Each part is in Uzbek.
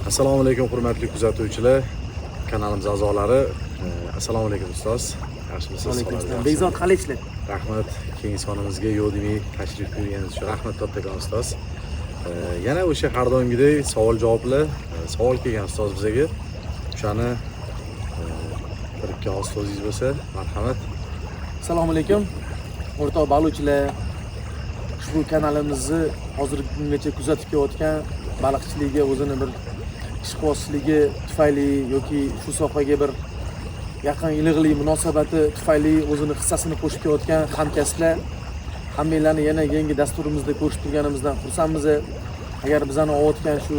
Assalomu alaykum hurmatli kuzatuvchilar, kanalimiz a'zolari. Assalomu alaykum ustoz. Yaxshimisiz? Bekzod Qalichli. Rahmat, keyingi sonimizga yo'q demay tashrif buyurganingiz uchun rahmat kattakon ustoz. Yana o'sha har doimgidek savol-javoblar, savol kelgan ustoz bizga. O'shani bir ikki og'iz so'zingiz bo'lsa, marhamat. Assalomu alaykum. O'rtoq baliqchilar, ushbu kanalimizni hozirgi kungacha kuzatib kelayotgan baliqchiligiga o'zini bir ishqibozligi tufayli yoki shu sohaga bir yaqin iliqlik munosabati tufayli o'zini hissasini qo'shib kelayotgan hamkasblar, hammanglarni yana yangi dasturimizda ko'rishib turganimizdan xursandmiz. Agar bizani olayotgan shu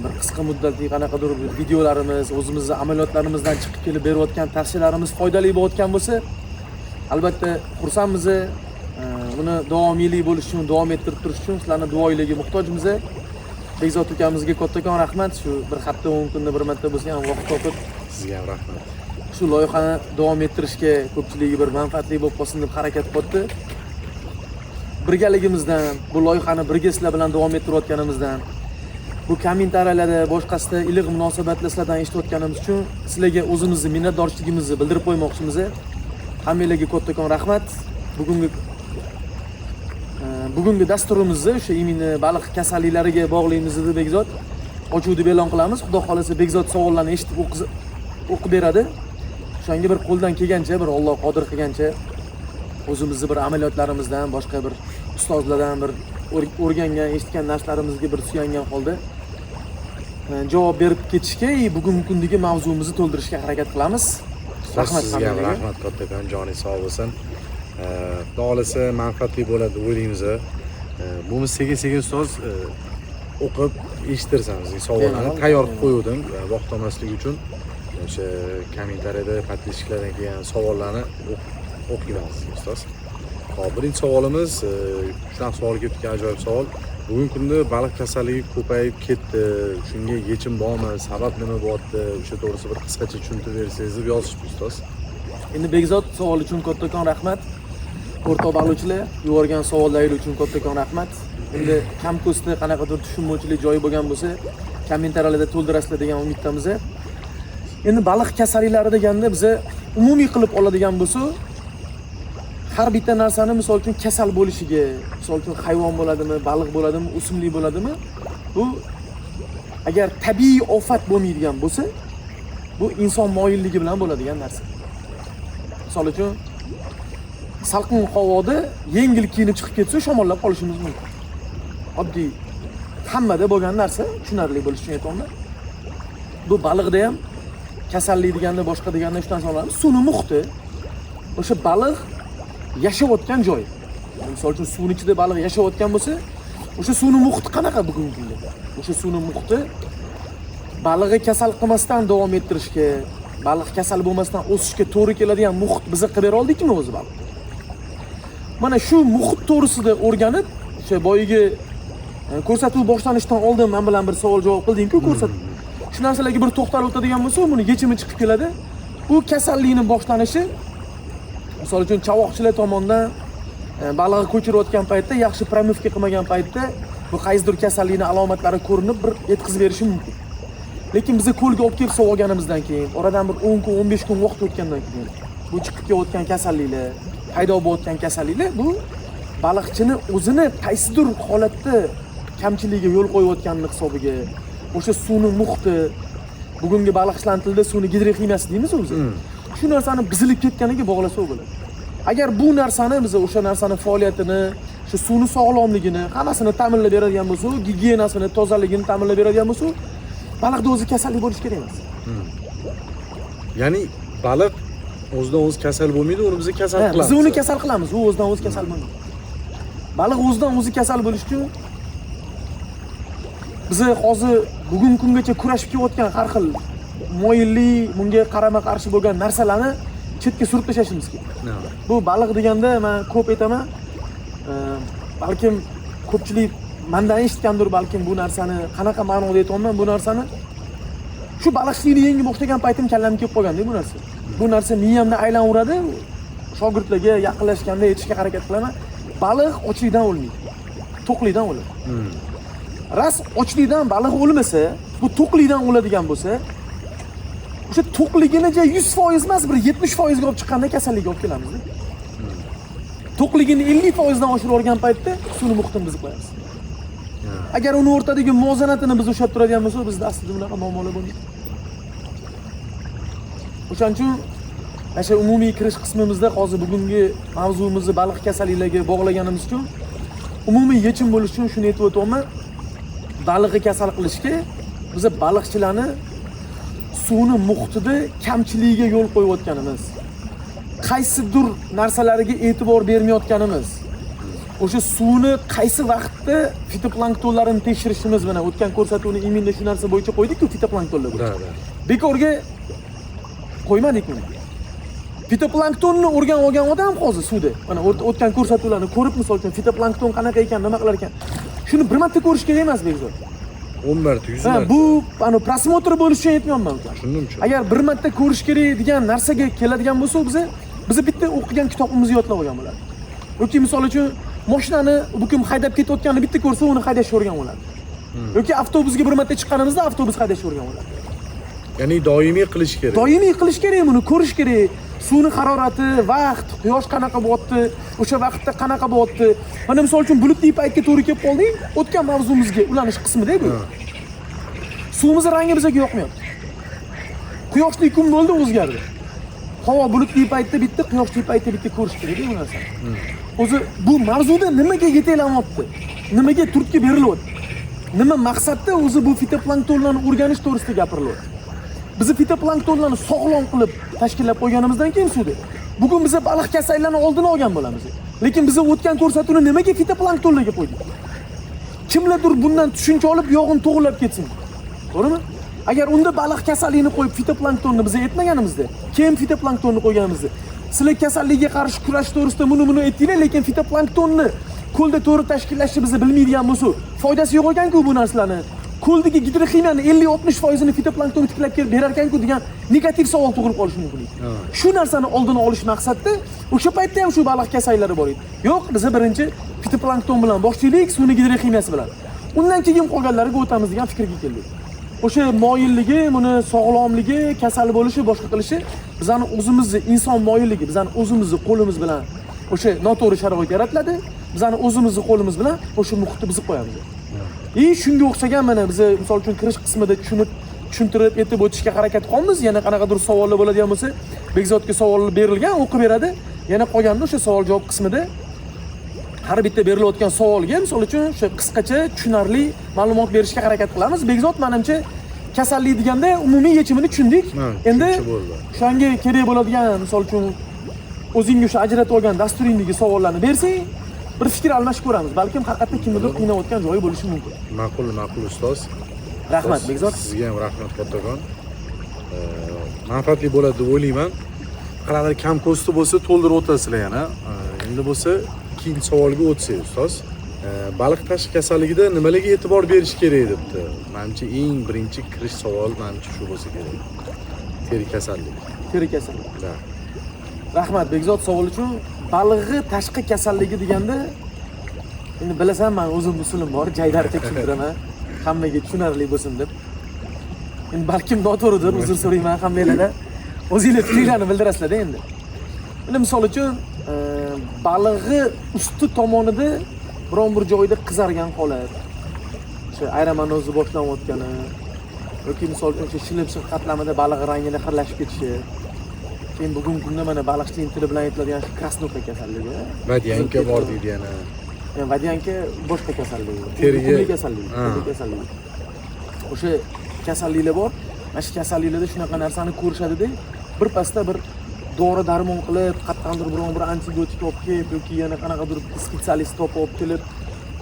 bir qisqa muddatli qanaqadir videolarimiz, o'zimizning amaliyotlarimizdan chiqib kelib berayotgan tavsiyalarimiz foydali bo'layotgan bo'lsa, albatta xursandmiz. Buni davomiylik bo'lishi uchun, davom ettirib turish uchun sizlarning duoingizga muhtojmiz. Bekzod ukamizga kattakon rahmat. Shu bir hafta 10 kunda bir marta bo'lsa ham vaqt topib Sizga ham rahmat. Shu loyihani davom ettirishga ko'pchiligi bir manfaatli bo'lib qolsin deb harakat qildi. Birgaligimizdan, bu loyihani birga sizlar bilan davom ettirayotganimizdan, bu kommentariyalarda, boshqasida iliq munosabatlar sizlardan eshitayotganimiz uchun sizlarga o'zimizni minnatdorchiligimizni bildirib qo'ymoqchimiz. Hammanglarga kattakon rahmat. Bugungi dasturimizni o'sha imini baliq kasalliklariga bog'laymiz deb Bekzod ochuvni deb e'lon qilamiz. Xudo xolasa Bekzod savollarni eshitib o'qib beradi. O'shanga bir qo'ldan kelgancha, bir Alloh qodir qilgancha o'zimizni bir amaliyotlarimizdan, boshqa bir ustozlardan bir o'rgangan, eshitgan narsalarimizga bir suyangan holda javob berib ketishga, bugungi kundagi mavzumizni to'ldirishga harakat qilamiz. Rahmat sizga ham rahmat kattakon, joningiz sog' bo'lsin. Xudo xolasa manfaatli bo'ladi deb o'ylaymiz. Buni sekin-sekin ustoz o'qib eshittirsangiz savollarni tayyor qilib qo'ydim vaqt olmasligi uchun. O'sha kommentariyada, podpисчикларdan kelgan savollarni o'qiymiz ustoz. Hop, birinchi savolimiz shunaqa savolga ketgan ajoyib savol. Bugungi kunda baliq kasalligi ko'payib ketdi. Shunga yechim bormi? Sabab nima bo'lyapti? O'sha to'g'risida bir qisqacha tushuntirib bersangiz deb yozishdi ustoz. Endi Bekzod savol uchun kattakon rahmat. O'rtoq baliqchilar, yuborgan savollaringiz uchun kattakon rahmat. Endi kam ko'sda qanaqadir tushunmovchilik joyi bo'lgan bo'lsa, kommentariyalarda to'ldirasizlar degan umiddamiz. Endi baliq kasalliklari deganda biz umumiy qilib oladigan bo'lsa, har bitta narsani misol uchun kasal bo'lishiga, misol uchun hayvon bo'ladimi, baliq bo'ladimi, o'simlik bo'ladimi, bu agar tabiiy ofat bo'lmaydigan bo'lsa, bu inson moyilligi bilan bo'ladigan narsa. Misol uchun salqin havoda yengil kiyinib chiqib ketsa shamollab qolishimiz mumkin. Oddiy hammada bo'lgan narsa, tushunarli bo'lishi uchun aytaman. Bu baliqda ham kasallik deganda, boshqa deganda shu narsalarni suvni muhiti, o'sha baliq yashayotgan joy. Misol uchun suvning ichida baliq yashayotgan bo'lsa, o'sha suvning muhiti qanaqa bugungi kunda? O'sha suvning muhiti balig'i kasal qilmasdan davom ettirishga, baliq kasal bo'lmasdan o'sishga to'g'ri keladigan muhit biza qilib bera oldikmi o'zi baliq? Mana shu muhit to'g'risida o'rganib, o'sha boyigi ko'rsatuv boshlanishidan oldin men bilan bir savol-javob qilding-ku, ko'rsatib. Shu narsalarga bir to'xtalib o'tadigan bo'lsa, buni yechimi chiqib keladi. Bu kasallikning boshlanishi, misol uchun chavoqchilar tomonidan balig'i ko'chirayotgan paytda, yaxshi promivka qilmagan paytda bu qaysidir kasallikning alomatlari ko'rinib bir yetkazib berishi mumkin. Lekin bizni ko'lga olib kelib olganimizdan keyin, oradan bir 10 kun, 15 kun vaqt o'tgandan keyin bu chiqib kelayotgan kasalliklar, paydo bo'layotgan kasalliklar bu baliqchini o'zini qaysidir holatda kamchiligiga yo'l qo'yayotganini hisobiga, o'sha suvning muhiti, bugungi baliqchilar tilida suvni gidroximiyasi deymiz o'zi. Shu narsani buzilib ketganiga bog'lasa bo'ladi. Agar bu narsani biz o'sha narsani faoliyatini, shu suvning sog'lomligini, hammasini ta'minlab beradigan bo'lsa, gigiyenasini, tozaligini ta'minlab beradigan bo'lsa, baliqda o'zi kasallik bo'lish kerak emas. Ya'ni baliq o'zidan o'zi kasal bo'lmaydi, uni biz kasal qilamiz. Biz uni kasal qilamiz, u o'zidan o'zi kasal bo'lmaydi. Baliq o'zidan o'zi kasal bo'lish uchun biz hozir bugungi kungacha kurashib kelayotgan har xil moyillik, bunga qarama-qarshi bo'lgan narsalarni chetga surib tashlashimiz kerak. Bu baliq deganda men ko'p aytaman, balkim ko'pchilik mendan eshitgandir balkim bu narsani, qanaqa ma'noda aytaman bu narsani. Shu baliqchilikni yengib boshlagan paytim kallamga kelib qolganda bu narsa. Bu narsa miyamda aylanveradi. Shogirdlarga yaqinlashganda aytishga harakat qilaman. Baliq ochlikdan o'lmaydi. To'qlikdan o'ladi. Ras ochlikdan baliq o'lmasa, bu to'qlikdan o'ladigan bo'lsa, o'sha to'qligini 100% emas, bir 70% ga olib chiqqanda kasallikka olib kelamiz. To'qligini 50% dan oshirib olgan paytda suvni muhitini buzib qo'yamiz. Agar uni o'rtadagi muvozanatini biz ushlab turadigan bo'lsak, bizda aslida bunaqa muammolar bo'lmaydi. O'shaning uchun o'sha umumiy kirish qismimizda hozir bugungi mavzumizni baliq kasalliklariga bog'laganimiz uchun umumiy yechim bo'lish uchun shuni aytib o'taman. Baliqni kasal qilishga biz baliqchilarni suvni muhitida kamchiligiga yo'l qo'yayotganimiz, qaysidir narsalariga e'tibor bermayotganimiz, o'sha suvni qaysi vaqtda fitoplanktonlarini tekshirishimiz bilan o'tgan ko'rsatuvni iminda shu narsa bo'yicha qo'ydik-ku, fitoplanktonlar bo'yicha. Bekorga qo'ymadik uni. Fitoplanktonni o'rgan olgan odam hozir suvda, mana o'tgan ko'rsatuvlarni ko'rib, misol uchun fitoplankton qanaqa ekan, nima qilar ekan, shuni bir marta ko'rish kerak emas Bekzod. 10 marta, 100 marta. Bu prosmotr bo'lish uchun aytmayapman uka. Tushundim. Agar bir marta ko'rish kerak degan narsaga keladigan bo'lsak, biz bitta o'qigan kitobimizni yodlab olgan bo'ladi. Yoki misol uchun mashinani bu kim haydab ketayotganini bitta ko'rsa, uni haydashni o'rgan bo'ladi. Yoki avtobusga bir marta chiqqanimizda avtobus haydashni o'rgan bo'ladi. Ya'ni doimiy qilish kerak. Doimiy qilish kerak, buni ko'rish kerak. Suvni harorati, vaqt, quyosh qanaqa bo'lyapti, o'sha vaqtda qanaqa bo'lyapti. Mana misol uchun bulutli paytga to'g'ri kelib qoldik, o'tgan mavzumizga ulanish qismida bu. Suvimiz rangi bizga yoqmayapti. Quyoshli kun bo'ldi, o'zgardi. Havo bulutli paytda bitta, quyoshli paytda bitta ko'rish kerak bu narsani. O'zi bu mavzuda nimaga yetaklanmoqda? Nimaga turtki berilyapti? Nima maqsadda o'zi bu fitoplanktonlarni o'rganish to'g'risida gapirilyapti? Biz fitoplanktonlarni sog'lom qilib tashkillab qo'yganimizdan keyin suvda bugun biz baliq kasalliklarini oldini olgan bo'lamiz. Lekin biz o'tgan ko'rsatuvni nimaga fitoplanktonlarga qo'ydik? Kimlardir bundan tushuncha olib yog'ini to'g'rilab ketsin. To'g'rimi? Agar unda baliq kasalligini qo'yib fitoplanktonni biz aytmaganimizda, keyin fitoplanktonni qo'yganimizda, sizlar kasallikka qarshi kurash to'g'risida buni aytdinglar, lekin fitoplanktonni ko'lda to'g'ri tashkillashni biz bilmaydigan bo'lsak, foydasi yo'q ekan-ku bu narsalarni. Ko'ldagi gidroximiyani 50-60% ni fitoplankton tiklab kelib berar ekan-ku degan negativ savol tug'ilib qolishi mumkin. Shu narsani oldini olish maqsadida o'sha paytda ham shu baliq kasalliklari bor edi. Yo'q, biz birinchi fitoplankton bilan boshlaylik, suvni gidroximiyasi bilan. Undan keyin qolganlariga o'tamiz degan fikrga keldik. O'sha moyilligi, buni sog'lomligi, kasal bo'lishi, boshqa qilishi bizning o'zimizni inson moyilligi, bizning o'zimizni qo'limiz bilan o'sha noto'g'ri sharoit yaratiladi. Bizning o'zimizni qo'limiz bilan o'sha muhitni buzib qo'yamiz. Shunga o'xshagan mana biz misol uchun kirish qismida tushuntirib aytib o'tishga harakat qilamiz. Yana qanaqadir savollar bo'ladigan bo'lsa, Bekzodga savollar berilgan, o'qib beradi. Yana qolganda o'sha savol javob qismida har bitta berilayotgan savolga misol uchun o'sha qisqacha tushunarli ma'lumot berishga harakat qilamiz. Bekzod menimcha kasallik deganda umumiy yechimini tushundik. Endi o'shanga kerak bo'ladigan misol uchun o'zingga o'sha ajratib olgan dasturingdagi savollarni bersang, bir fikr almashib ko'ramiz. Balkim haqiqatda kimnidir qiynayotgan joyi bo'lishi mumkin. Ma'qul ustoz. Rahmat Bekzod. Sizga ham rahmat kattakon. Manfaatli bo'ladi deb o'ylayman. Qanaqadir kam ko'sti bo'lsa to'ldirib o'tasizlar yana. Endi bo'lsa ikkinchi savolga o'tsak ustoz. Baliq tashqi kasalligida nimalarga e'tibor berish kerak debdi. Menimcha eng birinchi kirish savol menimcha shu bo'lsa kerak. Teri kasallik. Teri kasallik. Rahmat Bekzod savol uchun. Balig'i tashqi kasalligi deganda endi bilasan, men o'zim usulim bor, jaydaricha tushuntiraman, hammaga tushunarli bo'lsin deb. Endi balkim noto'g'ridir, uzr so'rayman hammalardan. O'zingizlar fikringizni bildirasizlar-da endi. Endi misol uchun balig'i usti tomonida biron bir joyda qizargan holat, o'sha ayramanozni boshlanayotgani yoki misol uchun o'sha shilib qatlamida balig'i rangini xirlashib ketishi. Keyin bugungi kunda mana baliqchining tili bilan aytiladigan shu krasnoka kasalligi. Vadyanka bor deydi yana. Vadyanka boshqa kasallik. Teriga kasallik. O'sha kasalliklar bor. Mana shu kasalliklarda shunaqa narsani ko'rishadi-da, bir pasda bir dori darmon qilib, qatqandir biron bir antibiotik olib kelib yoki yana qanaqadir specialist topib kelib,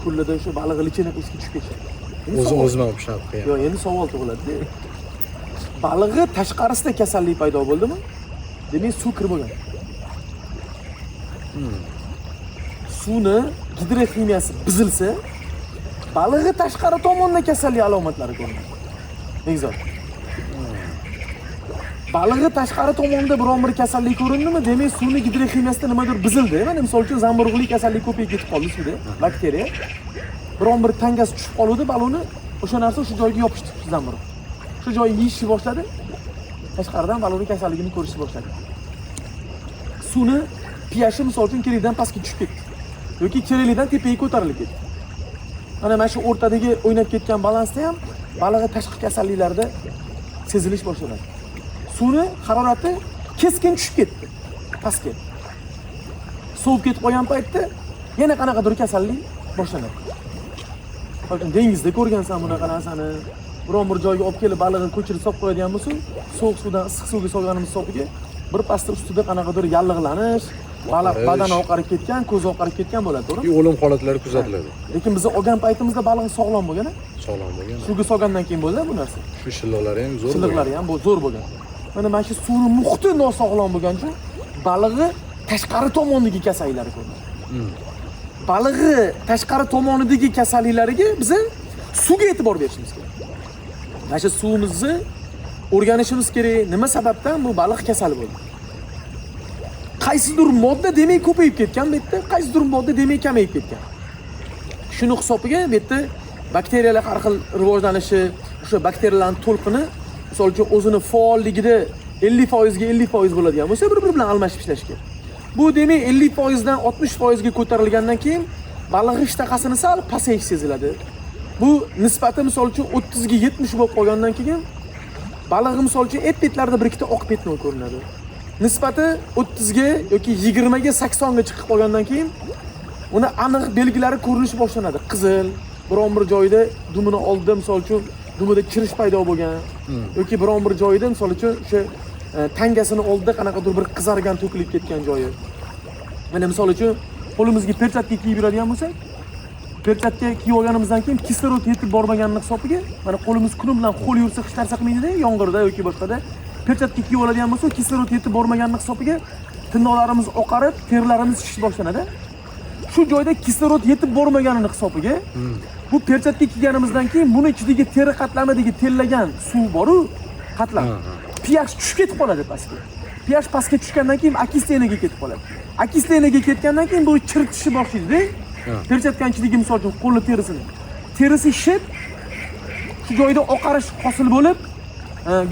kunlarda o'sha baliq lichini qilishga tushib ketishadi. O'zim ham tushunib qo'yaman. Yo'q, endi savol tug'iladi-da. Balig'i tashqarisida kasallik paydo bo'ldimi? Demak, suv kirib bo'lgan. Suvni gidroximiyasi buzilsa, balig'i tashqari tomonda kasallik alomatlari ko'rinadi. Bekzod. Balig'i tashqari tomonda biron bir kasallik ko'rindimi? Demak, suvni gidroximiyasida nimadir buzildi. Mana misol uchun zamburug'li kasallik ko'payib ketib qoldi suvda, bakteriya. Biron bir tangas tushib qoluvdi, balonni o'sha narsa o'sha joyga yopishdi bizdan burun. Shu joyni yeyishni boshladi. Tashqaridan baliqning kasalligini ko'rishni boshladi. Suvni pH misol uchun kerakdan pastga tushib ketdi. Yoki keraklidan tepaga ko'tarilib ketdi. Mana shu o'rtadagi o'ynab ketgan balansda ham balig'i tashqi kasalliklarda sezilish boshlanadi. Suvni harorati keskin tushib ketdi pastga. Sovib ketib qolgan paytda yana qanaqadir kasallik boshlanadi. Balkim dengizda ko'rgansan bunaqa narsani, biron bir joyga olib kelib balig'ini ko'chirib solib qo'yadigan bo'lsa, sovuq suvdan issiq suvga solganimiz hisobiga bir pasda ustida qanaqadir yallig'lanish, baliq badani oqarib ketgan, ko'zi oqarib ketgan bo'ladi, to'g'rimi? O'lim holatlari kuzatiladi. Lekin biz olgan paytimizda balig' sog'lom bo'lgan, Sog'lom bo'lgan. suvga solgandan keyin bo'ldi bu narsa. Shu shilloqlari ham zo'r. Shilliqlari ham zo'r bo'lgan. Mana shu suvning muhiti nosog'lom bo'lgani uchun balig'i tashqari tomondagi kasalliklari ko'rinadi. Balig'i tashqari tomonidagi kasalliklariga biz suvga e'tibor berishimiz kerak. Mana shu suvimizni o'rganishimiz kerak. Nima sababdan bu baliq kasal bo'ldi? Qaysidir modda demak ko'payib ketgan bu yerda, qaysidir modda demak kamayib ketgan. Shuni hisobiga bu yerda bakteriyalar har xil rivojlanishi, o'sha bakteriyalarning to'lqini misol uchun o'zini faolligida 50% ga 50% bo'ladigan bo'lsa, bir-biri bilan almashib ishlashi kerak. Bu demak 50% dan 60% ga ko'tarilgandan keyin baliq ishtahasini sal pasayish seziladi. Bu nisbati misol uchun 30 ga 70 bo'lib qolgandan keyin baliq misol uchun et-etlarda bir ikkita oq petno ko'rinadi. Nisbati 30 ga yoki 20 ga 80 ga chiqib qolgandan keyin uni aniq belgilari ko'rinish boshlanadi. Qizil, biron bir joyda dumini oldida misol uchun dumida chirish paydo bo'lgan yoki biron bir joyda misol uchun o'sha tangasini oldida qanaqadir bir qizargan, to'kilib ketgan joyi. Mana misol uchun qo'limizga perchatka kiyib yuradigan bo'lsak, perchatka kiyib olganimizdan keyin kislorod yetib bormaganini hisobiga, mana qo'limiz kuni bilan qo'l yursa hech narsa qilmaydi-da, yomg'irda yoki boshqada. Perchatka kiyib oladigan bo'lsa, kislorod yetib bormaganini hisobiga tirnoqlarimiz oqarib, terilarimiz shishish boshlanadi. Shu joyda kislorod yetib bormaganini hisobiga, bu perchatka kiyganimizdan keyin buni ichidagi teri qatlamidagi tellagan suv bor-ku, qatlam. pH tushib ketib qoladi pastga. pH pastga tushgandan keyin okislenaga ketib qoladi. Okislenaga ketgandan keyin bu chiritishni boshlaydi-da. Perchatkaning ichidagi misol uchun qo'lni terisini. Terisi shishib, shu joyda oqarish hosil bo'lib,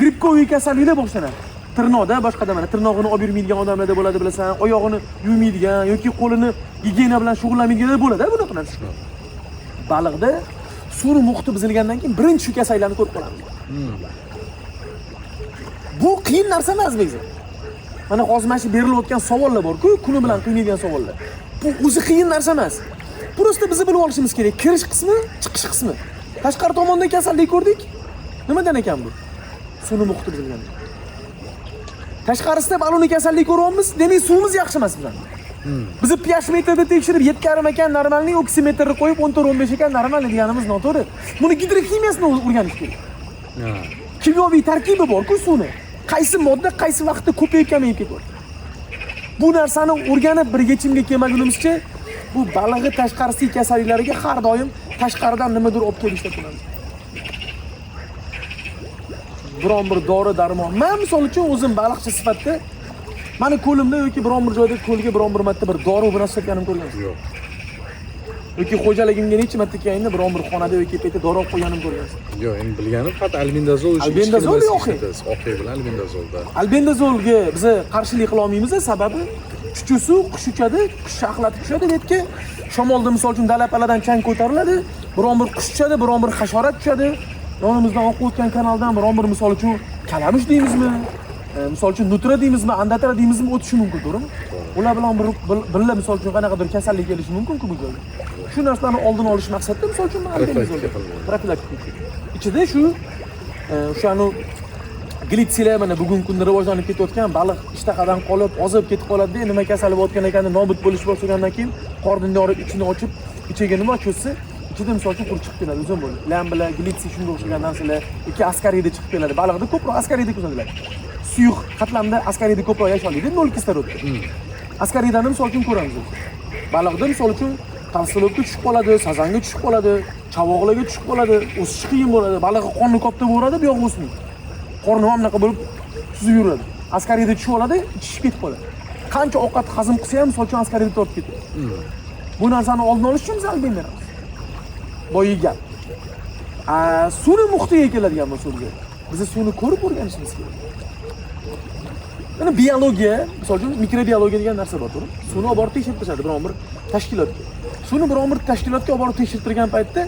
gripkoviy kasalliklar boshlanadi. Tirnoqda, boshqada mana tirnog'ini olib yurmaydigan odamlarda bo'ladi, bilasan, oyog'ini yuvmaydigan yoki qo'lini gigiyena bilan shug'ullanmaydiganlar bo'ladi, bunaqa narsa. Baliqda suv muhiti buzilgandan keyin birinchi shu kasalliklarni ko'rib qolamiz. Bu qiyin narsa emas bizga. Mana hozir mana shu berilayotgan savollar bor-ku, kuni bilan qiynaydigan savollar. Bu o'zi qiyin narsa emas. Prosta biz bilib olishimiz kerak. Kirish qismi, chiqish qismi. Tashqari tomonda kasallik ko'rdik. Nimadan ekan bu? Suvni muhiti buzilgan. Tashqarisida balonni kasallik ko'ryapmiz, demak suvimiz yaxshi emas bizdan. Biz pH metrda tekshirib 7,5 ekan normalniy, oksimetrni qo'yib 14-15 ekan normalniy deganimiz noto'g'ri. Buni gidrokimiyasini o'rganish kerak. Kimyoviy tarkibi bor-ku suvni. Qaysi modda qaysi vaqtda ko'payib kamayib ketyapti. Bu narsani o'rganib bir yechimga kelmagunimizcha, bu balig'i tashqarisidagi kasalliklariga har doim tashqaridan nimadir olib kelishda turamiz. Biron bir dori darmon. Men misol uchun o'zim baliqchi sifatida mana ko'limda yoki biron bir joyda ko'lga biron bir marta bir dori bilan sotganim ko'rgansiz? Yo'q. Yoki xo'jaligimga necha marta kelganda biron bir xonada yoki paytda dori olib qo'yganim ko'rgansiz? Yo'q, endi bilganim faqat albendazol uchun. Albendazol yo'q. Oqay bilan albendazolda. Albendazolga biz qarshilik qila olmaymiz, sababi chuchusi qush uchadi, qush shaqlatib tushadi, netki shamolda misol uchun dalapaladan chang ko'tariladi, biron bir qush tushadi, biron bir hasharot tushadi. Yonimizdan oqib o'tgan kanaldan biron bir misol uchun kalamush deymizmi? Misol uchun nutra deymizmi, andatra deymizmi o'tishi mumkin, to'g'rimi? Ular bilan birga misol uchun qanaqadir kasallik kelishi mumkin-ku bu joyga. Shu narsalarni oldini olish maqsadida misol uchun profilaktika. Ichida shu o'shani glitsiylar mana bugungi kunda rivojlanib ketayotgan baliq ishtahadan qolib, ozib ketib qoladi-da, nima kasali bo'layotgan ekanini nobud bo'lish boshlagandan keyin qornini yorib, ichini ochib, ichiga nima cho'zsa, ichida misol uchun qurib chiqib keladi, o'zim bo'ladi. Lambalar, glitsiy shunga o'xshagan narsalar, yoki askariyda chiqib keladi. Baliqda ko'proq askariyda ko'rsatiladi. Suyuq qatlamda askariyda ko'proq yashaydi, 0 kislorodda. Askariydan misol uchun ko'ramiz. Baliqda misol uchun tavsilobga tushib qoladi, sazanga tushib qoladi, chavoqlarga tushib qoladi, o'sish qiyin bo'ladi. Baliqning qonni koptab o'radi, bu yo'q o'smaydi. Qorni ham bunaqa bo'lib suzib yuradi. Askariyda tushib oladi, ichishib ketib qoladi. Qancha ovqat hazm qilsa ham misol uchun askariyda tortib ketadi. Bu narsani oldini olish uchun biz albenda beramiz. Boyi gap. Suvni muhitiga keladigan bo'lsa, biz suvni ko'rib o'rganishimiz kerak. Mana biologiya, misol uchun mikrobiologiya degan narsa bor, to'g'ri? Suvni olib borib tekshirtirishadi biron bir tashkilotga. Suvni biron bir tashkilotga olib borib tekshirtirgan paytda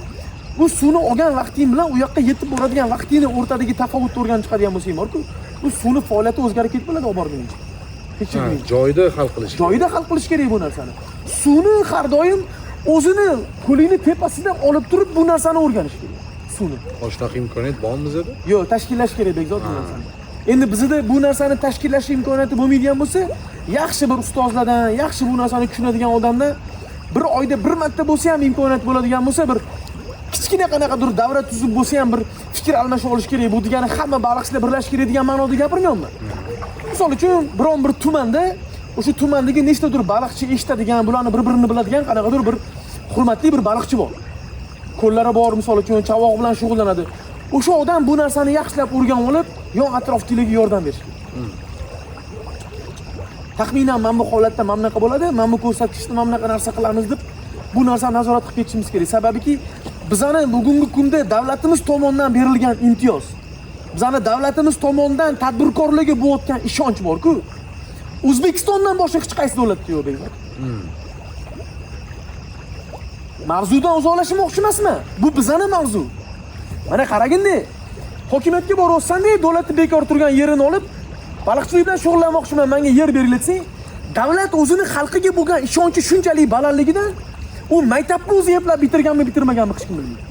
bu suvni olgan vaqting bilan u yoqqa yetib boradigan vaqtingni o'rtadagi tafovutni o'rganib chiqadigan bo'lsang borku, bu suvni faoliyati o'zgarib ketib bo'ladi olib borguncha. Tekshirguncha. Joyida hal qilish. Joyida hal qilish kerak bu narsani. Suvni har doim o'zini qo'lingni tepasidan olib turib bu narsani o'rganish kerak. Suvni. Shunaqa imkoniyat bormi bizda? Yo'q, tashkillash kerak Bekzod bu narsani. Endi bizda bu narsani tashkillash imkoniyati bo'lmaydigan bo'lsa, yaxshi bir ustozlardan, yaxshi bu narsani tushunadigan odamdan bir oyda bir marta bo'lsa ham imkoniyat bo'ladigan bo'lsa, bir kichkina qanaqadir davra tuzib bo'lsa ham bir fikr almashib olish kerak. Bu degani hamma baliqchilar birlashish kerak degan ma'noda gapirmayapman. Misol uchun biron bir tumanda o'sha tumandagi nechtadir baliqchi eshitadigan, bularni bir-birini biladigan qanaqadir bir hurmatli bir baliqchi bor. Qo'llari bor, misol uchun chavoq bilan shug'ullanadi. O'sha odam bu narsani yaxshilab o'rganib olib, yon atrofdagilarga yordam berish kerak. Taxminan mana bu holatda mana bunaqa bo'ladi, mana bu ko'rsatkichda mana bunaqa narsa qilamiz deb bu narsani nazorat qilib ketishimiz kerak. Sababiki bizani bugungi kunda davlatimiz tomonidan berilgan imtiyoz, bizani davlatimiz tomonidan tadbirkorlarga bo'layotgan ishonch bor-ku. O'zbekistondan boshqa hech qaysi davlatda yo'q deyman. Mavzudan uzoqlashmoqchi emasman. Bu bizani mavzu. Mana qaraganda, hokimiyatga boryapsan-da, davlatni bekor turgan yerini olib, baliqchilik bilan shug'ullanmoqchiman, menga yer berilsang, davlat o'zini xalqiga bo'lgan ishonchi shunchalik balandligidan u maktabni o'zi eplab bitirganmi, bitirmaganmi hech kim bilmaydi.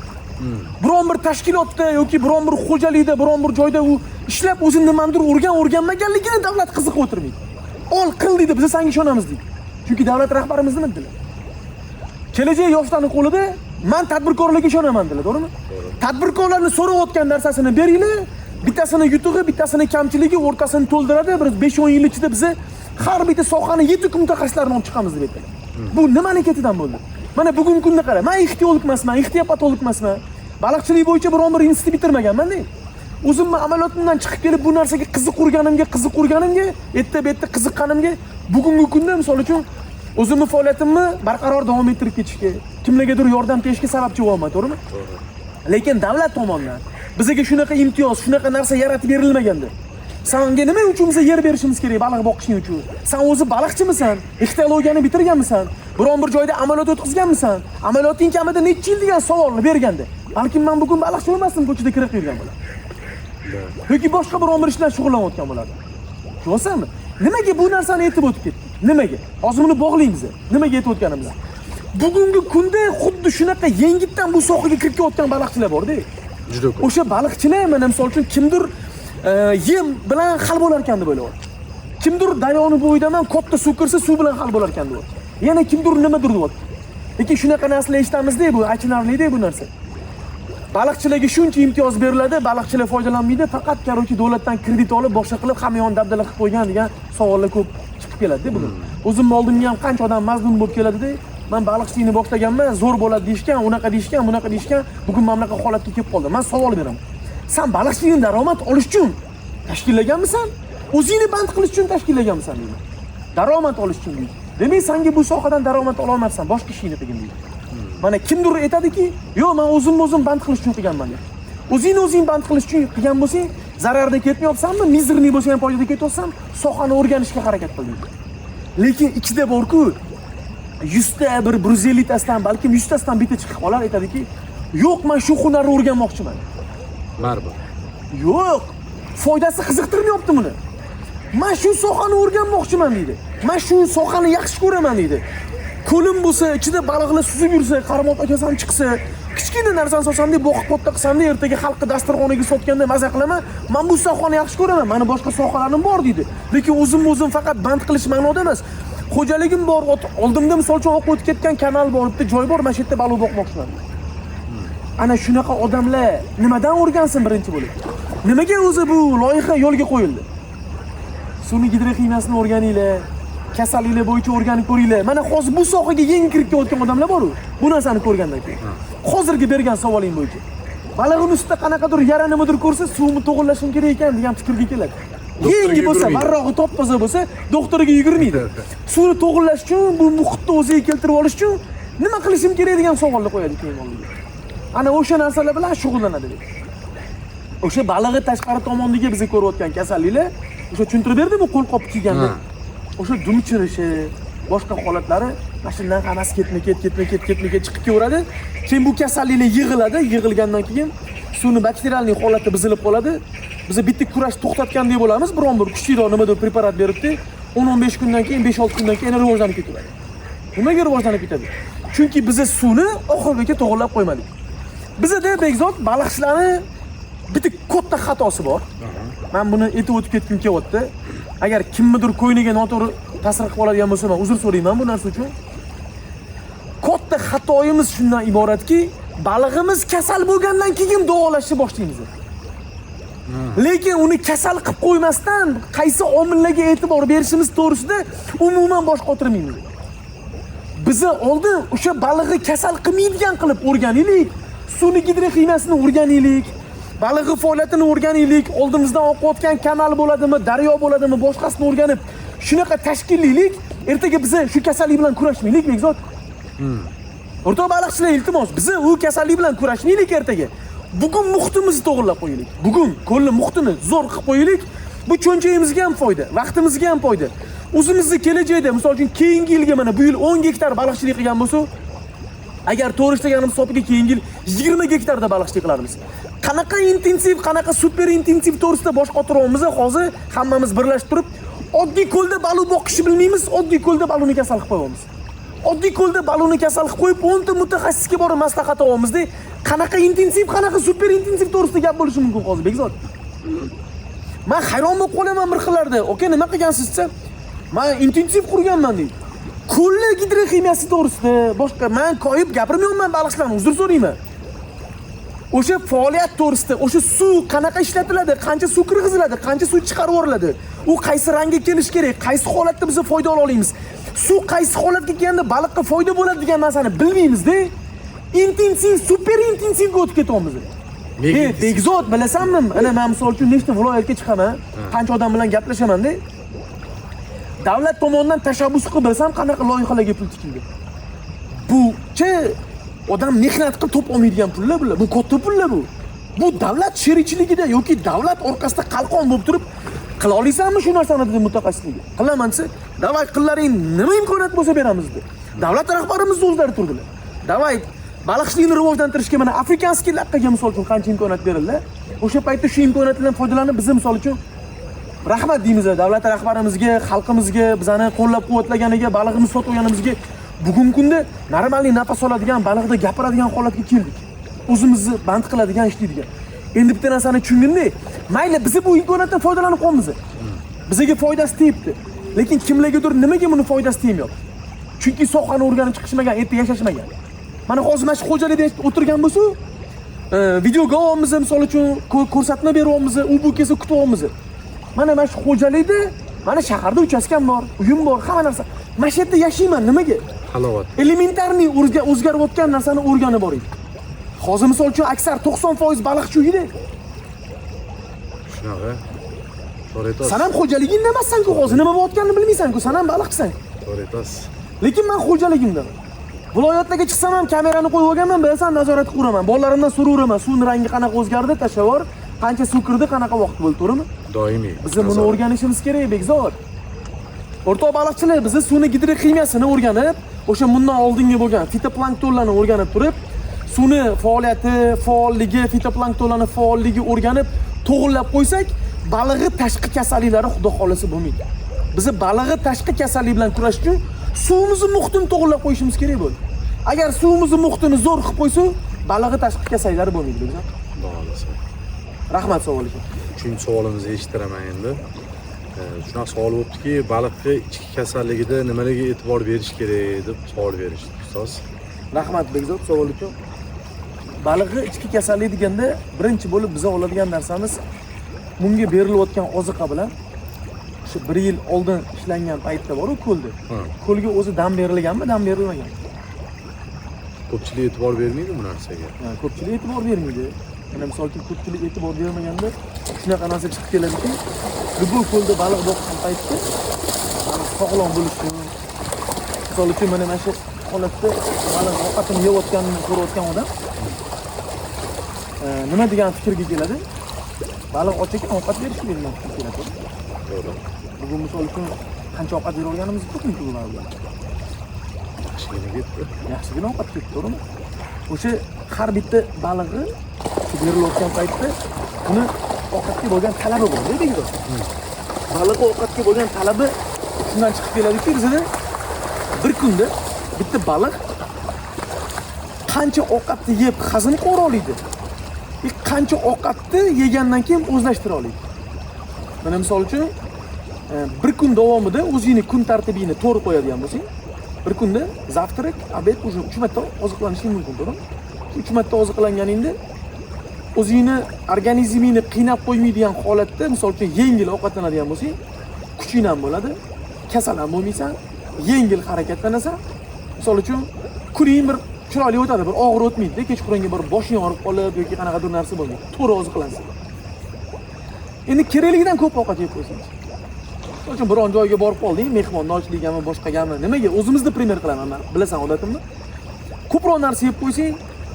Biron bir tashkilotda yoki biron bir xo'jalikda, biron bir joyda u ishlab o'zini nimadir o'rganmaganligini davlat qiziqib o'tirmaydi. Ol qil deydi, biz senga ishonamiz deydi. Chunki davlat rahbarimiz nima dedilar? Kelajak yoshlarning qo'lida men tadbirkorlarga ishonaman dedilar, to'g'rimi? Tadbirkorlarning so'rayotgan narsasini beringlar, bittasini yutug'i, bittasini kamchiligi, o'rtasini to'ldiradi. Bir 5-10 yil ichida biz har bitta sohani yetuk mutaxassislarini olib chiqamiz deb aytdilar. Bu nimaning ketidan bo'ldi? Mana bugungi kunda qara, men ixtiyolog emasman, ixtiyopatolog emasman. Baliqchilik bo'yicha biron bir institut bitirmaganman-da. O'zim amaliyotimdan chiqib kelib bu narsaga qiziqurganimga, erta-betda qiziqqanimga bugungi kunda misol uchun o'zimni faoliyatimni barqaror davom ettirib ketishga, kimlargadir yordam berishga sababchi bo'laman, to'g'rimi? Lekin davlat tomonidan bizga shunaqa imtiyoz, shunaqa narsa yaratib berilmaganda, senga nima uchun biz yer berishimiz kerak baliq boqishing uchun? Sen o'zi baliqchimisan? Ixtiyologiyani bitirganmisan? Biron bir joyda amaliyot o'tkazganmisan? Amaliyoting kamida necha yil degan savolni berganda, balki men bugun baliqchi bo'lmasdim, ko'chada kirib yurgan bo'lardim. Yoki boshqa biron bir ishlar shug'ullanayotgan bo'lardim. Ko'rsanmi? Nimaga bu narsani aytib o'tib ketdik? Nimaga? Hozir buni bog'laymiz. Nimaga aytib o'tganimizni? Bugungi kunda xuddi shunaqa yengitdan bu sohaga kirib kelayotgan baliqchilar bor-da. Juda ko'p. O'sha baliqchilar mana misol uchun kimdir yem bilan hal bo'lar ekan deb o'ylayapti. Kimdir daryoni bo'yidaman katta suv kirsa suv bilan hal bo'lar ekan deb o'ylayapti. Yana kimdir nimadir deyapti. Lekin shunaqa narsalar eshitamiz-da, bu achinarli-da bu narsa. Baliqchilarga shuncha imtiyoz beriladi, baliqchilar foydalanmaydi, faqat qarochi davlatdan kredit olib, boshqa qilib hamma yon dabdala qilib qo'ygan degan savollar ko'p chiqib keladi-da bugun. O'zimning oldimga ham qancha odam mazlum bo'lib keladi-da, men baliqchilikni boshlaganman, zo'r bo'ladi deyishgan, unaqa deyishgan, bunaqa deyishgan, bugun mana bunaqa holatga kelib qoldi. Men savol beraman. Sen baliqchilikdan daromad olish uchun tashkillaganmisan? O'zingni band qilish uchun tashkillaganmisan deydi. Daromad olish uchun deydi. Demak, senga bu sohadan daromad ola olmaysan, boshqa ishingni qilgin deydi. Mana kimdir aytadiki, "Yo'q, men o'zim band qilish uchun qilganman" deydi. O'zing band qilish uchun qilgan bo'lsang, zararda ketmayapsanmi? Mizerniy bo'lsa ham foydada ketyapsan, sohani o'rganishga harakat qil deydi. Lekin ichida bor-ku, 100 ta bir 150 tasidan, balki 100 tasidan bitta chiqib qolar, aytadiki, "Yo'q, men shu hunarni o'rganmoqchiman." Baribir. Yo'q, foydasi qiziqtirmayapti buni. Men shu sohani o'rganmoqchiman deydi. Men shu sohani yaxshi ko'raman deydi. Ko'lim bo'lsa, ichida baliqlar suzib yursa, qaramot akasam chiqsa, kichkina narsani solsam deb boqib katta qilsam deb ertaga xalqqa dasturxoniga sotganda maza qilaman. Men bu sohani yaxshi ko'raman. Meni boshqa sohalarim bor deydi. Lekin o'zim faqat band qilish ma'noda emas. Xo'jaligim bor, oldimda misol uchun o'qib o'tib ketgan kanal bor, bitta joy bor, mana shu yerda baliq boqmoqchiman. Ana shunaqa odamlar nimadan o'rgansin birinchi bo'lib? Nimaga o'zi bu loyiha yo'lga qo'yildi? Sun'iy gidroximiyasini o'rganinglar, kasalliklar bo'yicha o'rganib ko'ringlar. Mana hozir bu sohaga yangi kirib kelayotgan odamlar bor-ku. Bu narsani ko'rgandan keyin. Hozirgi bergan savoling bo'yicha. Balig'im ustida qanaqadir yara nimadir ko'rsa, suvni to'g'irlashim kerak ekan degan fikrga keladi. Yangi bo'lsa, barrog'i top-toza bo'lsa, doktoriga yugurmaydi. Suvni to'g'irlash uchun, bu muhitni o'ziga keltirib olish uchun nima qilishim kerak degan savolni qo'yadi keyin oldiga. ana o'sha narsalar bilan shug'ullanadi. O'sha balig'i tashqari tomondagi biz ko'rayotgan kasalliklar, o'sha tushuntirib berdim-ku qo'l qop kiyganda. O'sha dum chirishi, boshqa holatlari mashinadan hammasi ketma-ket chiqib kelaveradi. Keyin bu kasalliklar yig'iladi, yig'ilgandan keyin suvni bakterialniy holati buzilib qoladi. Biz bitta kurash to'xtatgandek bo'lamiz, biron bir kuchliroq nimadir preparat beribdi. 10-15 kundan keyin, 5-6 kundan keyin yana rivojlanib ketaveradi. Nimaga rivojlanib ketadi? Chunki biz suvni oxirgacha to'g'irlab qo'ymadik. Bizda Bekzod baliqchilarni bitta katta xatosi bor. Men buni aytib o'tib ketgim kelyapti. Agar kimnidir ko'yniga noto'g'ri ta'sir qilib oladigan bo'lsa, men uzr so'rayman bu narsa uchun. Katta xatoyimiz shundan iboratki, balig'imiz kasal bo'lgandan keyin davolashni boshlaymiz. Lekin uni kasal qilib qo'ymasdan qaysi omillarga e'tibor berishimiz to'g'risida umuman bosh qotirmaymiz. Biz oldin o'sha balig'i kasal qilmaydigan qilib o'rganaylik. Suvni gidroximiyasini o'rganaylik. Balig'i faoliyatini o'rganaylik. Oldimizdan oqayotgan kanal bo'ladimi, daryo bo'ladimi, boshqasini o'rganib, shunaqa tashkillaylik. Ertaga biz shu kasallik bilan kurashmaylik, Bekzod. O'rtoq baliqchilar, iltimos, biz u kasallik bilan kurashmaylik ertaga. Bugun muhitimizni to'g'irlab qo'yaylik. Bugun ko'lni muhitini zo'r qilib qo'yaylik. Bu cho'nchayimizga ham foyda, vaqtimizga ham foyda. O'zimizni kelajakda, misol uchun keyingi yilga mana bu yil 10 gektar baliqchilik qilgan bo'lsa, agar to'g'ri ishlaganimiz hisobiga keyingi yil 20 gektarda baliqchilik qilarmiz. Qanaqa intensiv, qanaqa super intensiv to'g'risida bosh qotiryapmiz, hozir hammamiz birlashib turib, oddiy ko'lda baliq boqishni bilmaymiz, oddiy ko'lda baliqni kasal qilib qo'yamiz. Oddiy ko'lda baliqni kasal qilib qo'yib, 10 ta mutaxassisga borib maslahat olamizda, qanaqa intensiv, qanaqa super intensiv to'g'risida gap bo'lishi mumkin hozir, Bekzod. Men hayron bo'lib qolaman bir xillarda. Oka, nima qilgansiz desa, men intensiv qurganman deydi. Ko'lli gidroximiyasi to'g'risida, boshqa men koyib gapirmayman baliqchilarni, uzr so'rayman. O'sha faoliyat to'g'risida, o'sha suv qanaqa ishlatiladi, qancha suv kirgiziladi, qancha suv chiqarib yuboriladi, u qaysi rangga kelish kerak, qaysi holatda biz foyda ola olamiz. Suv qaysi holatga kelganda baliqqa foyda bo'ladi degan narsani bilmaymiz-da. Intensiv, super intensivga o'tib ketyapmiz. Bekzod, bilasanmi? Ana men misol uchun nechta viloyatga chiqaman, qancha odam bilan gaplashaman-da. Davlat tomonidan tashabbus qilib bilsam, qanaqa loyihalarga pul tikildi. Bu-chi odam mehnat qilib topolmaydigan pullar bular. Bu katta pullar bu. Bu davlat sherikchiligida yoki davlat orqasida qalqon bo'lib turib, qila olaysanmi shu narsani dedi mutaxassisligi. Qilaman desa, davay qillaring, nima imkoniyat bo'lsa beramiz dedi. Davlat rahbarimiz o'zlari turdilar. Davay baliqchilikni rivojlantirishga mana afrikanskiy laqaga misol uchun qancha imkoniyat berildi. O'sha paytda shu imkoniyatlardan foydalanib biz misol uchun rahmat deymiz davlat rahbarimizga, xalqimizga, bizani qo'llab-quvvatlaganiga, balig'imizni sotib olganimizga. Bugungi kunda normalniy nafas oladigan, baliqda gapiradigan holatga keldik. O'zimizni band qiladigan, ishlaydigan. Endi bitta narsani tushunganda, mayli biz bu imkoniyatdan foydalanib qolamiz. Bizga foydasi tegibdi. Lekin kimlargadir nimaga buni foydasi tegmayapti? Chunki sohani o'rganib chiqishmagan, erta yashashmagan. Mana hozir mana shu xo'jalikda o'tirgan bo'lsa, videoga olamiz, misol uchun ko'rsatma beryapmiz, u bu kelsa kutyapmiz. Mana shu xo'jalikda, mana shaharda uchastkam bor, uyim bor, hamma narsa. Mana shu yerda yashayman, nimaga? Halovat. Elementarniy o'zgarayotgan narsani o'rganib boring. Hozir misol uchun aksar 90% baliqchi uyida. Shunaqa. To'g'ri aytasiz. Sen ham xo'jaligingda emassan-ku, hozir nima bo'layotganini bilmaysan-ku, sen ham baliqchisan. To'g'ri aytasiz. Lekin men xo'jaligimdaman. Viloyatlarga chiqsam ham kamerani qo'yib olganman, bilasan, nazorat qilib Bolalarimdan so'raveraman, suvning rangi qanaqa o'zgardi, tashavvur, qancha suv kirdi, qanaqa vaqt bo'ldi, to'g'rimi? Doimiy. Biz buni o'rganishimiz kerak, Bekzod. O'rtoq baliqchilar, biz suvning gidroximiyasini o'rganib, o'sha bundan oldingi bo'lgan fitoplanktonlarni o'rganib turib, suvni faoliyati, faolligi, fitoplanktonlarni faolligi o'rganib, to'g'irlab qo'ysak, balig'i tashqi kasalliklari xudo xolasa bo'lmaydi. Biz balig'i tashqi kasallik bilan kurash uchun suvimizni muhitini to'g'irlab qo'yishimiz kerak bo'ldi. Agar suvimizni muhitini zo'r qilib qo'ysa, balig'i tashqi kasalliklari bo'lmaydi, Bekzod. Bo'ladi. Rahmat savol uchun. Uchinchi savolimizni eshitiraman endi. Shunaqa savol bo'libdiki, baliqqa ichki kasalligida nimalarga e'tibor berish kerak deb savol berishdi ustoz. Rahmat Bekzod savol uchun. Baliqqa ichki kasallik deganda birinchi bo'lib biz oladigan narsamiz bunga berilayotgan oziqa bilan shu 1 yil oldin ishlangan paytda bor-ku ko'lda. Ko'lga o'zi dam berilganmi, dam berilmagan? Ko'pchilik e'tibor bermaydi bu narsaga. Ko'pchilik e'tibor bermaydi. Mana misol uchun ko'pchilik e'tibor bermaganda shunaqa narsa chiqib keladiki, bu ko'lda baliq boqqan paytda sog'lom bo'lish uchun, misol uchun mana shu holatda baliq ovqatini yeyotganini ko'rayotgan odam nima degan fikrga keladi? Baliq och ekan ovqat berish kerak degan fikr keladi. To'g'ri. Bugun misol uchun qancha ovqat beraverganimiz ko'pmi bu bilan? Yaxshigina ketdi. Yaxshigina ovqat ketdi, to'g'rimi? O'sha har bitta balig'i berilayotgan paytda uni ovqatga bo'lgan talabi bor, deydi. Baliq ovqatga bo'lgan talabi shundan chiqib keladiki, bizda bir kunda bitta baliq qancha ovqatni yeb hazm qila oladi. Qancha ovqatni yegandan keyin o'zlashtira oladi. Mana misol uchun bir kun davomida o'zingni kun tartibingni to'g'ri qo'yadigan bo'lsang, bir kunda zavtrak, obed, ujin 3 marta oziqlanishing mumkin, to'g'rimi? 3 marta oziqlanganingda o'zingni organizmingni qiynab qo'ymaydigan holatda, misol uchun yengil ovqatlanadigan bo'lsang, kuching ham bo'ladi, kasal ham bo'lmaysan, yengil harakatlanasan. Misol uchun kuning bir chiroyli o'tadi, bir og'ir o'tmaydi, kechqurunga bir boshing og'rib qolib yoki qanaqadir narsa bo'lmaydi. To'g'ri oziqlansa. Endi kerakligidan ko'p ovqat yeb qo'ysangiz. Misol uchun biron joyga borib qolding, mehmondoshligami, boshqagami, nimaga? O'zimizni primer qilaman men. Bilasan odatimni. Ko'proq narsa yeb qo'ysang,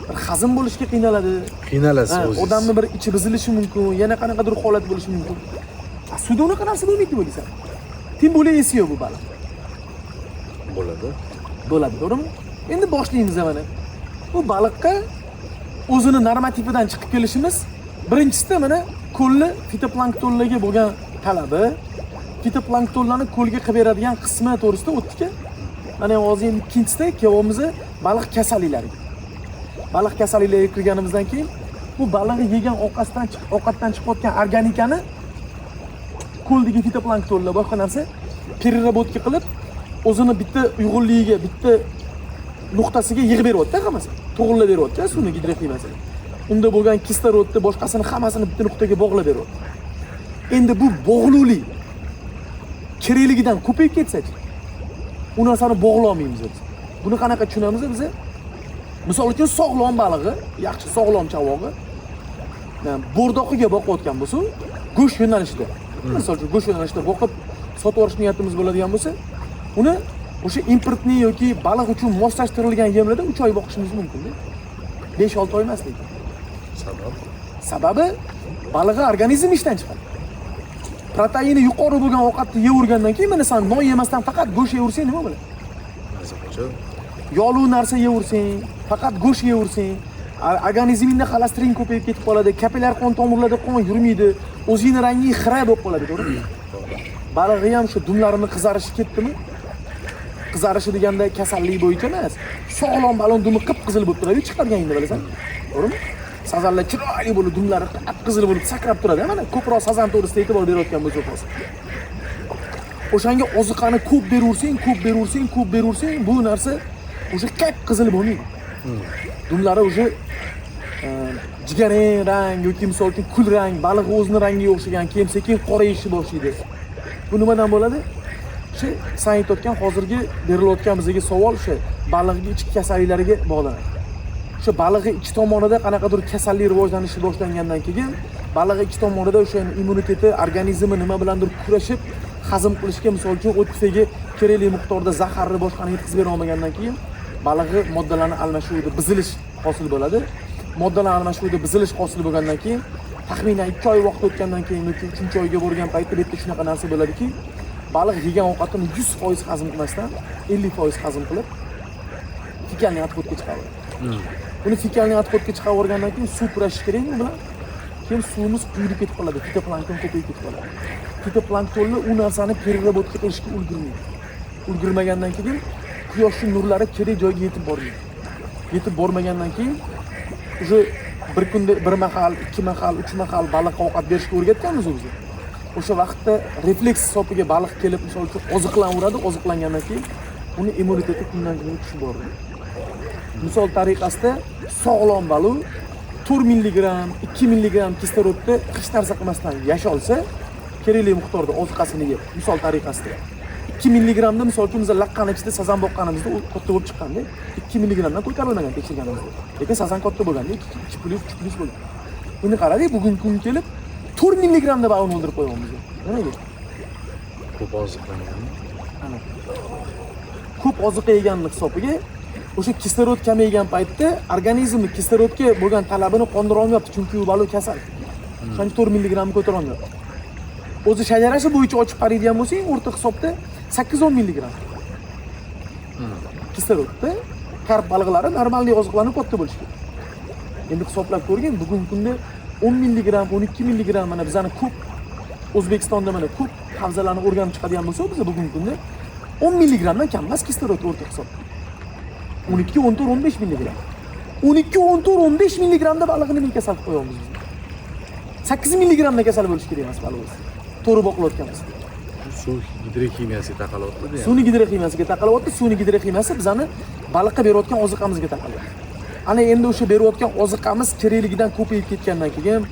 bir hazm bo'lishga qiynaladi. Qiynalasiz o'zingiz. Odamni bir ichi buzilishi mumkin, yana qanaqadir holat bo'lishi mumkin. Suvda unaqa narsa bo'lmaydi bo'laysan. Tim bo'la esiyor bu baliq. Bo'ladi. Bo'ladi, to'g'rimi? Endi boshlaymiz mana. Bu baliqqa o'zini normatividan chiqib kelishimiz birinchisida mana ko'lni fitoplanktonlarga bo'lgan talabi, fitoplanktonlarni ko'lga qilib beradigan qismi to'g'risida o'tdik-ku. Mana hozir endi ikkinchisida kelyapmiz baliq kasalliklariga. Baliq kasalliklariga kirganimizdan keyin bu baliq yegan ovqatdan chiqayotgan organikani ko'ldagi fitoplanktonlar boshqa narsa переработка qilib o'zini bitta uyg'unligiga, bitta nuqtasiga yig'ib beryapti hammasi. To'g'rilab beryapti suvni gidroklimasini. Unda bo'lgan kislorodni boshqasini hammasini bitta nuqtaga bog'lab beryapti. Endi bu bog'luvlik kerakligidan ko'payib ketsa-chi, u narsani bog'la olmaymiz biz. Buni qanaqa tushunamiz biz? Misol uchun sog'lom balig'i, yaxshi sog'lom chavog'i bo'rdoqiga boqayotgan bo'lsa, go'sht yo'nalishida. Misol uchun go'sht yo'nalishida boqib sotib olish niyatimiz bo'ladigan bo'lsa, uni o'sha importni yoki baliq uchun moslashtirilgan yemlarda 3 oy boqishimiz mumkin-da. 5-6 oy emas lekin. Sababi balig'i organizm ishdan chiqadi. Proteini yuqori bo'lgan ovqatni yevergandan keyin mana sen non yemasdan faqat go'sht yeversang nima bo'ladi? Yog'li narsa yeversang, faqat go'sht yeversang, organizmingda xolesterin ko'payib ketib qoladi, kapillyar qon tomirlarda qon yurmaydi, o'zingni ranging xira bo'lib qoladi, to'g'rimi? Balig'i ham shu dumlarini qizarishi ketdimi? Qizarishi deganda kasallik bo'yicha emas. Sog'lom baliq dumi qip-qizil bo'lib turadi, chiqarganingda bilasan. To'g'rimi? Sazanlar chiroyli bo'lib, dumlari qip-qizil bo'lib sakrab turadi. Mana ko'proq sazan to'g'risida e'tibor berayotgan bo'lsak hozir. O'shanga oziqani ko'p beraversang, bu narsa o'sha qip-qizil bo'lmaydi. Dumlari o'sha jigarrang rang yoki misol uchun kul rang, baliq o'zining rangiga o'xshagan, keyin sekin qorayishni boshlaydi. Bu nimadan bo'ladi? O'sha sen aytayotgan hozirgi berilayotgan bizga savol o'sha baliqning ichki kasalliklariga bog'lanadi. O'sha baliqning ichki tomonida qanaqadir kasallik rivojlanishi boshlangandan keyin baliqning ichki tomonida o'sha immuniteti, organizmi nima bilandir kurashib, hazm qilishga misol uchun o'tfagi kerakli miqdorda zaharni boshqani yetkazib bera olmagandan keyin balig'i moddalarni almashuvida buzilish hosil bo'ladi. Moddalar almashuvida buzilish hosil bo'lgandan keyin taxminan 2 oy vaqt o'tgandan keyin yoki 3-oyga borgan paytda bitta shunaqa narsa bo'ladiki, baliq yegan ovqatini 100% hazm qilmasdan 50% hazm qilib fekalniy отходga chiqaradi. Buni fekalniy отходga chiqargandan keyin suv purash kerakmi bilan? Keyin suvimiz quyilib ketib qoladi, fitoplankton ko'payib ketib qoladi. Fitoplanktonlar u narsani переработка qilishga ulgurmaydi. Ulgurmagandan keyin quyoshning nurlari kerak joyga yetib bormaydi. Yetib bormagandan keyin o'sha bir kunda bir mahal, 2 mahal, 3 mahal baliq ovqat berishga o'rgatganmiz o'zi. O'sha vaqtda refleks hisobiga baliq kelib, misol uchun oziqlanaveradi, oziqlangandan keyin uni immuniteti kundan-kunga tushib boradi. Misol tariqasida sog'lom baliq 4 mg, 2 mg kislorodni hech narsa qilmasdan yasholsa, kerakli miqdorda oziqasini yeb, misol tariqasida 2 mg da misol uchun biz laqqani ichida sazan boqqanimizda u katta bo'lib chiqqanda 2 mg dan ko'tarilmagan tekshirganimizda. Lekin sazan katta bo'lganda 2+ bo'lgan. Endi qaradik, bugun kun kelib 4 mg da baliqni o'ldirib qo'yamiz. Nimaga? Ko'p oziqlangan. Ko'p oziqa yeganlik hisobiga o'sha kislorod kamaygan paytda organizmni kislorodga bo'lgan talabini qondira olmayapti, chunki u baliq kasal. O'shancha 4 mg ko'tara olmayapti. O'zi shajarasi bo'yicha ochib qaraydigan bo'lsang, o'rta hisobda 8-10 mg. Kislorodda karp baliqlari normalniy oziqlanib katta bo'lishi kerak. Endi hisoblab ko'rgin, bugungi kunda 10 mg, 12 mg mana bizani ko'p O'zbekistonda mana ko'p havzalarni o'rganib chiqadigan bo'lsa, biz bugungi kunda 10 mg dan kam emas kislorod o'rta hisob. 12, 14, 15 mg. 12, 14, 15 mg da baliqni nima kasal qilib qo'yamiz biz? 8 mg da kasal bo'lishi kerak emas baliqimiz. To'g'ri boqilayotganmiz. Suv gidrokimiyasiga taqalyapti. Suvni gidrokimiyasiga taqalyapti. Suvni gidrokimiyasi bizani baliqqa berayotgan oziqamizga taqalyapti. Ana endi o'sha berayotgan oziqamiz kerakligidan ko'payib ketgandan keyin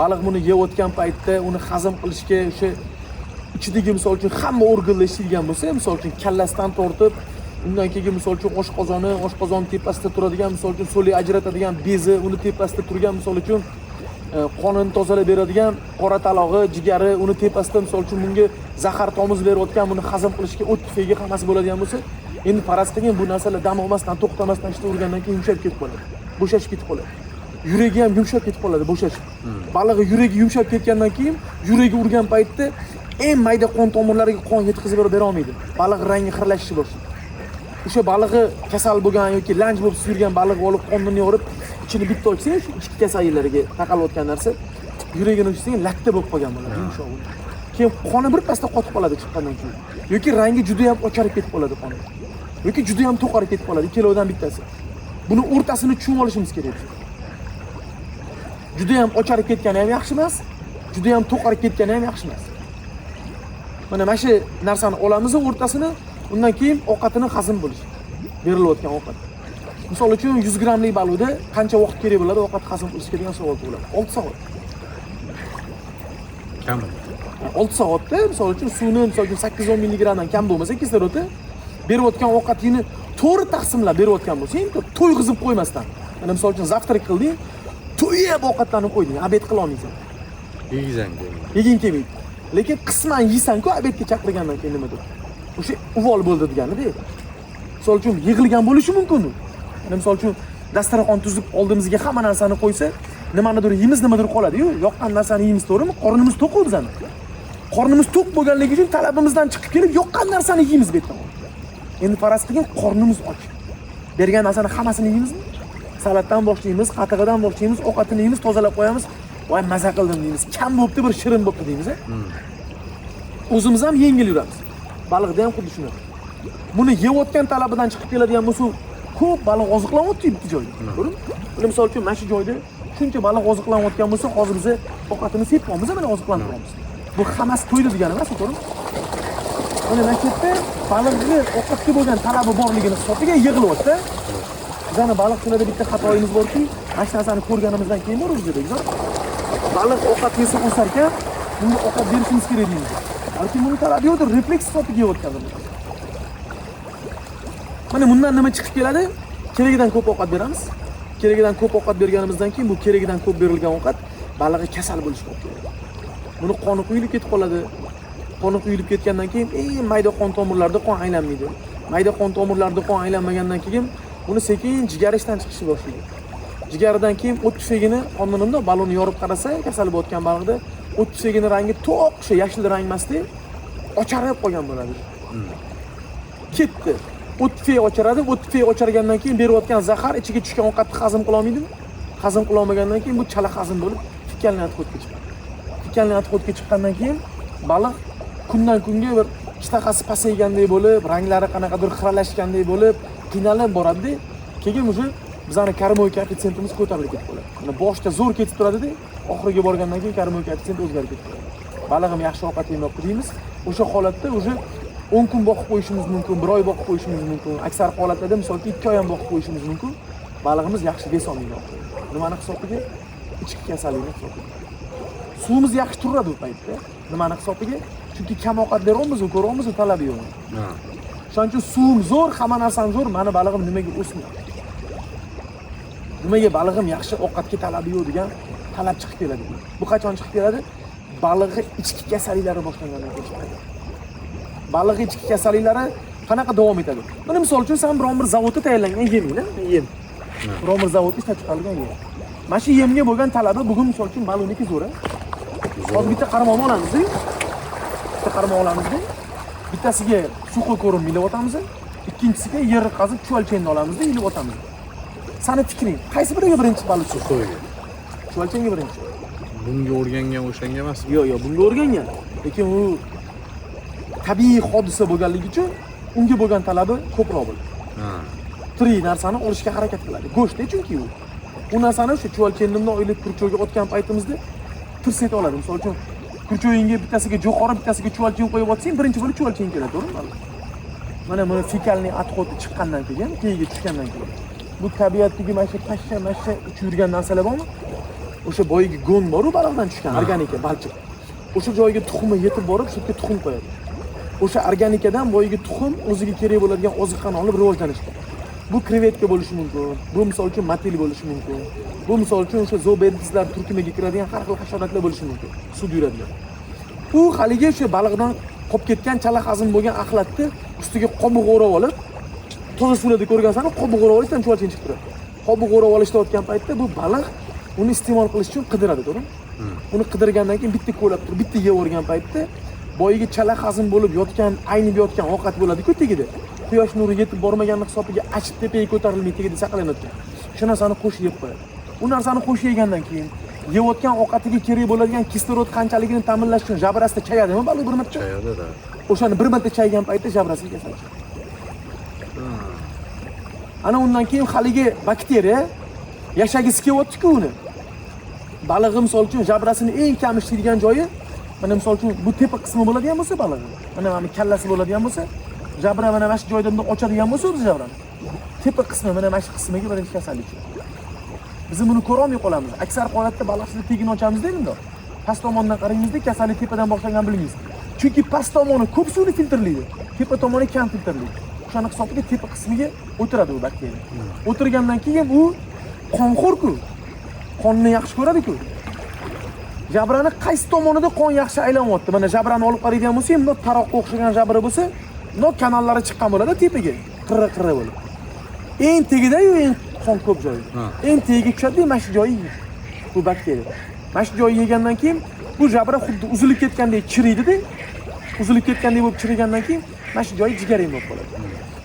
baliq buni yeyotgan paytda uni hazm qilishga o'sha ichidagi misol uchun hamma organlar ishlaydigan bo'lsa, misol uchun kallasidan tortib, undan keyin misol uchun oshqozon tepasida turadigan, misol uchun so'li ajratadigan bezi, uni tepasida turgan, misol uchun qonini tozalab beradigan qora talog'i, jigari, uni tepasida misol uchun bunga zahar tomuz berayotgan, buni hazm qilishga o't tufayga hammasi bo'ladigan bo'lsa, endi faraz qiling bu narsalar dam olmasdan, to'xtamasdan ishlayvergandan keyin yumshab ketib qoladi. Bo'shashib ketib qoladi. Yuragi ham yumshab ketib qoladi, bo'shashib. Balig'i yuragi yumshab ketgandan keyin yuragi urgan paytda eng mayda qon tomirlariga qon yetkazib bera olmaydi. Baliq rangi xiralashishni boshlaydi. O'sha balig'i kasal bo'lgan yoki lanj bo'lib yurgan baliq olib qonni yorib, ichini bitta ochsang, shu ichki kasalliklariga taqalayotgan narsa yuragini ochsang, latta bo'lib qolgan bo'ladi, yumshoq. Keyin qoni bir pasda qotib qoladi chiqqandan keyin. Yoki rangi juda ham ocharib ketib qoladi qoni. Yoki juda ham to'qarib ketib qoladi, ikkovidan bittasi. Buni o'rtasini tushunib olishimiz kerak. Juda ham ocharib ketgani ham yaxshi emas, juda ham to'qarib ketgani ham yaxshi emas. Mana shu narsani olamiz o'rtasini, undan keyin ovqatini hazm bo'lish. Berilayotgan ovqat. Misol uchun 100 grammlik baliqda qancha vaqt kerak bo'ladi ovqat hazm qilishga degan savol tug'iladi. 6 soat. Kam. 6 soatda misol uchun suvni misol uchun 8-10 mg dan kam bo'lmasa kislorodi berayotgan ovqatingni to'g'ri taqsimlab berayotgan bo'lsang, to'yg'izib qo'ymasdan. Mana misol uchun zavtrak qilding, to'yib ovqatlanib qo'yding, obed qila olmaysan. Yeging kelmaydi. Lekin qisman yeysan-ku, obedga chaqirgandan keyin nimadir? O'sha uvol bo'ldi degani-da. Misol uchun yig'ilgan bo'lishi mumkin. Mana misol uchun dasturxon tuzib oldimizga hamma narsani qo'ysa, nimanidir yeymiz, nimadir qoladi-yu. Yoqqan narsani yeymiz, to'g'rimi? Qornimiz to'q bizani. Qornimiz to'q bo'lganligi uchun talabimizdan chiqib kelib, yoqqan narsani yeymiz bu yerda. Endi faraz qiling, qornimiz och. Bergan narsani hammasini yeymizmi? Salatdan boshlaymiz, qatig'idan boshlaymiz, ovqatini yeymiz, tozalab qo'yamiz. Voy maza qildim deymiz. Kam bo'pti, bir shirin bo'pti deymiz. O'zimiz ham yengil yuramiz. Baliqda ham xuddi shunday. Buni yeyotgan talabidan chiqib keladigan bo'lsa, ko'p baliq oziqlanyapti bitta joyda. Ko'ring? Mana misol uchun mana shu joyda shuncha baliq oziqlanayotgan bo'lsa, hozir biz ovqatini sepamiz, mana oziqlantiramiz. Bu hammasi to'ydi degani emas, ko'ring? Mana maktabda baliqga ovqatga bo'lgan talabi borligini hisobiga yig'ilyapti. Bizani baliqchilarda bitta xatoyimiz borki, mana shu narsani ko'rganimizdan keyin bor o'zida. Baliq ovqat yesa o'sar ekan, bunga ovqat berishimiz kerak deymiz. Balki buni talabi yo'qdir, refleks hisobiga yeyotgandir. Mana bundan nima chiqib keladi? Keragidan ko'p ovqat beramiz. Keragidan ko'p ovqat berganimizdan keyin bu keragidan ko'p berilgan ovqat balig'i kasal bo'lishga olib keladi. Buni qoni quyilib ketib qoladi. Qoni quyilib ketgandan keyin mayda qon tomirlarida qon aylanmaydi. Mayda qon tomirlarida qon aylanmagandan keyin buni sekin jigar ishdan chiqishi boshlaydi. Jigaridan keyin o't tufagini qonunimda balonni yorib qarasa, kasal bo'layotgan baliqda o't tufagini rangi to'q, o'sha yashil rang emasdi, ocharib qolgan bo'ladi. Ketdi. O't tufay ocharadi, o't tufay ochargandan keyin berayotgan zahar ichiga tushgan ovqatni hazm qila olmaydimi? Hazm qila olmagandan keyin bu chala hazm bo'lib, tikanlanib o'tga chiqadi. Tikanlanib o'tga chiqqandan keyin baliq kundan kunga bir ishtahasi pasayganday bo'lib, ranglari qanaqadir xiralashganday bo'lib, qiynalib boradi. Keyin o'sha bizning karmoy koeffitsiyentimiz ko'tarilib ketib qoladi. Mana boshda zo'r ketib turadi-da, oxiriga borgandan keyin karmoy koeffitsiyent o'zgarib ketib qoladi. Balig'im yaxshi ovqat yemoqda deymiz. O'sha holatda o'sha 10 kun boqib qo'yishimiz mumkin, 1 oy boqib qo'yishimiz mumkin. Aksar holatlarda misolki 2 oy ham boqib qo'yishimiz mumkin. Balig'imiz yaxshi bes olmaydi. Nimani hisobiga? Ichki kasallikni hisobiga. Suvimiz yaxshi turadi bu paytda. Nimani hisobiga? Chunki kam ovqat beryapmiz, ko'ryapmiz, talabi yo'q. Shuning uchun suvim zo'r, hamma narsam zo'r, meni balig'im nimaga o'smaydi? Nimaga balig'im yaxshi ovqatga talabi yo'q degan talab chiqib keladi. Bu qachon chiqib keladi? Balig'i ichki kasalliklari boshlangandan keyin chiqadi. Balig'i ichki kasalliklari qanaqa davom etadi? Mana misol uchun sen biron bir zavodda tayyorlangan yeminglar, yem. Biron bir zavodda ishlab chiqarilgan yem. Mana shu yemga bo'lgan talabi bugun misol uchun ma'lumki zo'r. Hozir bitta qaramog'ni olamiz. Bitta qaramog' olamiz. Bittasiga suqi ko'rim milib o'tamiz. Ikkinchisiga yer qazib chuvalchenni olamiz, ilib o'tamiz. Sani fikring, qaysi biriga birinchi baliq Suqo'yga. Chuvalchenga birinchi. Bunga o'rgangan o'shanga emasmi? Yo'q, bunga o'rgangan. Lekin u tabiiy hodisa bo'lganligi uchun unga bo'lgan talabi ko'proq bo'ladi. Tirik narsani olishga harakat qiladi. Go'shtda chunki u. Bu narsani o'sha chuvalchenimni o'ylab kurchoyga otgan paytimizda tirs eta oladi. Misol uchun kurchoyingga bittasiga jo'xori, bittasiga chuvalchen qo'yib otsang, birinchi bo'lib chuvalchen keladi, to'g'rimi? Mana buni fekalning atxoti chiqqandan keyin, keyiga tushgandan keyin. Bu tabiatdagi mana shu pashsha uchib yurgan narsalar bormi? O'sha boyagi gon bor-ku, baliqdan tushgan organika, balchiq. O'sha joyga tuxumi yetib borib, shu yerga tuxum qo'yadi. O'sha organikadan boyagi tuxum o'ziga kerak bo'ladigan oziqani olib rivojlanishdi. Bu krevetka bo'lishi mumkin. Bu misol uchun matil bo'lishi mumkin. Bu misol uchun o'sha zooberdislar turkumiga kiradigan har xil hasharotlar bo'lishi mumkin. Suvda yuradilar. Bu haligi o'sha baliqdan qolib ketgan chala hazm bo'lgan axlatni ustiga qobiq o'rab olib, toza suvlarda ko'rgansan, qobiq o'rab olishdan chuvalchen chiqib turadi. Qobiq o'rab olishayotgan paytda bu baliq uni iste'mol qilish uchun qidiradi, to'g'rimi? Uni qidirgandan keyin bitta ko'lab turib, bitta yevorgan paytda boyiga chala hazm bo'lib yotgan, aynib yotgan ovqat bo'ladi-ku tegida. Quyosh nuri yetib bormaganlik hisobiga achib tepaga ko'tarilmay tegida saqlanadi. Shu narsani qo'shib yeb qo'yadi. U narsani qo'shib yegandan keyin yeyotgan ovqatiga kerak bo'ladigan kislorod qanchaligini ta'minlash uchun jabrasida chayadimi baliq bir marta? Chayadi-da. O'shani bir marta chaygan paytda jabrasiga kasal chiqadi. Ana undan keyin haligi bakteriya yashagisi kelyapti-ku uni. Balig'i misol uchun jabrasini eng kam ishlaydigan joyi, mana misol uchun bu tepa qismi bo'ladigan bo'lsa balig'i, mana kallasi bo'ladigan bo'lsa, jabra mana shu joyda bunday ochadigan bo'lsa o'zi jabrani. Tepa qismi mana shu qismiga birinchi kasallik chiqadi. Biz buni ko'ra olmay qolamiz. Aksar holatda baliqchilik tegini ochamiz deydi-da. Past tomondan qaraymiz-da, kasallik tepadan boshlangan bilmaysiz. Chunki past tomoni ko'p suvni filtrlaydi, tepa tomoni kam filtrlaydi. O'shani hisobiga tepa qismiga o'tiradi u bakteriya. O'tirgandan keyin u qonxo'r-ku. Qonni yaxshi ko'radi-ku. Jabrani qaysi tomonida qon yaxshi aylanyapti? Mana jabrani olib qaraydigan bo'lsa, bunday taroqqa o'xshagan jabra bo'lsa, bunday kanallari chiqqan bo'ladi tepaga, qirra-qirra bo'lib. Eng tegida-yu eng qon ko'p joyi. Eng tegiga tushadi, mana shu joyi bu bakteriya. Mana shu joyi yegandan keyin bu jabra xuddi uzilib ketgandek chiriydi-da. Uzilib ketgandek bo'lib chirigandan keyin mana shu joyi jigarang bo'lib qoladi.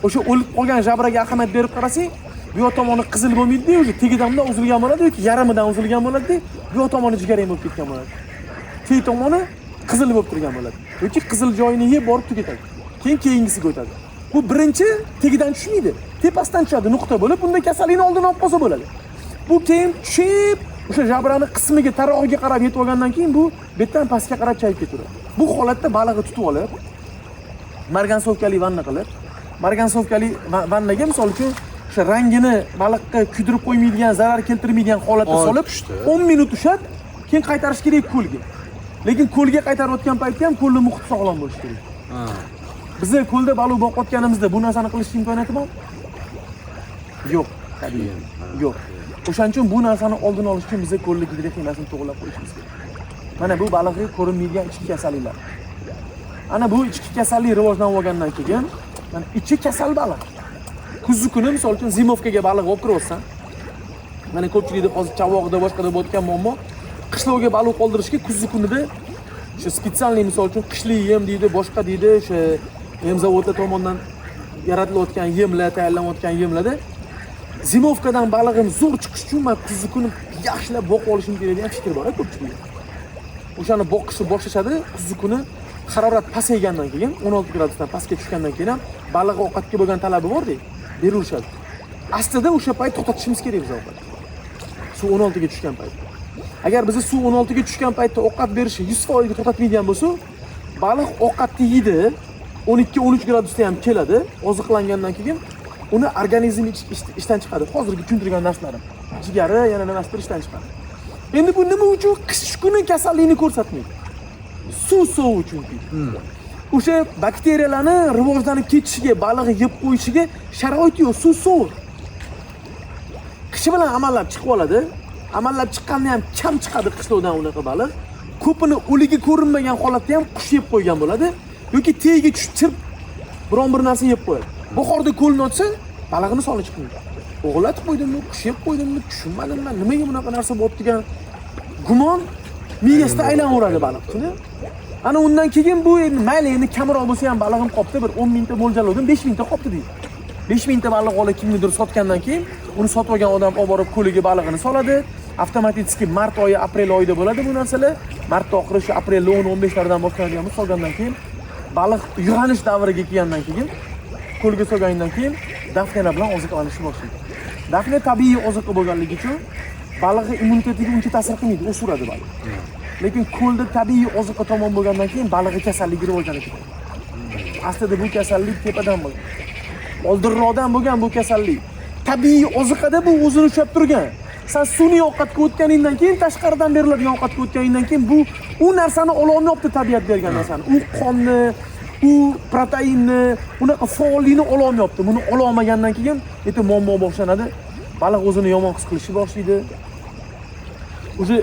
O'sha o'lib qolgan jabraga ahamiyat berib qarasang, bu yoq tomoni qizil bo'lmaydi-da, o'sha tegidan bunday uzilgan bo'ladi yoki yarimidan uzilgan bo'ladi-da, bu yoq tomoni jigarang bo'lib ketgan bo'ladi. Key tomoni qizil bo'lib turgan bo'ladi. Yoki qizil joyini yeb borib tugatadi. Keyin keyingisiga o'tadi. Bu birinchi tegidan tushmaydi. Tepasidan tushadi nuqta bo'lib, bunda kasallikni oldini olib qolsa bo'ladi. Bu keyin tushib, o'sha jabrani qismiga, tarog'iga qarab yetib olgandan keyin bu betdan pastga qarab chayib ketaveradi. Bu holatda balig'i tutib olib, margansovkali vanna qilib, margansovkali vannaga misol uchun o'sha rangini baliqqa kuydirib qo'ymaydigan, zarar keltirmaydigan holatda solib 10 minut ushlab, keyin qaytarish kerak ko'lga. Lekin ko'lga qaytarayotgan paytda ham ko'lning muhiti sog'lom bo'lishi kerak. Bizda ko'lda baliq boqayotganimizda bu narsani qilish imkoniyati bormi? Yo'q, tabiiy. Yo'q. O'shaning uchun bu narsani oldini olish uchun bizga ko'llik gidroximiyasini to'g'rilab qo'yishimiz kerak. Mana bu baliqga ko'rinmaydigan ichki kasalliklar. Ana bu ichki kasallik rivojlanib olgandan keyin, mana ichki kasal baliq. Kuzgi kuni misol uchun zimovkaga baliq olib kiribsan. Mana ko'pchilikda hozir chavoqda boshqada bo'layotgan muammo, qishloqga baliq qoldirishga kuzgi kunida shu spesialniy misol uchun qishli yem deydi, boshqa deydi, o'sha yem zavodi tomonidan yaratilayotgan yemlar, tayyorlanayotgan yemlarda zimovkadan balig'im zo'r chiqish uchun men kuzgi kuni yaxshilab boqib olishim kerak degan fikr bor-ku ko'pchilikda. O'shani boqishni boshlashadi, kuzgi kuni harorat pasaygandan keyin 16 gradusdan pastga tushgandan keyin ham baliq ovqatga bo'lgan talabi bor-da, berilishadi. Aslida o'sha payt to'xtatishimiz kerak biz ovqat. Suv 16 ga tushgan payt. Agar biz suv 16 ga tushgan paytda ovqat berishni 100% ga to'xtatmaydigan bo'lsa, baliq ovqatni yeydi, 12-13 gradusda ham keladi, oziqlangandan keyin uni organizmi ishdan chiqadi. Hozirgi tushuntirgan narslarim, jigari yana nimasidir ishdan chiqadi. Endi bu nima uchun qish kuni kasallikni ko'rsatmaydi? Suv sovuq chunki. O'sha bakteriyalarni rivojlanib ketishiga, balig'i yeb qo'yishiga sharoit yo'q, suv sovuq. Qish bilan amallab chiqib oladi. Amallab chiqqanda ham kam chiqadi qishloqdan unaqa baliq. Ko'pini o'ligi ko'rinmagan holatda ham qush yeb qo'ygan bo'ladi yoki tegiga tushib biron bir narsa yeb qo'yadi. Bahorda ko'lni ochsa, balig'ini solib chiqmaydi. O'g'latib qo'ydimmi, qush yeb qo'ydimmi, tushunmadim men. Nimaga bunaqa narsa bo'lib degan gumon miyasida aylanveradi baliqchini. Ana undan keyin bu endi mayli endi kamroq bo'lsa ham balig'im qopdi, bir 10 mingta mo'ljalladim, 5 mingta qopdi deydi. 5 mingta baliq olib kimnidir sotgandan keyin uni sotib olgan odam olib borib ko'liga balig'ini soladi. Avtomatik mart oyi, aprel oyida bo'ladi bu narsalar. Mart oxiri shu aprel 10-15lardan boshlanadigan solgandan keyin baliq uyg'onish davriga kelgandan keyin ko'lga solgandan keyin dafna bilan oziqlanishni boshlaydi. Dafna tabiiy oziqa bo'lganligi uchun baliqning immunitetiga uncha ta'sir qilmaydi, o'siradi baliq. Lekin ko'lda tabiiy oziqa tomon bo'lgandan keyin baliqning kasalligi rivojlanib ketadi. Aslida bu kasallik tepadan bo'lgan. Oldinroqdan bo'lgan bu kasallik. Tabiiy oziqada bu o'zini ushlab turgan. Sen sun'iy ovqatga o'tganingdan keyin, tashqaridan beriladigan ovqatga o'tganingdan keyin bu u narsani ololmayapti tabiat bergan narsani. U qonni, u proteinni, unaqa faollikni ololmayapti. Buni ololmagandan keyin endi muammo boshlanadi. Baliq o'zini yomon his qilishni boshlaydi. O'zi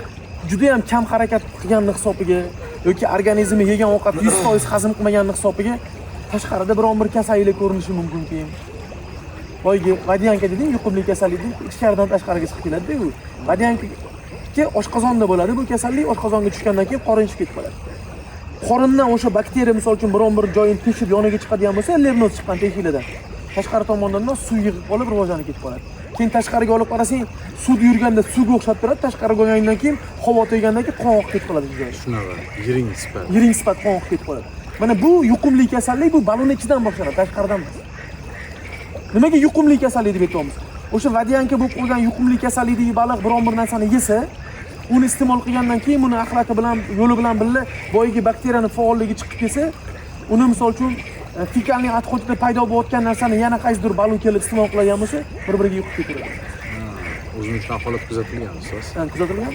juda ham kam harakat qilganni hisobiga yoki organizmi yegan ovqat 100% hazm qilmaganni hisobiga tashqarida biron bir kasallik ko'rinishi mumkin keyin. Boyga vadiyanka deding, yuqumli kasallik ichkaridan tashqariga chiqib keladi-da u. Vadiyanka oshqozonda bo'ladi bu kasallik, oshqozonga tushgandan keyin qorin chiqib ketib qoladi. Qorindan o'sha bakteriya misol uchun biron bir joyini teshib yoniga chiqadigan bo'lsa, lernoz chiqqan teshiklardan. Tashqari tomondan suv yig'ib qolib rivojlanib ketib qoladi. Keyin tashqariga olib qarasang, suv yurganda suvga o'xshab turadi, tashqariga olgandan keyin havo teggandan keyin qon oqib ketib qoladi joyi. Shunaqa, yiring sifat. Yiring sifat qon oqib ketib qoladi. Mana bu yuqumli kasallik bu balon ichidan boshlanadi, tashqaridan emas. Nimaga yuqumli kasallik deb aytamiz? O'sha vadiyanka bo'lib qolgan yuqumli kasallikdagi baliq biron bir narsani yesa, uni iste'mol qilgandan keyin buni axlati bilan, yo'li bilan birga boyagi bakteriyaning faolligi chiqib kelsa, uni misol uchun fikalning atxotida paydo bo'layotgan narsani yana qaysidir balon kelib iste'mol qiladigan bo'lsa, bir-biriga yuqib ketadi. O'zini shunaqa holat kuzatilgan siz? Ha, kuzatilgan.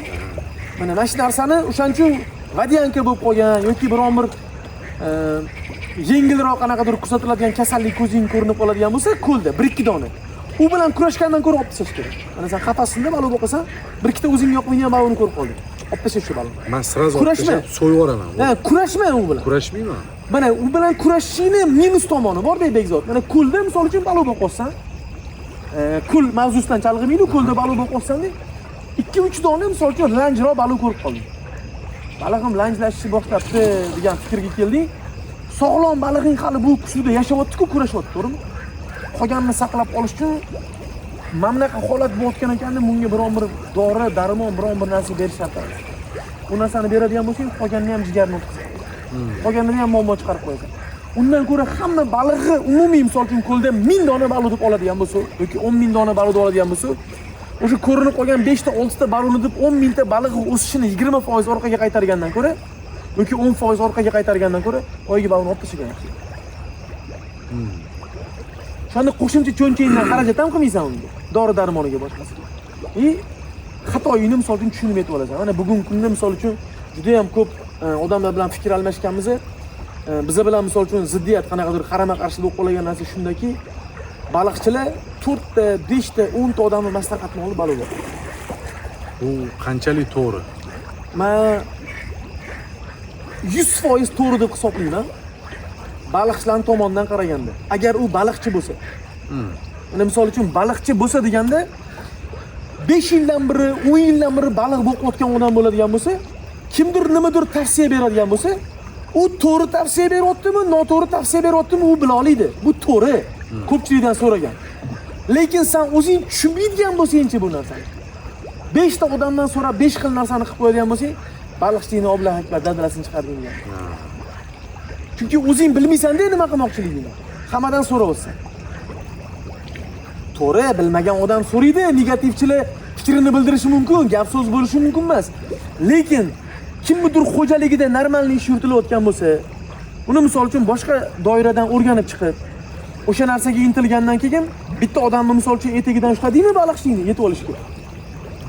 Mana mana shu narsani o'shaning uchun vadiyanka bo'lib qolgan yoki biron bir yengilroq qanaqadir kuzatiladigan kasallik ko'zing ko'rinib qoladigan bo'lsa, ko'lda 1-2 dona. U bilan kurashgandan ko'ra olib tashlash kerak. Mana sen qafasingda baliq boqasan, bir ikkita o'zing yoqmaydigan baliqni ko'rib qolding. Olib tashlash shu baliqni. Men sirazi olib tashlab so'yib yuboraman. Ha, kurashma u bilan. Kurashmayman. Mana u bilan kurashishning minus tomoni bor Bekzod. Mana ko'lda misol uchun baliq boqsan, ko'l mavzusidan chalg'imaydi, ko'lda baliq boqsan, 2-3 dona misol uchun lanjroq baliq ko'rib qolding. Balig'im lanjlashni boshlabdi degan fikrga kelding. Sog'lom balig'ing hali bu suvda yashayapti-ku, kurashyapti, to'g'rimi? Qolganini saqlab qolish uchun mamlakat holat bo'layotgan ekanda bunga biron bir dori, darmon, biron bir narsa berish shart. Bu narsani beradigan bo'lsang, qolganini ham jigarni o'tkazib. Qolganini ham muammo chiqarib qo'yasan. Undan ko'ra hamma balig'i umumiy misol uchun ko'lda 1000 dona baliq deb oladigan bo'lsa yoki 10 000 dona baliq deb oladigan bo'lsa, o'sha ko'rinib qolgan 5 ta 6 ta baliqni deb 10 mingta baliq o'sishini 20% orqaga qaytargandan ko'ra yoki 10% orqaga qaytargandan ko'ra oyiga baliqni olib tashlagan yaxshi. Shunda qo'shimcha cho'nchayingdan xarajat ham qilmaysan unga. Dori-darmoniga boshqasiga. Xatoyingni misol uchun tushunib yetib olasan. Mana bugungi kunda misol uchun juda ham ko'p odamlar bilan fikr almashganmiz. Biza bilan misol uchun ziddiyat qanaqadir qarama-qarshi bo'lib qolgan narsa shundaki, baliqchilar 4 ta, 5 ta, 10 ta odamning maslahatini olib baliq boqadi. Bu qanchalik to'g'ri? Men 100% to'g'ri deb hisoblayman. Baliqchilar tomonidan qaraganda, agar u baliqchi bo'lsa. Mana misol uchun baliqchi bo'lsa deganda 5 yildan biri, 10 yildan biri baliq boqayotgan odam bo'ladigan bo'lsa, kimdir nimadir tavsiya beradigan bo'lsa, u to'g'ri tavsiya beryaptimi, noto'g'ri tavsiya beryaptimi, u bila oladi. Bu to'g'ri. Ko'pchilikdan so'ragan. Lekin sen o'zing tushunmaydigan bo'lsang-chi bu narsani. 5 ta odamdan so'rab 5 xil narsani qilib qo'yadigan bo'lsang, baliqchilikni oblah akbar dadalasini chiqarding. Chunki o'zing bilmaysan-da nima qilmoqchiligingni. Hammadan so'rayapsan. To'g'ri, bilmagan odam so'raydi, negativchilar fikrini bildirishi mumkin, gap so'z bo'lishi mumkin emas. Lekin kimnidir xo'jaligida normalniy ish yuritilayotgan bo'lsa, uni misol uchun boshqa doiradan o'rganib chiqib, o'sha narsaga intilgandan keyin bitta odamni misol uchun etagidan ushladingmi baliqchini yetib olishga.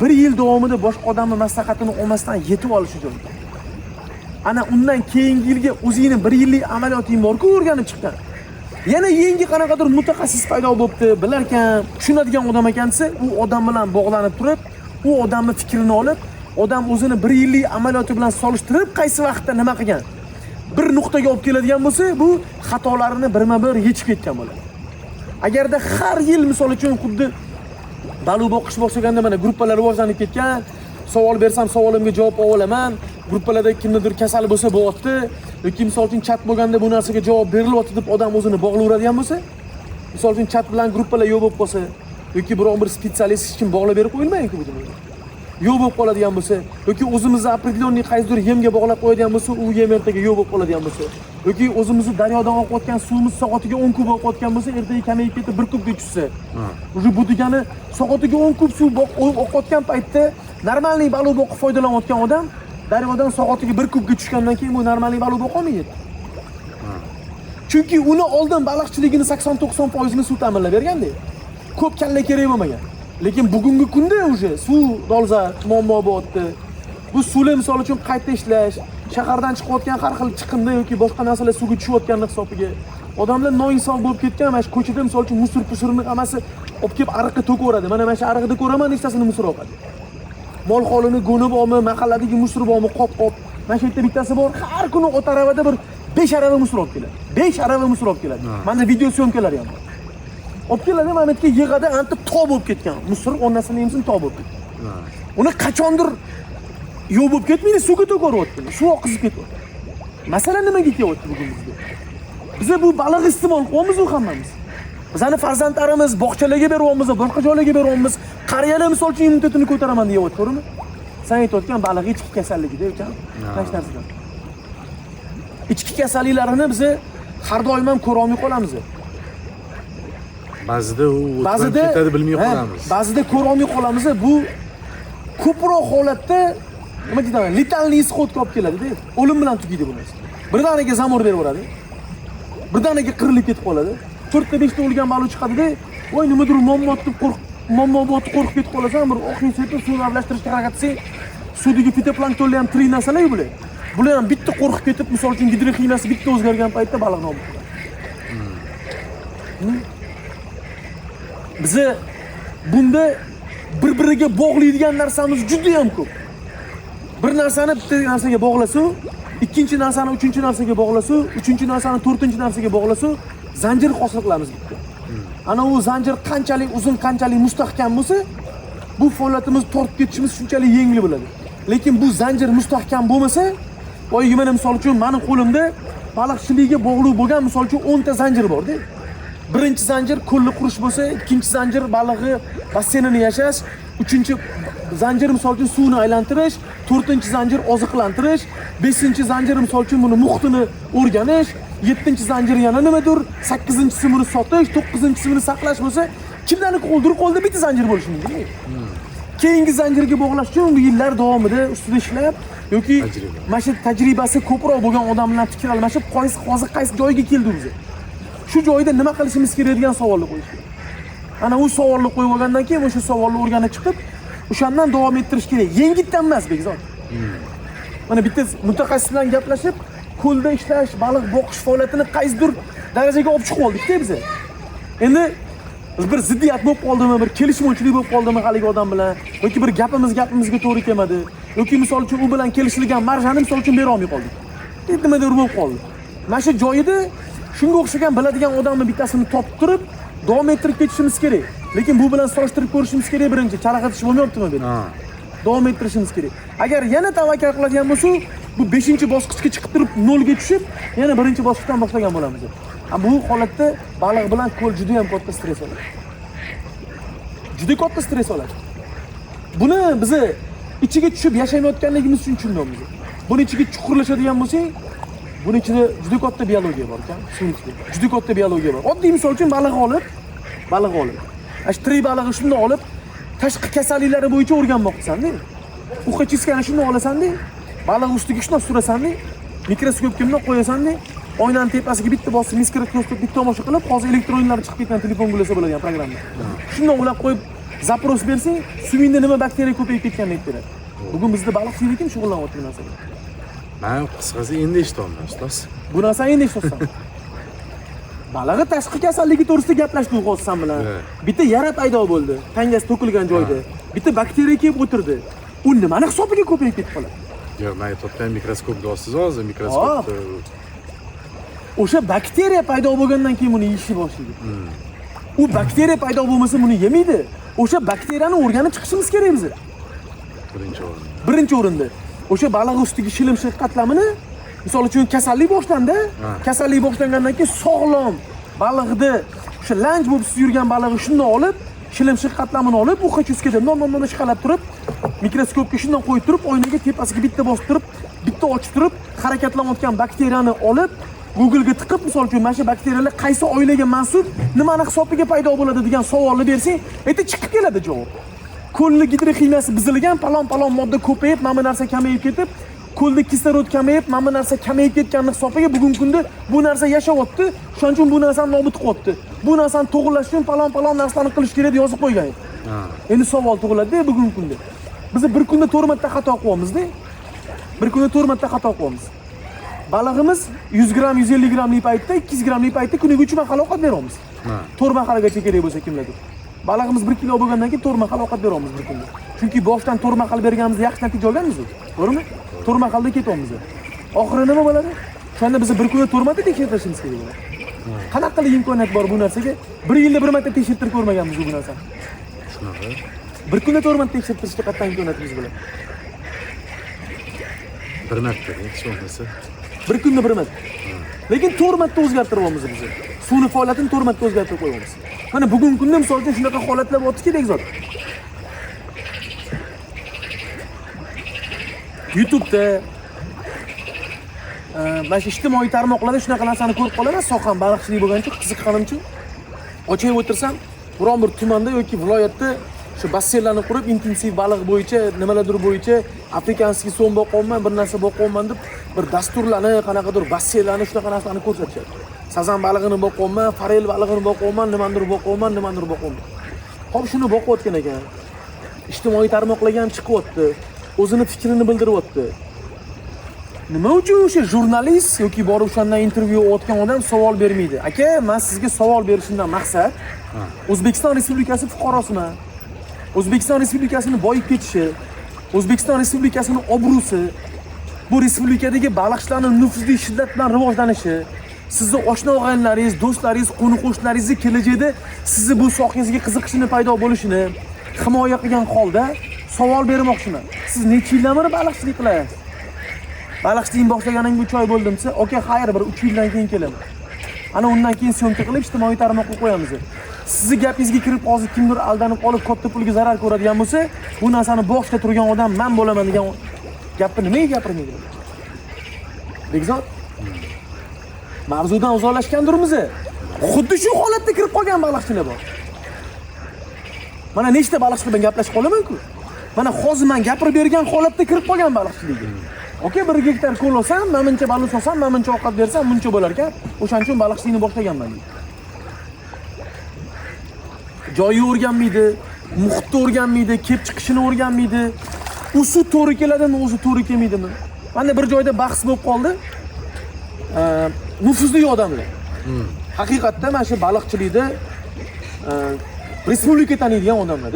1 yil davomida boshqa odamning maslahatini olmasdan yetib olish uchun. Ana undan keyingi yilga o'zingni 1 yillik amaliyoting bor-ku o'rganib chiqqan. Yana yangi qanaqadir mutaxassis paydo bo'libdi, bilarkan, tushunadigan odam ekansa, u odam bilan bog'lanib turib, u odamning fikrini olib, odam o'zini 1 yillik amaliyoti bilan solishtirib, qaysi vaqtda nima qilgan, bir nuqtaga olib keladigan bo'lsa, bu xatolarini birma-bir yechib ketgan bo'ladi. Agarda har yil misol uchun xuddi baliq boqish boshlaganda mana gruppalar rivojlanib ketgan, savol bersam savolimga javob olaman, gruppalarda kimnidir kasal bo'lsa bo'lyapti yoki misol uchun chat bo'lganda bu narsaga javob berilyapti deb odam o'zini bog'layveradigan bo'lsa, misol uchun chat bilan gruppalar yo'q bo'lib qolsa yoki biror bir spetsialist hech kim bog'lab berib qo'yilmaydi-ku bu dunyoda. Yo'q bo'lib qoladigan bo'lsa yoki o'zimizni определённый qaysidir yemga bog'lab qo'yadigan bo'lsa, u yem ertaga yo'q bo'lib qoladigan bo'lsa yoki o'zimizni daryodan oqayotgan suvimiz soatiga 10 kub oqayotgan bo'lsa, ertaga kamayib ketib 1 kubga tushsa, уже bu degani soatiga 10 kub suv oqayotgan paytda normalniy baliq boqib foydalanayotgan odam daryodan soatiga 1 kubga tushgandan keyin bu normalniy baliq boqolmaydi. Chunki uni oldin baliqchiligini 80-90% suv ta'minlab berganda, ko'p kalla kerak bo'lmagan. Lekin bugungi kunda уже suv dolzarb muammo bo'lyapti. Bu suvni misol uchun qayta ishlash, shahardan chiqayotgan har xil chiqindi yoki boshqa narsalar suvga tushayotgan hisobiga odamlar noinsof bo'lib ketgan. Mana shu ko'chada misol uchun musur-pusurni hammasi olib kelib ariqqa to'kaveradi. Mana shu ariqda ko'raman nechtasini musor oqadi. Mol holini go'nib olma, mahalladagi musor bormi, qop-qop. Mana shu yerda bittasi bor, har kuni ota aravada bir 5 arava musor olib keladi. 5 arava musor olib keladi. Menda video syomkalari ham bor. Olib keladi, mana bu yig'ada anti tog' bo'lib ketgan. Musor o'rnasini emsin tog' bo'lib ketgan. Uni qachondir yo'q bo'lib ketmaydi, suvga to'karyapti. Suv oqizib ketyapti. Masala nimaga kelyapti bugun bizga? Biz bu baliq iste'mol qilyapmiz u hammamiz. Bizani farzandlarimiz bog'chalarga beryapmiz, boshqa joylarga beryapmiz. Qariyalar misol uchun immunitetini ko'taraman deyapti, to'g'rimi? Sen aytayotgan baliq ichki kasalligi-da ekan. Hech narsadan. Ichki kasalliklarini biz har doim ham ko'ra olmay qolamiz. Ba'zida u o'tib ketadi, bilmay qolamiz. Ba'zida ko'ra olmay qolamiz. Bu ko'proq holatda nima deydi, letalniy isxod olib keladi-da. O'lim bilan tugaydi bu narsa. Birdaniga zamor beraveradi. Birdaniga qirilib ketib qoladi. 4 ta 5 ta o'lgan baliq chiqadi-da. Voy nimadir muammo bo'tib qo'rqib ketib qolasan, bir oqning sepib suvni aralashtirishga harakat qilsang, suvdagi fitoplanktonlar ham tirik narsalar bular. Bular ham bitta qo'rqib ketib, misol uchun gidroximiyasi bitta o'zgargan paytda baliqni olib qo'yadi. Bizi bunda bir-biriga bog'laydigan narsamiz juda ham ko'p. Bir narsani bitta narsaga bog'lasa, ikkinchi narsani uchinchi narsaga bog'lasa, uchinchi narsani to'rtinchi narsaga bog'lasa, zanjir hosil qilamiz bitta. Ana u zanjir qanchalik uzun, qanchalik mustahkam bo'lsa, bu faoliyatimizni tortib ketishimiz shunchalik yengil bo'ladi. Lekin bu zanjir mustahkam bo'lmasa, voy mana misol uchun meni qo'limda baliqchilikka bog'liq bo'lgan misol uchun 10 ta zanjir bor-da. Birinchi zanjir ko'lni qurish bo'lsa, ikkinchi zanjir balig'i basseynini yashash, uchinchi zanjir misol uchun suvni aylantirish, to'rtinchi zanjir oziqlantirish, beshinchi zanjir misol uchun buni muhitini o'rganish, yettinchi zanjir yana nimadir, sakkizinchisi buni sotish, to'qqizinchisi buni saqlash bo'lsa, kimlarni qo'lda bitta zanjir bo'lishi mumkin. Keyingi zanjirga bog'lash uchun bu yillar davomida ustida ishlab yoki mana shu tajribasi ko'proq bo'lgan odamlar fikr almashib, hozir qaysi joyga keldi biz. Shu joyda nima qilishimiz kerak degan savolni qo'yish kerak. Ana u savolni qo'yib olgandan keyin o'sha savolni o'rganib chiqib, o'shandan davom ettirish kerak. Yengitdan emas, Bekzod. Mana bitta mutaxassis bilan gaplashib, ko'lda ishlash, baliq boqish faoliyatini qaysidir darajaga olib chiqib oldik-da biz. Endi bir ziddiyat bo'lib qoldimi, bir kelishmovchilik bo'lib qoldimi haligi odam bilan yoki bir gapimizga to'g'ri kelmadi yoki misol uchun u bilan kelishilgan marjani misol uchun bera olmay qoldik. Nimadir bo'lib qoldi. Mana shu joyida shunga o'xshagan biladigan odamni bittasini topib turib, davom ettirib ketishimiz kerak. Lekin bu bilan solishtirib ko'rishimiz kerak birinchi. Chalaqatish bo'lmayaptimi bu? Davom ettirishimiz kerak. Agar yana tavakkal qiladigan bo'lsa, bu 5-bosqichga chiqib turib 0 ga tushib, yana 1-bosqichdan boshlagan bo'lamiz. Bu holatda baliq bilan ko'l juda ham katta stress oladi. Juda katta stress oladi. Buni biz ichiga tushib yashayotganligimiz uchun tushunamiz. Buni ichiga chuqurlashadigan bo'lsak, buni ichida juda katta biologiya bor ekan, suv ichida. Juda katta biologiya bor. Oddiy misol uchun baliq olib, tirik balig'i shunday olib, tashqi kasalliklari bo'yicha o'rganmoqchisan-da. Uxachiskani shunday olasan-da, baliq ustiga shunday surasan-da, mikroskopga bunday qo'yasan-da, oynaning tepasiga bitta bosib mikroskopga bitta tomosha qilib, hozir elektron o'yinlar chiqib ketgan telefon bo'lsa bo'ladigan programma. Shunday ulab qo'yib, zapros bersang, suvingda nima bakteriya ko'payib ketganini aytib beradi. Bugun bizda baliqchilik kim shug'ullanyapti bu narsaga? Men qisqasi endi eshityapman, ustoz. Bu narsani endi eshityapsan. Balig'i tashqi kasalligi to'g'risida gaplashdik hozir bilan. Bitta yara paydo bo'ldi, tangasi to'kilgan joyda. Bitta bakteriya kelib o'tirdi. U nimani hisobiga ko'payib ketib qoladi? Yo'q, men aytayotgan mikroskop deyapsiz hozir, mikroskopda. O'sha bakteriya paydo bo'lgandan keyin buni yeyishni boshlaydi. U bakteriya paydo bo'lmasa buni yemaydi. O'sha bakteriyani o'rganib chiqishimiz kerak biz. Birinchi o'rin. Birinchi o'rinda. O'sha baliq ustidagi shilimshiq qatlamini, misol uchun kasallik boshlandi. Kasallik boshlangandan keyin sog'lom baliqni o'sha lanj bo'lib yurgan balig'i shundan olib, shilimshiq qatlamini olib, u qo'chusga non ishqalab turib, mikroskopga shundan qo'yib turib, oynaga tepasiga bitta bosib turib, bitta ochib turib, harakatlanayotgan bakteriyani olib Google'ga tiqib, misol uchun mana shu bakteriyalar qaysi oilaga mansub, nimani hisobiga paydo bo'ladi degan savolni bersang, aytib chiqib keladi javob. Ko'lni gidroximiyasi buzilgan, palon modda ko'payib, mana bu narsa kamayib ketib, ko'lda kislorod kamayib, mana bu narsa kamayib ketganini hisobiga bugungi kunda bu narsa yashayapti, shuning uchun bu narsani nobud qilyapti. Bu narsani to'g'irlash uchun palon narsalarni qilish kerak deb yozib qo'ygan. Endi savol tug'iladi-da bugungi kunda. Biz bir kunda 4 marta xato qilyapmiz-da. Bir kunda 4 marta xato qilyapmiz. Balig'imiz 100 gram, 150 gramlik paytda, 200 gramlik paytda kuniga 3 mahal ovqat beramiz. 4 mahalgacha kerak bo'lsa kimlarga. Balig'imiz 1 kilo bo'lgandan keyin 4 mahal ovqat beramiz bir kunda. Chunki boshdan 4 mahal berganimizda yaxshi natija olganmiz. To'g'rimi? 4 mahalda ketyapmiz. Oxiri nima bo'ladi? Shunda biz bir kunda 4 marta tekshirishimiz kerak bo'ladi. Qanaqa qilib imkoniyat bor bu narsaga? 1 yilda 1 marta tekshirtirib ko'rmaganmiz bu narsani. Shunaqa. Bir kunda 4 marta tekshirtirishga qattiq imkoniyatimiz bo'ladi. 1 marta hech bo'lmasa. Bir kunda 1 marta. Lekin 4 marta o'zgartiryapmiz biz. Suvni faoliyatini 4 marta o'zgartirib qo'yamiz. Mana bugungi kunda misol uchun shunaqa holatlar bo'lyapti Bekzod. YouTube'da mana shu ijtimoiy tarmoqlarda shunaqa narsani ko'rib qolaman, soham baliqchilik bo'lgani uchun qiziqqanim uchun ochib o'tirsam, biron bir tumanda yoki viloyatda shu basseynlarni qurib, intensiv baliq bo'yicha, nimalardir bo'yicha afrikanskiy so'm boqyapman, bir narsa boqyapman deb bir dasturlarni, qanaqadir basseynlarni shunaqa narsalarni ko'rsatishadi. Sazan balig'ini boqyapman, farel balig'ini boqyapman, nimadir boqyapman. Hop shuni boqayotgan ekan. Ijtimoiy tarmoqlarga ham chiqyapti. O'zini fikrini bildiryapti. Nima uchun o'sha jurnalist yoki borib o'shandan intervyu o'tgan odam savol bermaydi? Aka, men sizga savol berishimdan maqsad O'zbekiston Respublikasi fuqarosiman. O'zbekiston Respublikasini boyib ketishi, O'zbekiston Respublikasining obro'si, bu respublikadagi baliqchilarning nufuzli shiddat bilan rivojlanishi, sizni oshna og'aynilaringiz, do'stlaringiz, qo'ni-qo'shnilaringizni kelajakda sizni bu sohangizga qiziqishini paydo bo'lishini himoya qilgan holda savol bermoqchiman. Siz necha yildan beri baliqchilik qilyapsiz? Baliqchilikni boshlaganingga 3 oy bo'ldi desa, "Oka, xayr, bir 3 yildan keyin kelaman." Ana undan keyin syomka qilib ijtimoiy tarmoqqa qo'yamiz. Sizni gapingizga kirib hozir kimdir aldanib qolib katta pulga zarar ko'radigan bo'lsa, bu narsani boshida turgan odam men bo'laman degan gapni nimaga gapirmaydi? Bekzod, mavzudan uzoqlashgandirmiz. Xuddi shu holatda kirib qolgan baliqchilar bor. Mana nechta baliqchi bilan gaplashib qolaman-ku. Mana hozir men gapirib bergan holatda kirib qolgan baliqchilik. Oke, 1 gektar ko'l olsam, men buncha baliq olsam, men buncha ovqat bersam, buncha bo'lar ekan. O'shaning uchun baliqchilikni boshlaganman. Joyi o'rganmaydi, muhitni o'rganmaydi, kelib chiqishini o'rganmaydi. U suv to'g'ri keladimi, o'zi to'g'ri kelmaydimi? Mana bir joyda bahs bo'lib qoldi. Nufuzli odamlar. Haqiqatda mana shu baliqchilikda respublika taniydigan odamlar,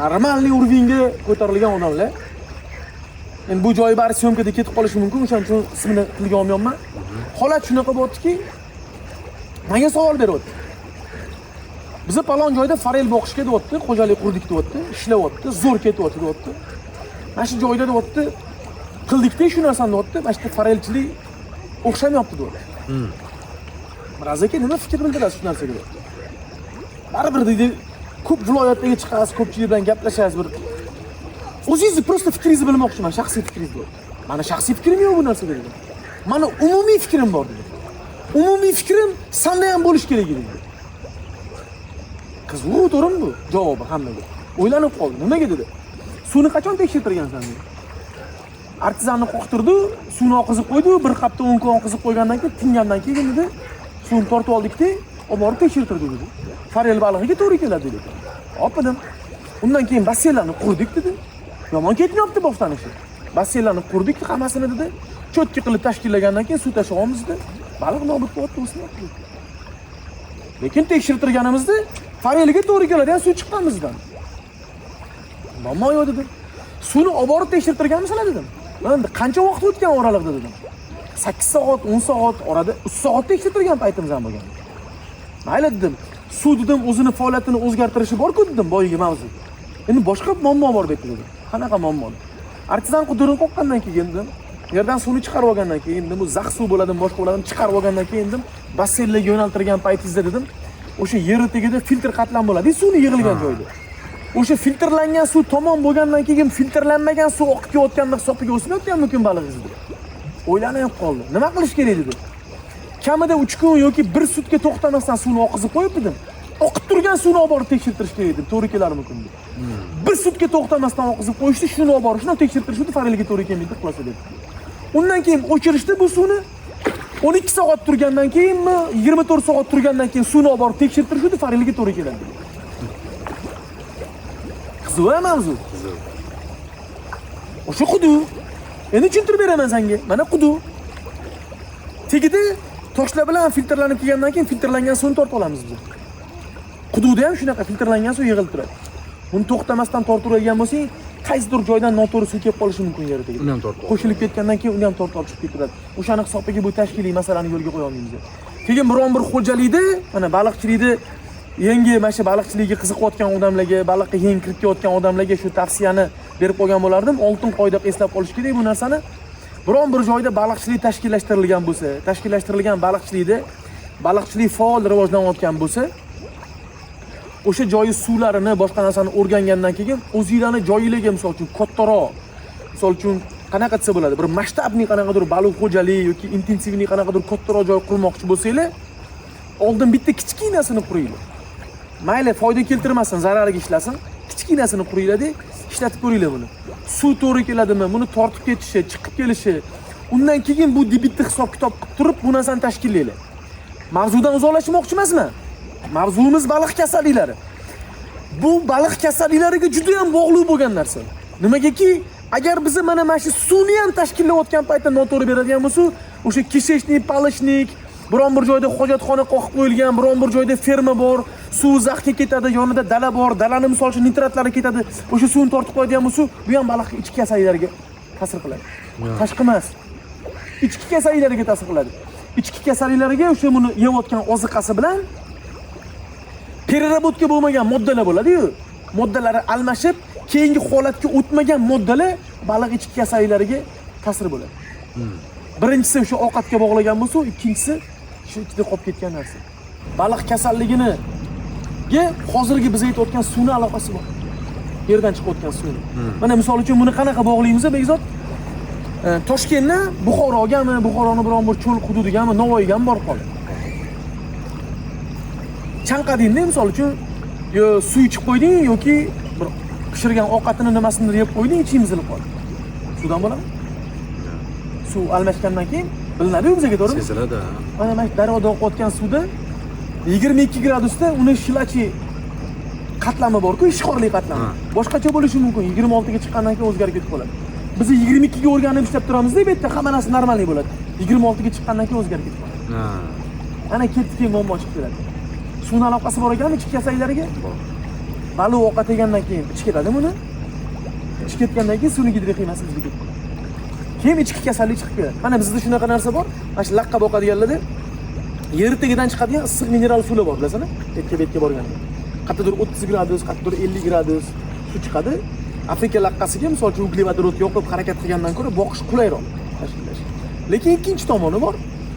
normalniy urovingga ko'tarilgan odamlar. Endi bu joyi bari syomkada ketib qolishi mumkin, o'shaning uchun ismini tilga olmayapman. Holat shunaqa bo'ldiki, menga savol beryapti. Biz palon joyda farel boqishga deyapti, xo'jalik qurdik deyapti, ishlayapti, zo'r ketyapti deyapti. Mana shu joyda deyapti, qildikda shu narsani deyapti, mana shu farelchilik o'xshamayapti deyapti. Biroz aka nima fikr bildirasiz shu narsaga? Baribir deydi, ko'p viloyatlarga chiqasiz, ko'pchilik bilan gaplashasiz, bir o'zingizni prosta fikringizni bilmoqchiman, shaxsiy fikringizni. Mana shaxsiy fikrim yo'q bu narsada dedi. Mana umumiy fikrim bor dedi. Umumiy fikrim sanda ham bo'lish kerak edi. Qiz bu to'g'rimi bu? Javobi hammaga. O'ylanib qoldi. Nimaga dedi? Suvni qachon tekshirtirgansan dedi. Artizanni qoqtirdi, suvni oqizib qo'ydi, bir hafta 10 kun oqizib qo'ygandan keyin tingandan keyin dedi, suvni tortib oldikda, olib borib tekshirtirdi dedi. Farel balig'iga to'g'ri keladi dedi. Opadim. Undan keyin basseynlarni qurdik dedi. Yomon ketmayapti boshlanishi. Basseynlarni qurdik hammasini dedi. Cho'tki qilib tashkillagandan keyin suv tashayapmiz dedi. Baliq nobud bo'lyapti o'smayapti. Lekin tekshirtirganimizda fareliga to'g'ri keladigan suv chiqqan bizdan. Muammo yo'q dedim. Suvni olib borib tekshirtirganmisizlar dedim. Men qancha vaqt o'tgan oralig'ida dedim. 8 soat, 10 soat orada 3 soat tekshirib turgan paytimiz ham bo'lgan. Mayli dedim. Suv dedim o'zini faoliyatini o'zgartirishi bor-ku dedim boyagi mavzu. Endi boshqa muammo bor bu yerda dedim. Qanaqa muammo? Artizan qudurini qo'qqandan keyin dedim, yerdan suvni chiqarib olgandan keyin dedim, bu zax suv bo'ladimi, boshqa bo'ladimi chiqarib olgandan keyin dedim, basseynlarga yo'naltirgan paytingizda dedim, o'sha yer tagida filtr qatlam bo'ladi, suvni yig'ilgan joyda. O'sha filtrlangan suv tomon bo'lgandan keyin filtrlanmagan suv oqib ketayotganda hisobiga o'smayotganmi balig'ingiz dedi. O'ylanib qoldi. Nima qilish kerak dedi. Kamida 3 kun yoki 1 sutka to'xtamasdan suvni oqizib qo'yib dedim. Oqib turgan suvni olib borib tekshirtirish kerak edi, to'g'ri kelarmi kunda. 1 sutka to'xtamasdan oqizib qo'yishdi, shuni olib borib, shuni tekshirtirishdi, fariliga to'g'ri kelmaydi, xulasa dedi. Undan keyin o'chirishdi bu suvni. 12 soat turgandan keyinmi, 24 soat turgandan keyin suvni olib borib tekshirtirishdi, fariliga to'g'ri keladi. Qiziq mavzu. Qiziq. O'sha qudu. Endi tushuntirib beraman senga. Mana qudu. Tegida toshlar bilan filtrlanib kelgandan keyin filtrlangan suvni tortib olamiz biz. Qududa ham shunaqa filtrlangan suv yig'ilib turadi. Buni to'xtamasdan tortiragan bo'lsang, qaysidir joydan noto'g'ri suv kelib qolishi mumkin yer tagida. Uni ham tortib. Qo'shilib ketgandan keyin uni ham tortib olib chiqib ketadi. O'shani hisobiga bu tashkiliy masalani yo'lga qo'ya olmaymiz. Keyin biron bir xo'jalikda, mana baliqchilikda yangi mana shu baliqchilikka qiziqayotgan odamlarga, baliqqa yangi kirib kelayotgan odamlarga shu tavsiyani berib qo'ygan bo'lardim. Oltin qoida eslab qolish kerak bu narsani. Biron bir joyda baliqchilik tashkillashtirilgan bo'lsa, tashkillashtirilgan baliqchilik faol rivojlanayotgan bo'lsa, o'sha joyi suvlarini, boshqa narsani o'rgangandan keyin o'zingizlarni joyingizga misol uchun kattaroq, misol uchun qanaqa desa bo'ladi, bir masshtabni qanaqadir baliq xo'jalik yoki intensivni qanaqadir kattaroq joy qurmoqchi bo'lsanglar, oldin bitta kichkinasini quringlar. Mayli foyda keltirmasin, zarariga ishlasin, kichkinasini quringlar-da, ishlatib ko'ringlar buni. Suv to'g'ri keladimi, buni tortib ketishi, chiqib kelishi, undan keyin bu debitni hisob-kitob qilib turib, bu narsani tashkillaylar. Mavzudan uzoqlashmoqchi emasman. Mavzuimiz baliq kasalliklari. Bu baliq kasalliklariga juda ham bog'liq bo'lgan narsa. Nimagaki, agar biz mana shu suvni ham tashkillayotgan paytda noto'g'ri beradigan bo'lsa, o'sha kisheshnik, palishnik, biron bir joyda hojatxona qoqib qo'yilgan, biron bir joyda ferma bor, suv zaxga ketadi, yonida dala bor, dalani misol uchun nitratlari ketadi, o'sha suvni tortib qo'yadigan bo'lsa, bu ham baliq ichki kasalliklariga ta'sir qiladi. Tashqi emas. Ichki kasalliklariga ta'sir qiladi. Ichki kasalliklariga o'sha buni yeyotgan oziqasi bilan pererabotka bo'lmagan moddalar bo'ladi-yu. Moddalari almashib, keyingi holatga o'tmagan moddalar baliq ichki kasalliklariga ta'sir bo'ladi. Birinchisi o'sha ovqatga bog'lagan bo'lsa, ikkinchisi shu ichida qolib ketgan narsa. Baliq kasalligiga hozirgi biz aytayotgan suvni aloqasi bor. Yerdan chiqayotgan suvni. Mana misol uchun buni qanaqa bog'laymiz Bekzod? Toshkentdan Buxorogami, Buxoroni biron bir cho'l hududgami, Navoiyga ham borib qoldi. Chanqadingda misol uchun yo suv ichib qo'yding yoki bir pishirgan ovqatini nimasini yeb qo'yding, iching zilib qoldi. Suvdan bo'ladimi? Suv almashgandan keyin bilinadi-ku bizga, to'g'rimi? Seziladi. Mana daryoda oqayotgan suvda 22 gradusda uni shilachi qatlami bor-ku, ishqorli qatlami. Boshqacha bo'lishi mumkin. 26 ga chiqqandan keyin o'zgarib ketib qoladi. Biz 22 ga o'rganib ishlab turamiz-da, bu yerda hamma narsa normalniy bo'ladi. 26 ga chiqqandan keyin o'zgarib ketib qoladi. Ana ketdi, muammo chiqib keladi. Suvning aloqasi bor ekanmi ichki kasalliklariga? Bor. Baliq ovqat yegandan keyin ichib ketadi buni. Ichib ketgandan keyin suvning gidroximiyasi bizga ketadi. Keyin ichki kasallik chiqib keladi. Mana bizda shunaqa narsa bor. Mana shu laqqa boqadiganlarda yer tagidan chiqadigan issiq mineral suvlar bor, bilasizmi? Betga borganda. Qattiqdir 30 gradus, qattiqdir 50 gradus suv chiqadi. Afrika laqqasiga misol uchun uglevodorod yoqib harakat qilgandan ko'ra boqish qulayroq tashkillash. Lekin ikkinchi tomoni bor.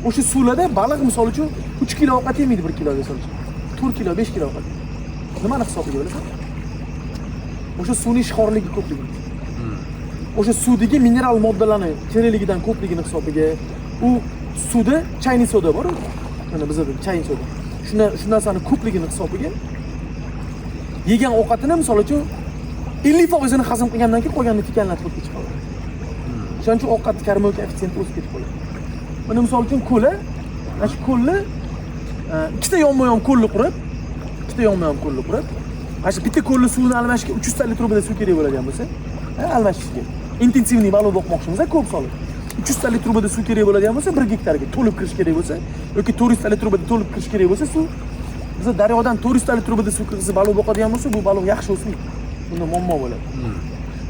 O'sha suvlarda baliq misol uchun 3 kilo ovqat yemaydi 1 kilo desam. 4 kilo, 5 kilo ovqat. Nimani hisobiga bilasan? O'sha suvning ishqorligi ko'pligi. O'sha suvdagi mineral moddalarning kerakligidan ko'pligini hisobiga u suvda chayni soda bor. Mana bizda chayni soda. Shu narsani ko'pligini hisobiga yegan ovqatini misol uchun 50% ni hazm qilgandan keyin qolganini tikanlatib ketib qoladi. Shuning uchun ovqat karmo koeffitsiyenti o'sib ketib qoladi. Mana misol uchun ko'la, mana shu ko'lni ikkita yonma-yon ko'lni qurib, mana shu bitta ko'lni suvini almashga 300 ta litr suv kerak bo'ladigan bo'lsa, almashishga intensivniy baliq boqmoqchimiz, ko'p solib 300 ta litr suv kerak bo'ladigan bo'lsa, 1 gektarga to'lib kirish kerak bo'lsa yoki 400 ta litr to'lib kirish kerak bo'lsa, suv biz daryodan 400 ta litr suv kirgizib baliq boqadigan bo'lsa, bu baliq yaxshi o'smaydi. Bunda muammo bo'ladi.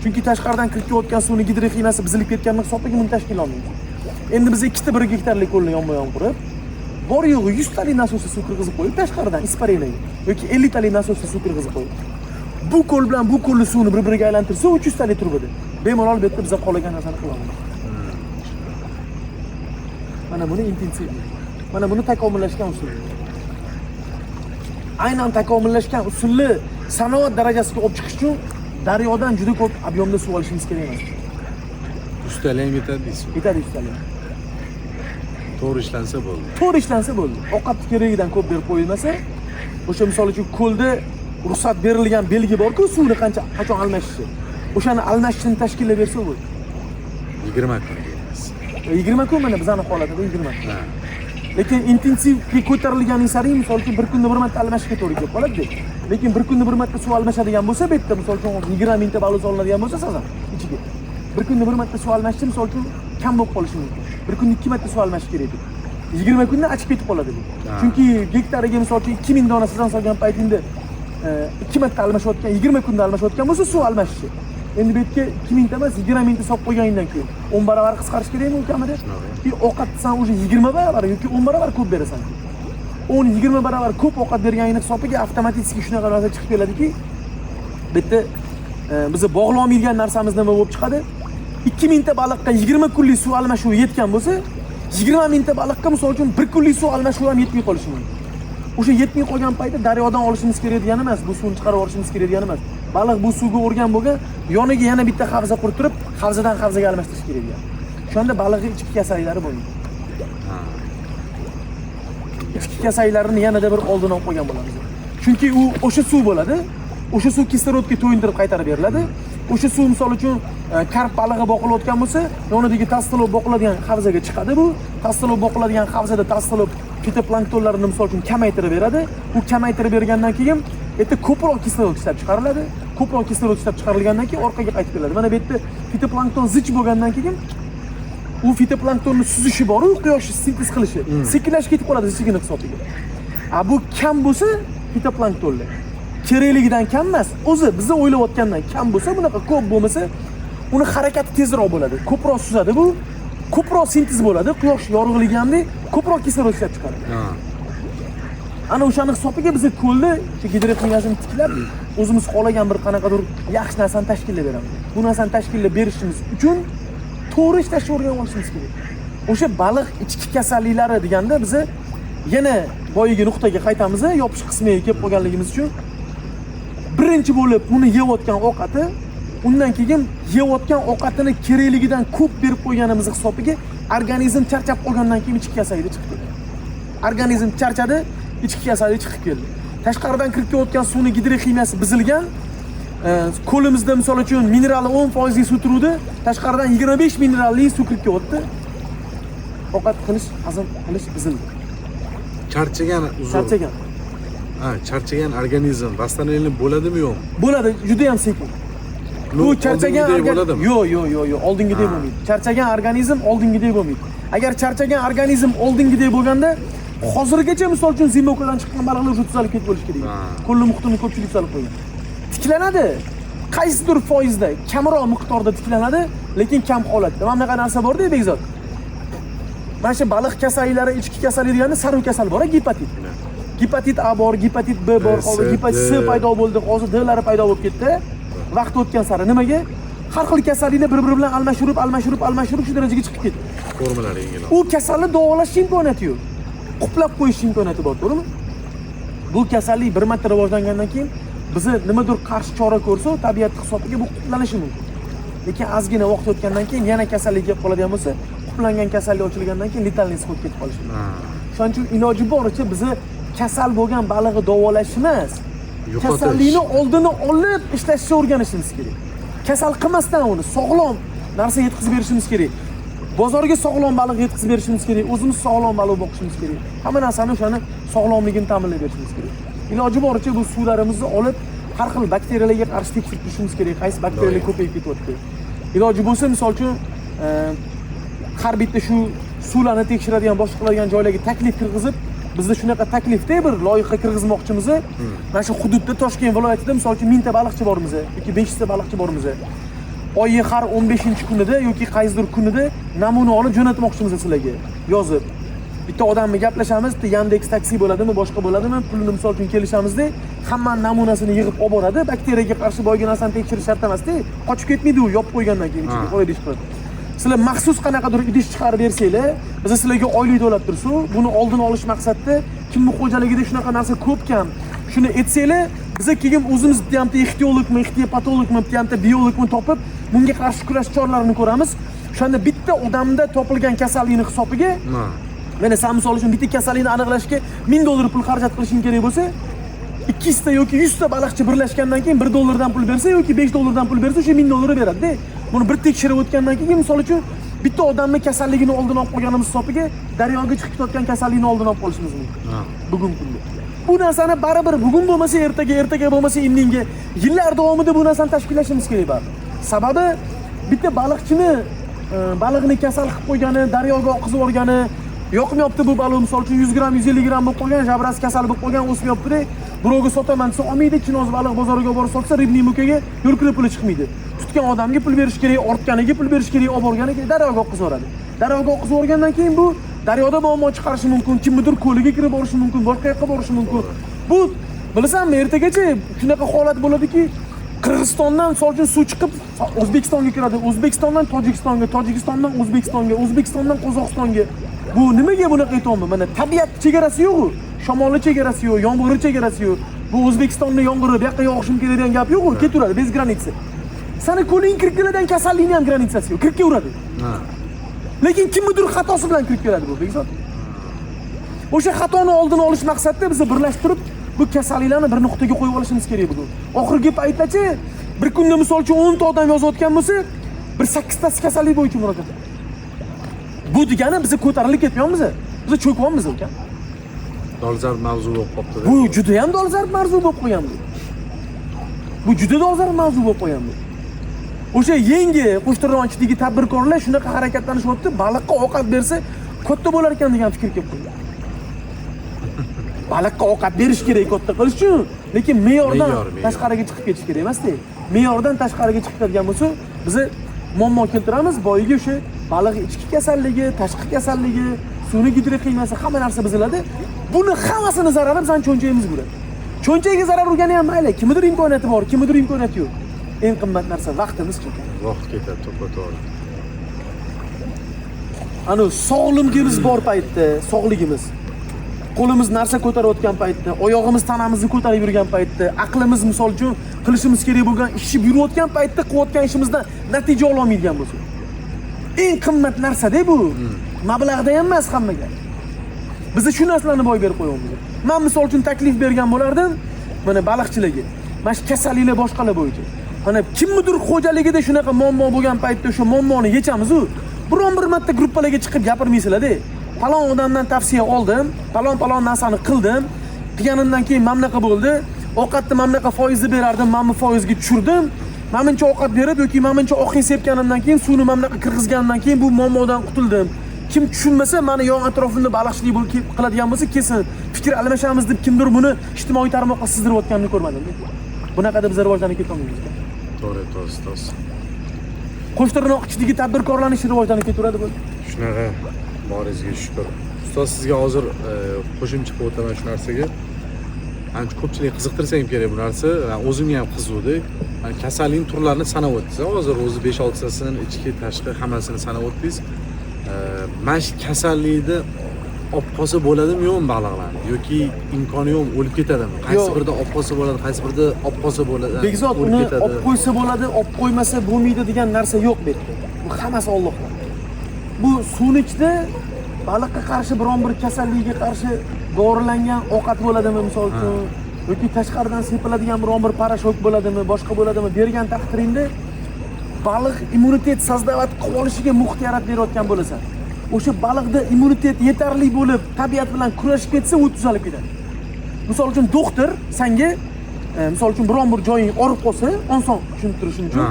Chunki tashqaridan kirib kelayotgan suvni gidroximiyasi buzilib ketganini hisobiga buni tashkil olmaydi. Endi biz 2 ta 1 gektarlik ko'lni yonma-yon qurib, bor yo'g'i 100 talik nasosli suv kirgizib qo'yib tashqaridan isparenaga yoki 50 talik nasosli suv kirgizib qo'yib. Bu ko'l bilan bu ko'lni suvni bir-biriga aylantirsa 300 talik turbada. Bemalol bu yerda biz qolgan narsani qila olamiz. Mana buni intensiv. Mana buni takomillashgan usul. Aynan takomillashgan usulni sanoat darajasiga olib chiqish uchun daryodan juda ko'p ob'yomda suv olishimiz kerak emas. Ustalayam yetadi deysiz. Yetadi ustalar. To'g'ri ishlansa bo'ldi. To'g'ri ishlansa bo'ldi. Ovqat keragidan ko'p berib qo'yilmasa, o'sha misol uchun ko'lda ruxsat berilgan belgi bor-ku, suvni qachon almashishi. O'shani almashishni tashkillab bersa bo'ldi. 20 kun deymiz. 20 kun mana bizning holatida 20 kun. Ha. Lekin intensivga ko'tarilganing sari misol uchun bir kunda bir marta almashishga to'g'ri kelib qoladi. Lekin bir kunda bir marta suv almashadigan bo'lsa, bu yerda misol uchun 20 mingta baliq solinadigan bo'lsa, sazan ichiga. Bir kunda bir marta suv almashish misol uchun kam bo'lib qolishi mumkin. Bir kunda 2 marta suv almashish kerak edi. 20 kunda achib ketib qoladi bu. Chunki gektariga misol uchun 2000 dona sizdan solgan paytingda 2 marta almashayotgan, 20 kunda almashayotgan bo'lsa, suv almashishi. Endi bu yerga 2000 ta emas, 20 mingta solib qo'yganingdan keyin 10 barobar qisqarish kerakmi u kamida? Ovqat san o'zi 20 barobar yoki 10 barobar ko'p berasan. 10-20 barobar ko'p ovqat berganingni hisobiga avtomatik shunaqa narsa chiqib keladiki, bu yerda bizni bog'lay olmaydigan narsamiz nima bo'lib chiqadi? 2000 ta baliqqa 20 kunlik suv almashuvi yetgan bo'lsa, 20 mingta baliqqa misol uchun 1 kunlik suv almashuvi ham yetmay qolishi mumkin. O'sha yetmay qolgan paytda daryodan olishimiz kerak degani emas, bu suvni chiqarib olishimiz kerak degani emas. Baliq bu suvga o'rgan bo'lgan, yoniga yana bitta havza qurib turib, havzadan havzaga almashtirish kerak degan. Shunda baliqning ichki kasalliklari bo'lmaydi. Ichki kasalliklarni yanada bir oldini olib qo'ygan bo'lamiz. Chunki u o'sha suv bo'ladi. O'sha suv kislorodga to'yintirib qaytarib beriladi. O'sha suv misol uchun karp balig'i boqilayotgan bo'lsa, yonidagi tastilov boqiladigan havzaga chiqadi bu. Tastilov boqiladigan havzada tastilov fitoplanktonlarni misol uchun kamaytirib beradi. Bu kamaytirib bergandan keyin yerda ko'proq kislorod ishlab chiqariladi. Ko'proq kislorod ishlab chiqarilgandan keyin orqaga qaytib keladi. Mana bu yerda fitoplankton zich bo'lgandan keyin u fitoplanktonning suzishi bor-ku, quyosh sintez qilishi. Sekinlashib ketib qoladi zichigini hisobiga. Bu kam bo'lsa fitoplanktonlar kerakligidan kam emas, o'zi biz o'ylayotgandan kam bo'lsa, bunaqa ko'p bo'lmasa, uni harakati tezroq bo'ladi. Ko'proq suzadi bu, ko'proq sintez bo'ladi. Quyosh yorug'ligi hamda ko'proq kislorod ishlab chiqaradi. Ana o'shani hisobiga biz ko'lni gidroximiyasini tiklab, o'zimiz xohlagan bir qanaqadir yaxshi narsani tashkillab beramiz. Bu narsani tashkillab berishimiz uchun to'g'ri ishlashni o'rganib olishimiz kerak. O'sha baliq ichki kasalliklari deganda biz yana boyagi nuqtaga qaytamiz, yopish qismiga kelib qolganligimiz uchun birinchi bo'lib uni yeyotgan ovqati, undan keyin yeyotgan ovqatini kerakligidan ko'p berib qo'yganimiz hisobiga organizm charchab qolgandan keyin ichki kasallik chiqib keldi. Organizm charchadi, ichki kasallik chiqib keldi. Tashqaridan kirib kelayotgan suvning gidroximiyasi buzilgan, qo'limizda misol uchun minerali 10% suv turuvdi, tashqaridan 25 mineralli suv kirib kelyapti. Ovqat qilish, hazm qilish buzildi. Charchagan uzun. Charchagan. Charchagan organizm vasstaniylik bo'ladimi yo'qmi? Bo'ladi, juda ham sekin. Bu charchagan organizm yo'q, oldingidek bo'lmaydi. Charchagan organizm oldingidek bo'lmaydi. Agar charchagan organizm oldingidek bo'lganda, hozirgacha misol uchun zimokadan chiqqan baliqlar o'sha tuzalib ketib bo'lish kerak. Qo'lni muhitini ko'pchilik solib qo'ygan. Tiklanadi. Qaysidir foizda, kamroq miqdorda tiklanadi, lekin kam holatda. Mana bunaqa narsa bor-da, Bekzod. Mana shu baliq kasalliklari, ichki kasallik deganda sarv kasal bor, gepatit. Gepatit A bor, gepatit B bor, hozir gepatit C paydo bo'ldi, hozir D-lari paydo bo'lib ketdi. Vaqt o'tgan sari nimaga? Har xil kasalliklar bir-biri bilan almashtirib shu darajaga chiqib ketdi. Formalari yengil. U kasalni davolash imkoniyati yo'q. Quplab qo'yish imkoniyati bor, to'g'rimi? Bu kasallik bir marta rivojlangandan keyin bizni nimadir qarshi chora ko'rsa, tabiat hisobiga bu quplanishi mumkin. Lekin ozgina vaqt o'tgandan keyin yana kasallik kelib qoladigan bo'lsa, quplangan kasallik ochilgandan keyin letalniy isqib ketib qolishi mumkin. Shuning uchun iloji boricha bizni kasal bo'lgan balig'i davolash emas, kasallikni oldini olib ishlashga o'rganishimiz kerak. Kasal qilmasdan uni sog'lom narsa yetkazib berishimiz kerak. Bozorga sog'lom baliq yetkazib berishimiz kerak. O'zimiz sog'lom baliq boqishimiz kerak. Hamma narsani o'shani sog'lomligini ta'minlab berishimiz kerak. Iloji boricha bu suvlarimizni olib har xil bakteriyalarga qarshi tekshirib turishimiz kerak. Qaysi bakteriyalar ko'payib ketyapti. Iloji bo'lsa, misol uchun har bitta shu suvlarni tekshiradigan, boshqa qiladigan joylarga taklif kirgizib, bizda shunaqa taklifda bir loyiha kirgizmoqchimiz. Mana shu hududda Toshkent viloyatida misol uchun 1000 ta baliqchi bormiz yoki 500 ta baliqchi bormiz. oyi har 15-kunida yoki qaysidir kunida namuna olib jo'natmoqchimiz sizlarga yozib. Bitta odamni gaplashamiz, bitta Yandex taksi bo'ladimi, boshqa bo'ladimi, pulni misol uchun kelishamizda, hamma namunasini yig'ib olib boradi. Bakteriyaga qarshi boyga narsani tekshirish shart emas-da. Qochib ketmaydi u, yopib qo'ygandan keyin ichiga qo'yib idish qilib. Sizlar maxsus qanaqadir idish chiqarib bersanglar, biz sizlarga oylik to'lab tursa, buni oldini olish maqsadida kimni xo'jaligida shunaqa narsa ko'p-kam shuni etsanglar, biz keyin o'zimiz bitta ixtiyologmi, ixtiyopatologmi, bitta biologmi topib, bunga qarshi kurash choralarini ko'ramiz. O'shanda bitta odamda topilgan kasallikni hisobiga, mana sen misol uchun bitta kasallikni aniqlashga $1000 pul xarajat qilishing kerak bo'lsa, 200 ta yoki 100 ta baliqchi birlashgandan keyin $1 dan pul bersa yoki $5 dan pul bersa, o'sha $1000 beradi-da. Buni bir tekshirib o'tgandan keyin misol uchun bitta odamning kasalligini oldini olib qo'yganimiz hisobiga daryoga chiqib ketayotgan kasallikni oldini olib qolishimiz mumkin. Bugungi kunda. Bu narsani baribir bugun bo'lmasa ertaga bo'lmasa indinga yillar davomida bu narsani tashkillashimiz kerak baribir. Sababi bitta baliqchini baliqni kasal qilib qo'ygani, daryoga oqizib yuborgani, yoqmayapti bu baliq misol uchun 100 gram, 150 gram bo'lib qolgan, jabrasi kasal bo'lib qolgan, o'smayapti-da. Birovga sotaman desa olmaydi, chinoz baliq bozoriga borib sotsa, ribniy mukaga yo'l puli chiqmaydi. Tutgan odamga pul berish kerak, ortganiga pul berish kerak, olib borganiga daryoga oqizib yuboradi. Daryoga oqizib yuborgandan keyin bu daryoda muammo chiqarishi mumkin, kimnidir ko'liga kirib borishi mumkin, boshqa yoqqa borishi mumkin. Bu bilasanmi, ertagacha shunaqa holat bo'ladiki, Qirg'izistondan misol uchun suv chiqib O'zbekistonga kiradi, O'zbekistondan Tojikistonga, Tojikistondan O'zbekistonga, O'zbekistondan Qozog'istonga. Bu nimaga bunaqa aytayapman? Mana tabiat chegarasi yo'q-ku, shamolli chegarasi yo'q, yomg'irli chegarasi yo'q. Bu O'zbekistonning yomg'iri bu yoqqa yog'ishim kerak degan gap yo'q-ku, ketaveradi bez granitsa. Sani qo'ling kirib keladigan kasallikning ham granitsasi yo'q, kirib kelaveradi. Lekin kimnidir xatosi bilan kirib keladi bu, Bekzod. O'sha xatoni oldini olish maqsadida biz birlashtirib bu kasalliklarni bir nuqtaga qo'yib olishimiz kerak bugun. Oxirgi paytgacha bir kunda misol uchun 10 ta odam yozayotgan bo'lsa, bir 8 tasi kasallik bo'yicha murojaat. Bu degani biz ko'tarilib ketmayapmiz. Biz cho'kyapmiz ekan. Dolzarb mavzu bo'lib qolibdi. Bu juda ham dolzarb mavzu bo'lib qo'ygan bu. Bu juda dolzarb mavzu bo'lib qo'ygan bu. O'sha yangi qo'shtironchidagi tadbirkorlar shunaqa harakatlanishyapti, baliqqa ovqat bersa katta bo'lar ekan degan fikr kelib qoldi. Baliqqa ovqat berish kerak katta qilish uchun, lekin me'yordan tashqariga chiqib ketish kerak emas-da. Me'yordan tashqariga chiqib ketgan bo'lsa, biz muammo keltiramiz. Boyiga o'sha baliq ichki kasalligi, tashqi kasalligi, suvni gidroximiyasi hamma narsa biziladi. Buni hammasini zarari bizning cho'nchagimizga uradi. Cho'nchagiga zarar urgani ham mayli, kimnidir imkoniyati bor, kimnidir imkoniyati yo'q. Eng qimmat narsa vaqtimiz ketadi. Vaqt ketadi, to'g'ri. Ana sog'ligimiz bor paytda, sog'ligimiz, qo'limiz narsa ko'tarayotgan paytda, oyog'imiz tanamizni ko'tarib yurgan paytda, aqlimiz misol uchun qilishimiz kerak bo'lgan ishni yurayotgan paytda qilayotgan ishimizdan natija ola olmaydigan bo'lsa. Eng qimmat narsa-da bu. Mablag'da ham emas hammaga. Biz shu narsalarni boy berib qo'yamiz. Men misol uchun taklif bergan bo'lardim, mana baliqchilarga. Mana shu kasalliklar boshqalar bo'yicha. Mana kimnidir xo'jaligida shunaqa muammo bo'lgan paytda o'sha muammoni yechamiz-ku. Biron bir marta gruppalarga chiqib gapirmaysizlar-da. Falon odamdan tavsiya oldim, falon narsani qildim. Qilganimdan keyin mamlaqa bo'ldi. Ovqatni mamlaqa foizni berardim, men foizga tushirdim. Menimcha ovqat berib yoki menimcha oqin sepganimdan keyin suvni mamlaqa kirgizganimdan keyin bu muammodan qutuldim. Kim tushunmasa, meni yon atrofimda baliqchilik bo'lib qiladigan bo'lsa, kesin fikr almashamiz deb kimdir buni ijtimoiy tarmoqqa sizdirayotganini ko'rmadim. Bunaqada biz rivojlanib ketolmaymiz. To'g'ri, to'g'ri. Qo'shtirnoqchiligi tadbirkorlarning ishi rivojlanib ketaveradi bu. Shunaqa, boringizga shukr. Ustoz, sizga hozir qo'shimcha qilib o'taman shu narsaga. Ancha ko'pchilik qiziqtirsa ham kerak bu narsa. O'zimga ham qiziqdi. Kasallikning turlarini sanab o'tdingiz. Hozir o'zi 5-6 tasini ichki, tashqi hammasini sanab o'tdingiz. Mana shu kasallikni olib qolsa bo'ladimi yo'qmi baliqlarni yoki imkoni yo'qmi, o'lib ketadimi? Qaysi birida olib qolsa bo'ladi, qaysi birida olib qolsa bo'ladi? Bekzod, uni olib qo'ysa bo'ladi, olib qo'ymasa bo'lmaydi degan narsa yo'q bu yerda. Bu hammasi Allohdan. Bu suvni ichida baliqqa qarshi biron bir kasallikka qarshi dorilangan ovqat bo'ladimi misol uchun yoki tashqaridan sepiladigan biron bir parashok bo'ladimi, boshqa bo'ladimi bergan taqdiringda baliq immunitet sozdovat qilib olishiga muhit yaratib berayotgan bo'lasan. O'sha baliqda immunitet yetarli bo'lib, tabiat bilan kurashib ketsa, u tuzalib ketadi. Misol uchun doktor senga misol uchun biron bir joying og'rib qolsa, oson tushuntirishim uchun.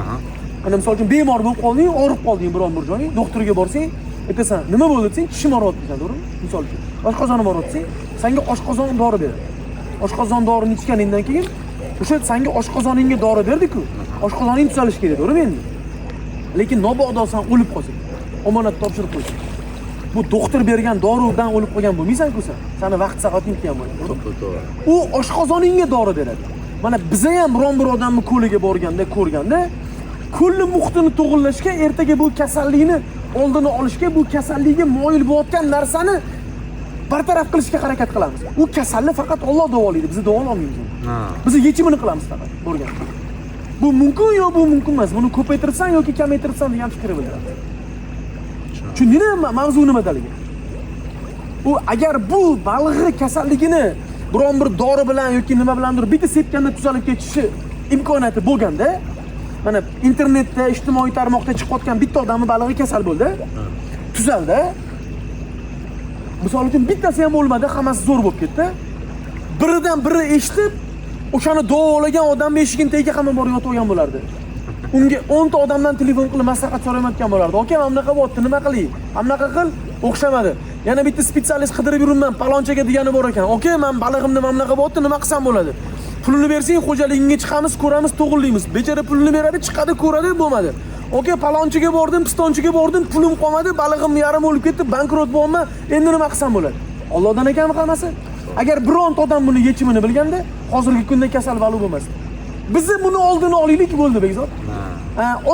Ana misol uchun bemor bo'lib qolding, og'rib qolding biron bir joying, doktorga borsang, aytasan, nima bo'ldi desang, tishim og'riyapti desan, to'g'rimi? Misol uchun. Oshqozonim og'riyapti desang, senga oshqozon dori beradi. Oshqozon dorini ichganingdan keyin o'sha senga oshqozoningga dori berdi-ku. Oshqozoning tuzalishi kerak, to'g'rimi endi? lekin mabodo san o'lib qolsang, omonat topshirib qo'ysang. Bu doktor bergan doridan o'lib qolgan bo'lmaysan-ku sen. Seni vaqt soating kelgan bo'ladi. To'g'ri. U oshqozoningga dori beradi. Mana biza ham biron bir odamni ko'liga borganda ko'rganda, kulli muhitini to'g'irlashga, ertaga bu kasallikni oldini olishga, bu kasallikka moyil bo'layotgan narsani bartaraf qilishga harakat qilamiz. U kasalni faqat Alloh davolaydi, biz davololmaymiz. Biz yechimini qilamiz faqat borgan. Bu mumkin yo bu mumkin emas. Buni ko'paytirsan yoki kamaytirsan degan fikr bildiradi. Chunki mavzu nimadaligi? U agar bu balig'i kasalligini biron bir dori bilan yoki nima bilandir bitta sepganda tuzalib ketishi imkoniyati bo'lganda, mana internetda, ijtimoiy tarmoqda chiqayotgan bitta odamning balig'i kasal bo'ldi, tuzaldi. Misol uchun bittasi ham bo'lmadi, hammasi zo'r bo'lib ketdi. Biridan biri eshitib, o'shani davolagan odamning eshigini tagiga hamma borib yotib olgan bo'lardi. Unga 10 ta odamdan telefon qilib maslahat so'ramayotgan bo'lardi. "Aka, mana bunaqa bo'pti, nima qilay? Mana bunaqa qil, o'xshamadi. Yana bitta spetsialist qidirib yuribman, palonchaga degani bor ekan. "Aka, men balig'imni mana bunaqa bo'pti, nima qilsam bo'ladi? Pulini bersang, xo'jaligingga chiqamiz, ko'ramiz, to'g'irlaymiz." Bechara pulini beradi, chiqadi, ko'radi, bo'lmadi. "Aka, palonchaga bordim, pistonchiga bordim, pulim qolmadi, balig'im yarim o'lib ketdi, bankrot bo'lyapman, endi nima qilsam bo'ladi?" Allohdan ekanmi qilmasa? Agar bironta odam buni yechimini bilganda, hozirgi kunda kasal valub bo'lmasdi. Biz buni oldini olaylik bo'ldi, Bekzod.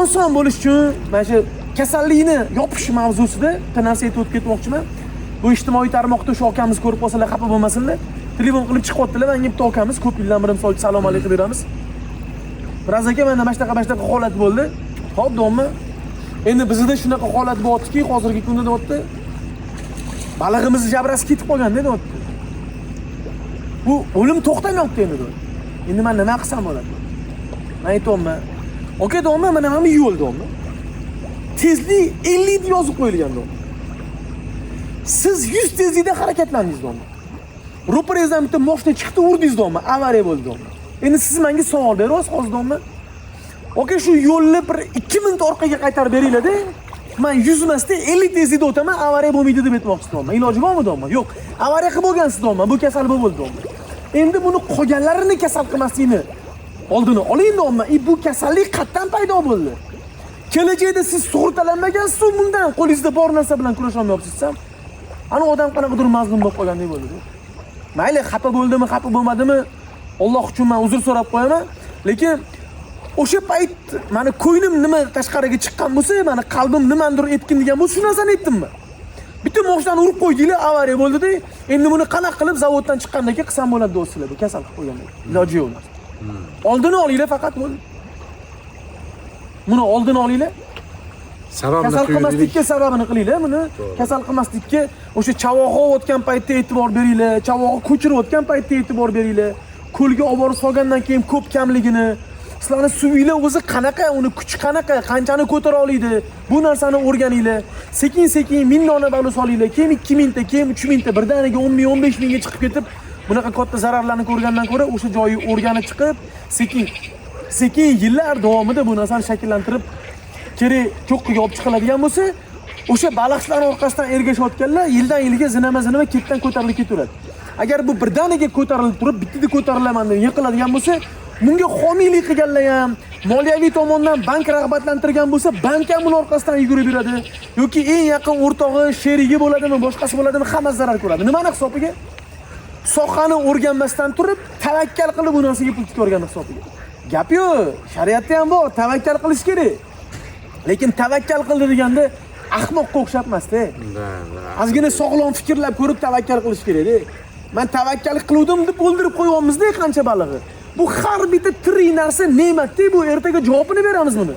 Oson bo'lish uchun mana shu kasallikni yopish mavzusida bitta narsa aytib ketmoqchiman. Bu ijtimoiy tarmoqda shu akamiz ko'rib qolsalar xafa bo'lmasinlar. Telefon qilib chiqyaptilar, menga bitta akamiz ko'p yildan beri misol salom alaykum beramiz. Biroz aka, menda mana shunaqa holat bo'ldi. Xo'p, dommi. Endi bizda shunaqa holat bo'lyaptiki, hozirgi kunda deyapti. Balig'imiz jabrasi ketib qolganda deyapti. Bu o'lim to'xtamayapti endi deyapti. Endi men nima qilsam bo'ladi? Men aytayapman. Aka, dommi, mana hamma yo'l dommi. Tezlik 50 deb yozib qo'yilgan dommi. Siz 100 tezlikda harakatlandingiz dommi. Ro'paringizdan bitta mashina chiqdi, urdingiz dommi, avariya bo'ldi dommi. Endi siz menga savol berasiz hozir dommi. Aka, shu yo'lni bir 2 minut orqaga qaytarib beringlar-da. Men 100 emasda 50 tezlikda o'taman, avariya bo'lmaydi deb aytmoqchiman dommi. Iloji bormi dommi? Yo'q. Avariya qilib bo'lgansiz dommi, bu kasal bo'ldi dommi. Endi buni qolganlarini kasal qilmaslikni oldini oling dommi. Bu kasallik qayerdan paydo bo'ldi? Kelajakda siz sug'urtalanmagansiz, bundan qo'lingizda bor narsa bilan kurasha olmayapsiz. Ana odam qanaqadir mazlum bo'lib qolgandek bo'ldi. Mayli, xafa bo'ldimi, xafa bo'lmadimi, Alloh uchun men uzr so'rab qo'yaman. Lekin o'sha payt meni ko'nglim nima tashqariga chiqqan bo'lsa, meni qalbim nimandir etkin degan bo'lsa, shu narsani aytdimmi? Bitta mashinani urib qo'ydinglar, avariya bo'ldi-da. Endi buni qanaqa qilib zavoddan chiqqandan keyin qilsam bo'ladi do'stlar, bu kasal qilib qo'yganlar. Iloji yo'q. Oldini olinglar faqat bo'ldi. Buni oldini olinglar. Sababni kasal qilmaslikka sababini qilinglar buni. Kasal qilmaslikka o'sha chavog'i o'tgan paytda e'tibor beringlar, chavog'i ko'chirib o'tgan paytda e'tibor beringlar. Ko'lga olib borib solgandan keyin ko'p kamligini, sizlarni suvinglar o'zi qanaqa, uni kuchi qanaqa, qanchani ko'tara oladi, bu narsani o'rganinglar. Sekin-sekin million balo solinglar. Keyin 2000 ta, keyin 3000 ta, birdaniga 10 ming, 15 mingga chiqib ketib, bunaqa katta zararlarni ko'rgandan ko'ra o'sha joyi o'rganib chiqib, sekin yillar davomida bu narsani shakllantirib kerak cho'qqiga olib chiqiladigan bo'lsa, o'sha baliqchilar orqasidan ergashayotganlar yildan yilga zinama ketdan ko'tarilib ketaveradi. Agar bu birdaniga ko'tarilib turib, bittada ko'tarilaman deb yiqiladigan bo'lsa, bunga homiylik qilganlar ham, moliyaviy tomondan bank rag'batlantirgan bo'lsa, bank ham uning orqasidan yugurib yuradi yoki eng yaqin o'rtog'i, sherigi bo'ladimi, boshqasi bo'ladimi, hamma zarar ko'radi. Nimani hisobiga? Sohani o'rganmasdan turib, tavakkal qilib bu narsaga pul tikib hisobiga. Gap yo'q, shariatda ham bor, tavakkal qilish kerak. Lekin tavakkal qildi deganda ahmoqqa o'xshab emas-da. Ozgina sog'lom fikrlab ko'rib tavakkal qilish kerak-da. Men tavakkal qiluvdim deb o'ldirib qo'yapmiz-da qancha balig'i. Bu har bitta tirik narsa ne'mat-da, bu ertaga javobini beramiz buni.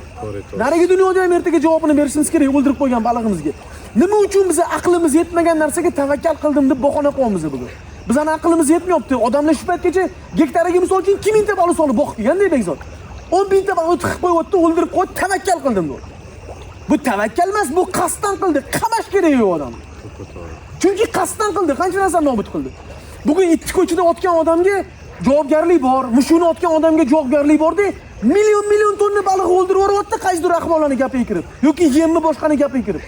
Narigi dunyoda ham ertaga javobini berishimiz kerak o'ldirib qo'ygan balig'imizga. Nima uchun biz aqlimiz yetmagan narsaga tavakkal qildim deb bahona qo'yamiz bugun? Bizning aqlimiz yetmayapti. Odamlar shu paytgacha gektariga misol uchun 2000 ta balig' solib boqib kelganda Bekzod. 10 ming ta balig' tiqib qo'yapti, o'ldirib qo'yib tavakkal qildim deb. Bu tavakkal emas, bu qasddan qildi. Qamash kerak yo'q odam. Chunki qasddan qildi, qancha narsani nobud qildi. Bugun itti ko'chada otgan odamga javobgarlik bor, mushuni otgan odamga javobgarlik bor-da, million tonna baliq o'ldirib yuboryapti, qaysidir ahvollarning gapiga kirib yoki yemni boshqani gapiga kirib.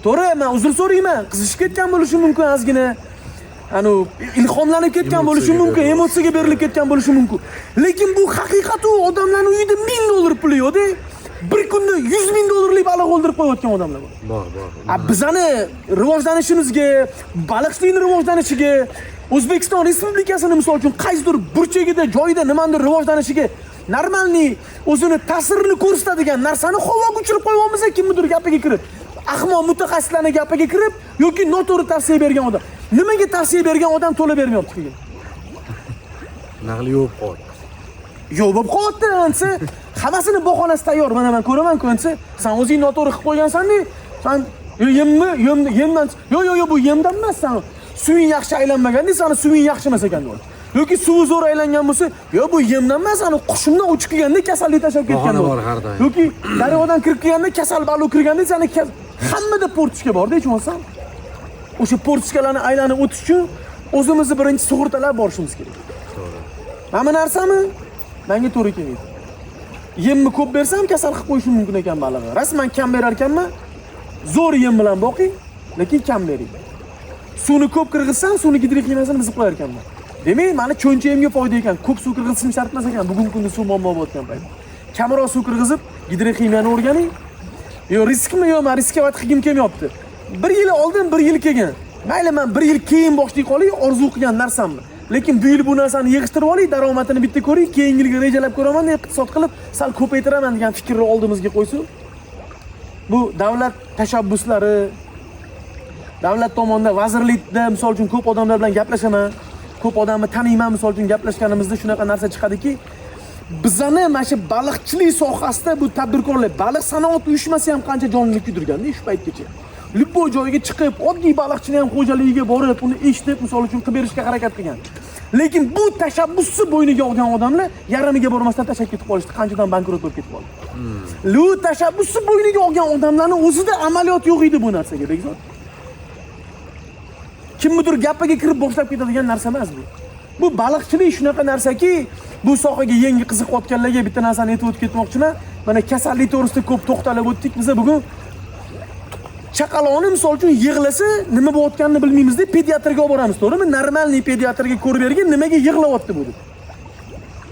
To'g'ri, men uzr so'rayman, qizishib ketgan bo'lishi mumkin ozgina. Ilhomlanib ketgan bo'lishi mumkin, emotsiyaga berilib ketgan bo'lishi mumkin. Lekin bu haqiqat, u odamlarning uyida $1000 puli yo'q-da. bir kunda 100 ming dollarlik baliq o'ldirib qo'yayotgan odamlar bor. Bor. Bizani rivojlanishimizga, baliqchilikning rivojlanishiga, O'zbekiston Respublikasini misol uchun qaysidir burchagida, joyida nimadir rivojlanishiga normalniy o'zini ta'sirini ko'rsatadigan narsani havoga uchirib qo'yamiz kimnidir gapiga kirib. Ahmoq mutaxassislarning gapiga kirib yoki noto'g'ri tavsiya bergan odam. Nimaga tavsiya bergan odam to'lab bermayapti keyin? Naqli yo'q qoldi. Yo'q bo'lib qolyapti ansa. Hammasini bahonasi tayyor. Mana men ko'raman-ku ansa. Sen o'zing noto'g'ri qilib qo'ygansan-da. Sen yemdan. Yo'q, bu yemdan emas sen. Suving yaxshi aylanmaganda, seni suving yaxshi emas ekan deydi. Yoki suvi zo'r aylangan bo'lsa, yo'q bu yemdan emas, ani qushimdan uchib kelganda kasallik tashab ketgan deydi. Yoki daryodan kirib kelganda kasal baliq kirganda, seni hammada portishga borda, aytmoqsan. O'sha portishkalarni aylanib o'tish uchun o'zimizni birinchi sug'urtalab borishimiz kerak. To'g'ri. Hamma narsami menga to'g'ri kelmaydi. Yemni ko'p bersam kasal qilib qo'yishim mumkin ekan balig'i. Rasman kam berar ekanman. Zo'r yem bilan boqing, lekin kam bering. Suvni ko'p kirgizsam, suvni gidroximasini buzib qo'yar ekanman. Demak, meni cho'nchayimga foyda ekan. Ko'p suv kirgizishim shart emas ekan. Bugungi kunda suv muammo bo'layotgan payt. Kamroq suv kirgizib, gidroximiyani o'rganing. Yo riskmi yo'qmi, riskga vaqt qilgim kelmayapti. 1 yil oldin, 1 yil keyin. Mayli men 1 yil keyin boshlay qolay, orzu qilgan narsamni. Lekin bu yil bu narsani yig'ishtirib olay, daromadini bitta ko'ray, keyingi yilga rejalab ko'raman deb iqtisod qilib, sal ko'paytiraman degan fikrni oldimizga qo'ysin. Bu davlat tashabbuslari, davlat tomonidan vazirlikda misol uchun ko'p odamlar bilan gaplashaman, ko'p odamni taniyman misol uchun gaplashganimizda shunaqa narsa chiqadiki, bizani mana shu baliqchilik sohasida bu tadbirkorlar, baliq sanoat uyushmasi ham qancha jonlilik kuydirganda shu paytgacha. Lippo joyiga chiqib, oddiy baliqchining ham xo'jaligiga borib, uni eshitib, misol uchun qilib berishga harakat qilgan. Lekin bu tashabbusni bo'yniga olgan odamlar yarimiga bormasdan tashab ketib qolishdi, qanchadan bankrot bo'lib ketib qoldi. Lu tashabbusni bo'yniga olgan odamlarning o'zida amaliyot yo'q edi bu narsaga, Bekzod. Kimnidir gapiga kirib boshlab ketadigan narsa emas bu. Bu baliqchilik shunaqa narsaki, bu sohaga yangi qiziqayotganlarga bitta narsani aytib o'tib ketmoqchiman. Mana kasallik to'g'risida ko'p to'xtalib o'tdik. Biz bugun chaqaloqni misol uchun yig'lasa, nima bo'layotganini bilmaymiz deb pediatrga olib boramiz, to'g'rimi? Normalniy pediatrga ko'rib bergan, nimaga yig'layapti bu deb.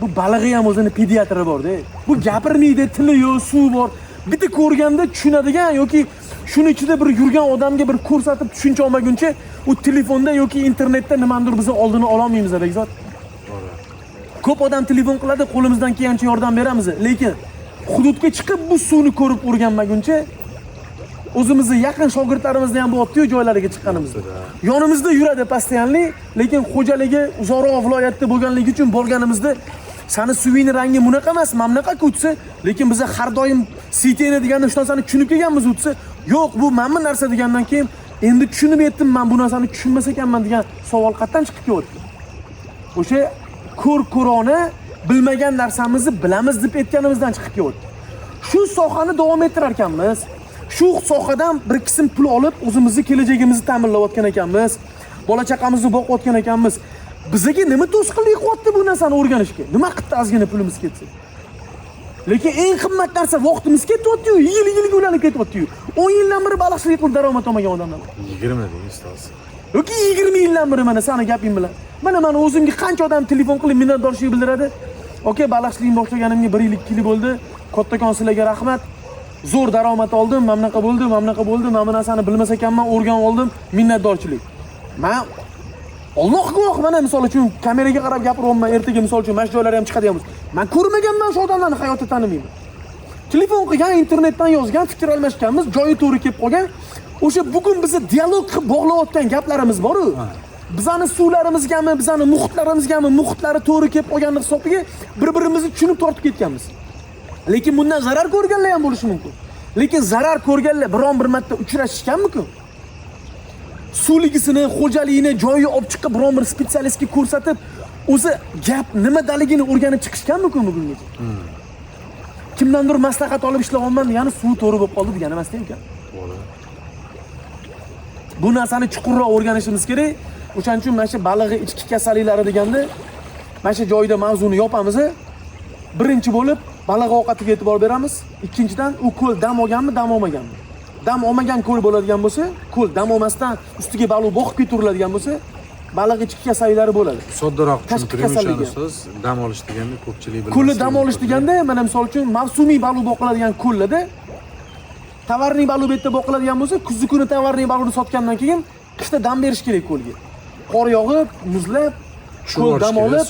Bu balig'i ham o'zini pediatri bor-da. Bu gapirmaydi, tili yo'q, suv bor. Bitta ko'rganda tushunadigan yoki shuni ichida bir yurgan odamga bir ko'rsatib tushuncha olmaguncha u telefonda yoki internetda nimadir biz oldini ola olmaymiz, Bekzod. Ko'p odam telefon qiladi, qo'limizdan kelgancha yordam beramiz, lekin hududga chiqib bu suvni ko'rib o'rganmaguncha o'zimizni yaqin shogirdlarimizni ham bo'lyapti-yu joylariga chiqqanimizda. Yonimizda yuradi pastiyanli, lekin xo'jaligi uzoqroq viloyatda bo'lganligi uchun borganimizda sani suving rangi bunaqa emas, mamlaqa ko'tsa, lekin biz har doim siteni deganda shu narsani tushunib kelganmiz o'tsa, yo'q, bu mana bu narsa degandan keyin endi tushunib yetdim, men bu narsani tushunmas ekanman degan savol qatdan chiqib kelyapti. O'sha ko'rona bilmagan narsamizni bilamiz deb aytganimizdan chiqib kelyapti. Shu sohani davom ettirar ekanmiz. Shu sohadan bir qism pul olib, o'zimizni kelajagimizni ta'minlayotgan ekanmiz. Bola chaqamizni boqayotgan ekanmiz. Bizga nima to'sqinlik qilyapti bu narsani o'rganishga? Nima qildi ozgina pulimiz ketsa? Lekin eng qimmat narsa vaqtimiz ketyapti-yu, yil-yilga ulanib ketyapti-yu. 10 yildan beri baliqchilik qilib daromad olmagan odamlar. 20 deng ustoz. Yoki 20 yildan beri mana seni gaping bilan. Mana men o'zimga qancha odam telefon qilib minnatdorchilik bildiradi. Okey, baliqchilikni boshlaganimga 1 yil 2 yil bo'ldi. Kattakon sizlarga rahmat. Zo'r daromad oldim, mamlaqa bo'ldi, mana bu narsani bilmas ekanman, o'rganib oldim, minnatdorchilik. Men Alloh guvoh, mana misol uchun kameraga qarab gapiryapman, ertaga misol uchun mana shu joylar ham chiqadyapmiz. Men ko'rmaganman shu odamlarni hayotda tanimayman. Telefon qilgan, internetdan yozgan, fikr almashganmiz, joyi to'g'ri kelib qolgan. O'sha bugun bizni dialog qilib bog'layotgan gaplarimiz bor-ku. Bizani suvlarimizgami, bizani muhitlarimizgami, muhitlari to'g'ri kelib qolgan hisobiga bir-birimizni tushunib tortib ketganmiz. Lekin bundan zarar ko'rganlar ham bo'lishi mumkin. Lekin zarar ko'rganlar biron bir marta uchrashishganmi-ku? Suvligisini, xo'jaligini joyiga olib chiqib biron bir spetsialistga ko'rsatib, o'zi gap nimadaligini o'rganib chiqishganmi-ku bugungacha? Kimdandir maslahat olib ishlayapman, ya'ni suv to'g'ri bo'lib qoldi degan emas ekan. Bu narsani chuqurroq o'rganishimiz kerak. O'shaning uchun mana shu balig'i ichki kasalliklari deganda mana shu joyida mavzuni yopamiz. Birinchi bo'lib baliq ovqatiga e'tibor beramiz. Ikkinchidan u ko'l dam olganmi, dam olmaganmi? Dam olmagan ko'l bo'ladigan bo'lsa, ko'l dam olmasdan ustiga baliq boqib ketariladigan bo'lsa, baliq ichki kasalliklari bo'ladi. Soddaroq Tashqi tushuntiring o'shani kasalligi. ustoz. Dam olish deganda ko'pchilik bilmaydi. Ko'lda dam olish deganda, mana misol uchun mavsumiy baliq boqiladigan ko'llarda tovarniy baliq bu yerda boqiladigan bo'lsa, kuzgi kuni tovarniy baliqni sotgandan keyin qishda dam berish kerak ko'lga. Qor yog'ib, muzlab, ko'l dam olib,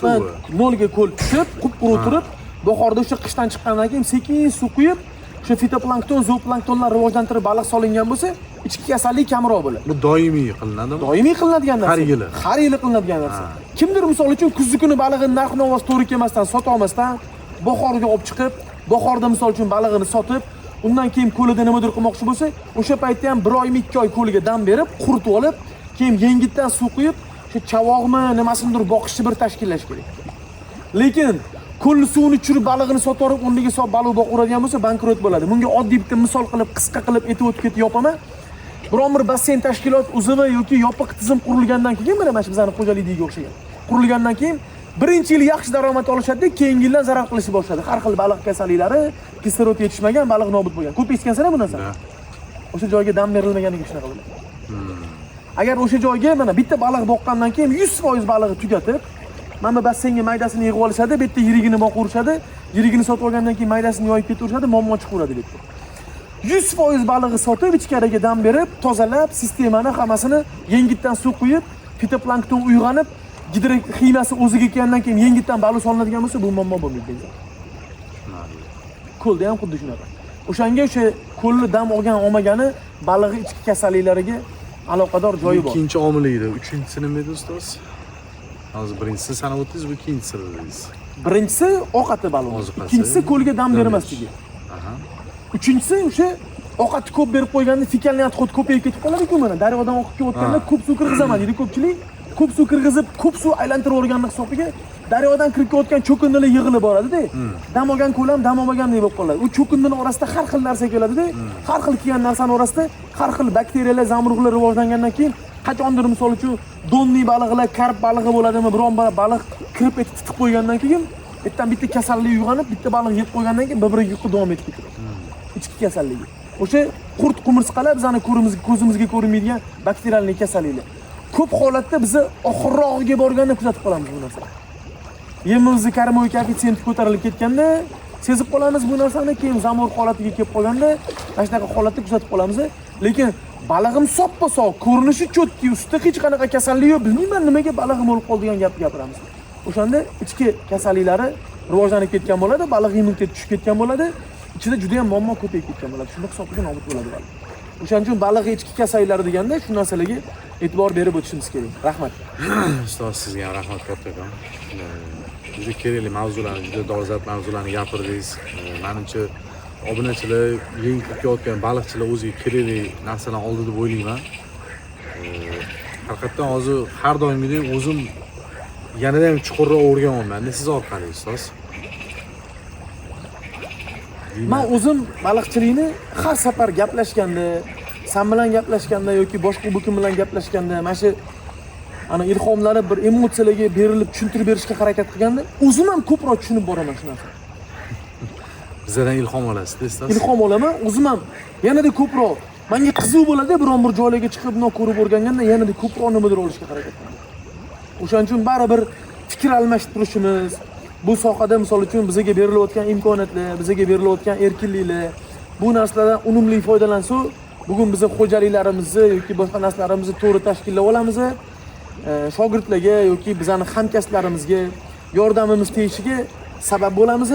nolga ko'l tushib, qup-quruq turib, bahorda o'sha qishdan chiqqandan keyin sekin suv quyib, o'sha fitoplankton, zooplanktonlar rivojlantirib baliq solingan bo'lsa, ichki kasallik kamroq bo'ladi. Bu doimiy qilinadimi? Doimiy qilinadigan narsa. Har yili. Har yili qilinadigan narsa. Kimdir misol uchun kuzgi kuni balig'ini narx-navosi to'g'ri kelmasdan sota olmasdan, bahorga olib chiqib, bahorda misol uchun balig'ini sotib, undan keyin ko'lida nimadir qilmoqchi bo'lsa, o'sha paytda ham 1 oymi 2 oy ko'liga dam berib, quritib olib, keyin yengitdan suv quyib, shu chavoqmi, nimasinidir boqishni bir tashkillash kerak. Lekin ko'lni suvini tushirib balig'ini sotib olib, o'rniga solib baliq boqaveradigan bo'lsa, bankrot bo'ladi. Bunga oddiy bitta misol qilib, qisqa qilib aytib o'tib ketib yopaman. Biron bir basseyn tashkilot o'ziga yoki yopiq tizim qurilgandan keyin, mana shu bizning xo'jalikdagi o'xshagan. Qurilgandan keyin birinchi yil yaxshi daromad olishadi, keyingi yildan zarar qilishni boshladi. Har xil baliq kasalliklari, kislorod yetishmagan, baliq nobud bo'lgan. Ko'p eshitgansizlar bu narsani? O'sha joyga dam berilmaganiga shunaqa bo'ladi. Agar o'sha joyga mana bitta baliq boqqandan keyin 100% balig'i tugatib, mana basseynga maydasini yig'ib olishadi, bu yerda yirigini boqaverishadi, yirigini sotib olgandan keyin maydasini yoyib ketaverishadi, muammo chiqaveradi deb. 100% balig'i sotib, ichkariga dam berib, tozalab, sistemani hammasini yengitdan suv quyib, fitoplankton uyg'onib, gidroximiyasi o'ziga kelgandan keyin yengitdan baliq solinadigan bo'lsa, bu muammo bo'lmaydi. Ko'lda ham xuddi shunaqa. O'shanga o'sha ko'lni dam olgan olmagani balig'i ichki kasalliklariga aloqador joyi bor. Ikkinchi omil edi. Uchinchisi nima edi ustoz? Hozir birinchisini sanab o'tdingiz, bu ikkinchisi dedingiz. Birinchisi ovqati baliq. Ikkinchisi ko'lga dam bermasligi. Uchinchisi o'sha ovqatni ko'p berib qo'yganda fekalniy отход ko'payib ketib qoladi-ku mana. Daryodan oqib ketayotganda ko'p suv kirgizaman deydi ko'pchilik. Ko'p suv kirgizib, ko'p suv aylantirib o'rganlik hisobiga daryodan kirib kelayotgan cho'kindilar yig'ilib boradi-da. Dam olgan ko'l ham dam olmagandek bo'lib qoladi. U cho'kindining orasida har xil narsa keladi-da. Har xil kelgan narsaning orasida har xil bakteriyalar, zamburug'lar rivojlangandan keyin qachondir misol uchun donniy baliqlar, karp balig'i bo'ladimi, biron bir baliq kirib etib titib qo'ygandan keyin bittadan bitta kasallik uyg'onib, bitta baliq yeb qo'ygandan keyin bir-biriga yuqib davom etib ketadi. Ichki kasalligi. O'sha qurt qumursqalar bizani ko'zimizga ko'rinmaydigan bakterial kasalliklar. Ko'p holatda biz oxirrog'iga borganda kuzatib qolamiz bu narsani. Yemimizni karmoy koeffitsiyenti ko'tarilib ketganda sezib qolamiz bu narsani, keyin zamor holatiga kelib qolganda mana shunaqa holatda kuzatib qolamiz. Lekin balig'im soppa-sog', ko'rinishi cho'tki, ustida hech qanaqa kasallik yo'q, bilmayman nimaga balig'im o'lib qoldi degan gapni gapiramiz. O'shanda ichki kasalliklari rivojlanib ketgan bo'ladi, baliq immuniteti tushib ketgan bo'ladi. Ichida juda ham muammo ko'payib ketgan bo'ladi. Shunda hisobga nobud bo'ladi baliq. O'shaning uchun baliq ichki kasalliklari deganda shu narsalarga e'tibor berib o'tishimiz kerak. Rahmat. Ustoz, sizga ham rahmat kattakon. Juda kerakli mavzularni, juda dolzarb mavzularni gapirdingiz. Menimcha obunachilar, yangi kirib kelayotgan baliqchilar o'ziga kerakli narsalar oldi deb o'ylayman. Haqiqatan hozir har doimgidek o'zim yanada ham chuqurroq o'rganyapman siz orqali ustoz. Men o'zim baliqchilikni har safar gaplashganda, sen bilan gaplashganda yoki boshqa bir kim bilan gaplashganda, mana shu ana ilhomlari bir emotsiyalarga berilib tushuntirib berishga harakat qilganda, o'zim ham ko'proq tushunib boraman shu narsani. Bizdan ilhom olasiz, ustoz. Ilhom olaman, o'zim ham yanada ko'proq menga qiziq bo'ladi, biron bir joylarga chiqib ko'rib o'rganganda yanada ko'proq nimadir olishga harakat qilaman. O'shaning uchun baribir fikr almashib turishimiz, bu sohada misol uchun bizga berilayotgan imkoniyatlar, bizga berilayotgan erkinliklar, bu narsalardan unumli foydalansak, bugun biz xo'jaliklarimizni yoki boshqa narsalarimizni to'g'ri tashkillab olamiz. Shogirdlarga yoki bizning hamkasblarimizga yordamimiz tegishiga sabab bo'lamiz.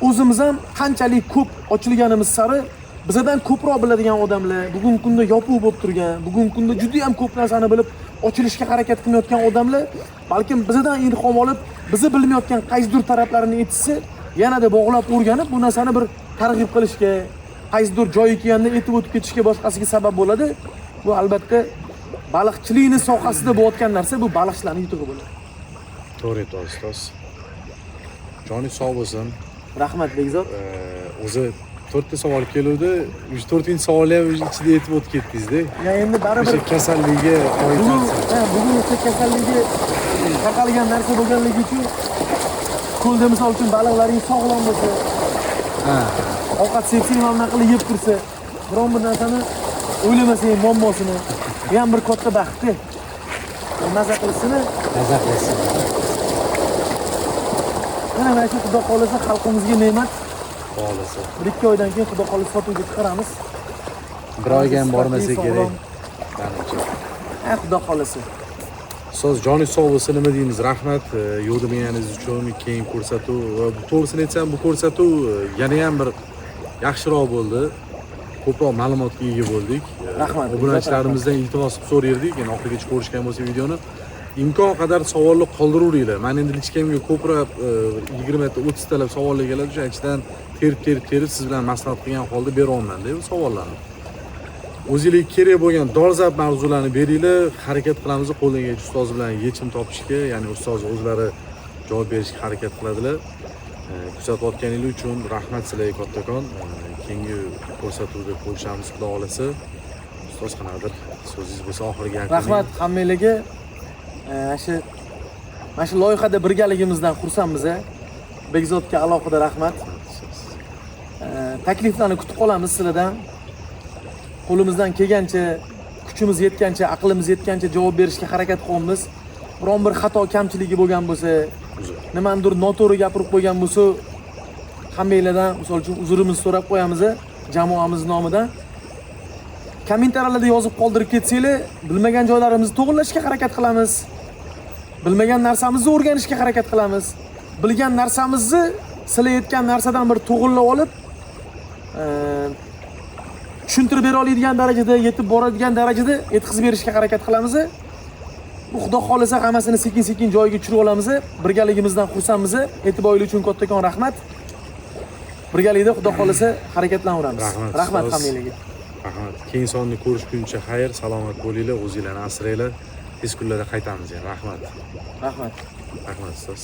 O'zimiz ham qanchalik ko'p ochilganimiz sari bizdan ko'proq biladigan odamlar, bugungi kunda yopiq bo'lib turgan, bugungi kunda juda ham ko'p narsani bilib ochilishga harakat qilayotgan odamlar, balkim bizdan ilhom olib, bizni bilmayotgan qaysidir taraflarini aytsa, yanada bog'lab o'rganib, bu narsani bir targ'ib qilishga, qaysidir joyi kelganda aytib o'tib ketishga boshqasiga sabab bo'ladi. Bu albatta baliqchilikning sohasida bo'layotgan narsa, bu baliqchilarning yutug'i bo'ladi. To'g'ri aytasiz, ustoz. Joningiz sog' bo'lsin. Rahmat Begzod. O'zi 4 ta savol keluvdi. 4-savol ham ichida aytib o'tib ketdingiz-da. Ya endi baribir o'sha kasalligiga oid narsa. Bugun o'sha kasalligi tarqalgan narsa bo'lganligi uchun ko'lda misol uchun baliqlaring sog'lom bo'lsa, ovqat sevsang ham naqli yeb tursa, biron bir narsani o'ylamasang muammosini, bu ham bir katta baxt-da. maza qilishini Maza qilsin. mana shu xudo xolisa xalqimizga ne'mat. Xohlasa. 1-2 oydan keyin xudo xolisa sotuvga chiqaramiz. Bir oyga ham bormasa kerak. Sog'lom. Menimcha. Xudo xolisa. So'z joningiz sog' bo'lsin, nima deymiz? Rahmat yordamlaringiz uchun, keng ko'rsatuv va to'g'risini aytsam, bu ko'rsatuv yana ham bir yaxshiroq bo'ldi. Ko'proq ma'lumotga ega bo'ldik. Rahmat. Obunachilarimizdan iltimos qilib so'raydik, ya'ni oxirigacha ko'rishgan bo'lsa videoni imkon qadar savolni qoldiravringlar. Men endi lichkamga ko'proq 20 ta 30 talab savollar keladi, o'sha ichidan terib siz bilan maslahat qilgan holda bera olmayman-da bu savollarni. O'zingizga kerak bo'lgan dolzarb mavzularni beringlar, harakat qilamiz qo'ldan kelgan ustoz bilan yechim topishga, ya'ni ustoz o'zlari javob berishga harakat qiladilar. Kuzatayotganingiz uchun rahmat sizlarga kattakon. Keyingi ko'rsatuvda ko'rishamiz xudo xolasa. Ustoz qanaqadir so'zingiz bo'lsa oxiriga yakunlang. Rahmat hammanglarga. Mana shu loyihada birgaligimizdan xursandmiz. Bekzodga alohida rahmat. Takliflarni kutib qolamiz sizlardan. Qo'limizdan kelgancha, kuchimiz yetgancha, aqlimiz yetgancha javob berishga harakat qilamiz. Biron bir xato kamchiligi bo'lgan bo'lsa, nimadir noto'g'ri gapirib qo'ygan bo'lsa, hammanglardan misol uchun uzrimizni so'rab qo'yamiz jamoamiz nomidan. Kommentariyalarda yozib qoldirib ketsanglar, bilmagan joylarimizni to'g'rilashga harakat qilamiz. Bilmagan narsamizni o'rganishga harakat qilamiz. Bilgan narsamizni sizlar aytgan narsadan bir to'g'rilab olib, tushuntirib bera oladigan darajada, yetib boradigan darajada yetkazib berishga harakat qilamiz. Bu xudo xolisa hammasini sekin-sekin joyiga tushirib olamiz. Birgaligimizdan xursandmiz. E'tiboringiz uchun kattakon rahmat. Birgalikda xudo xolisa harakatlanamiz. Rahmat hammanglarga. Rahmat. Keyin sonda ko'rishguncha xayr, salomat bo'linglar, o'zingizlarni asranglar. Tez kunlarda qaytamiz. Rahmat. Rahmat. Rahmat ustoz.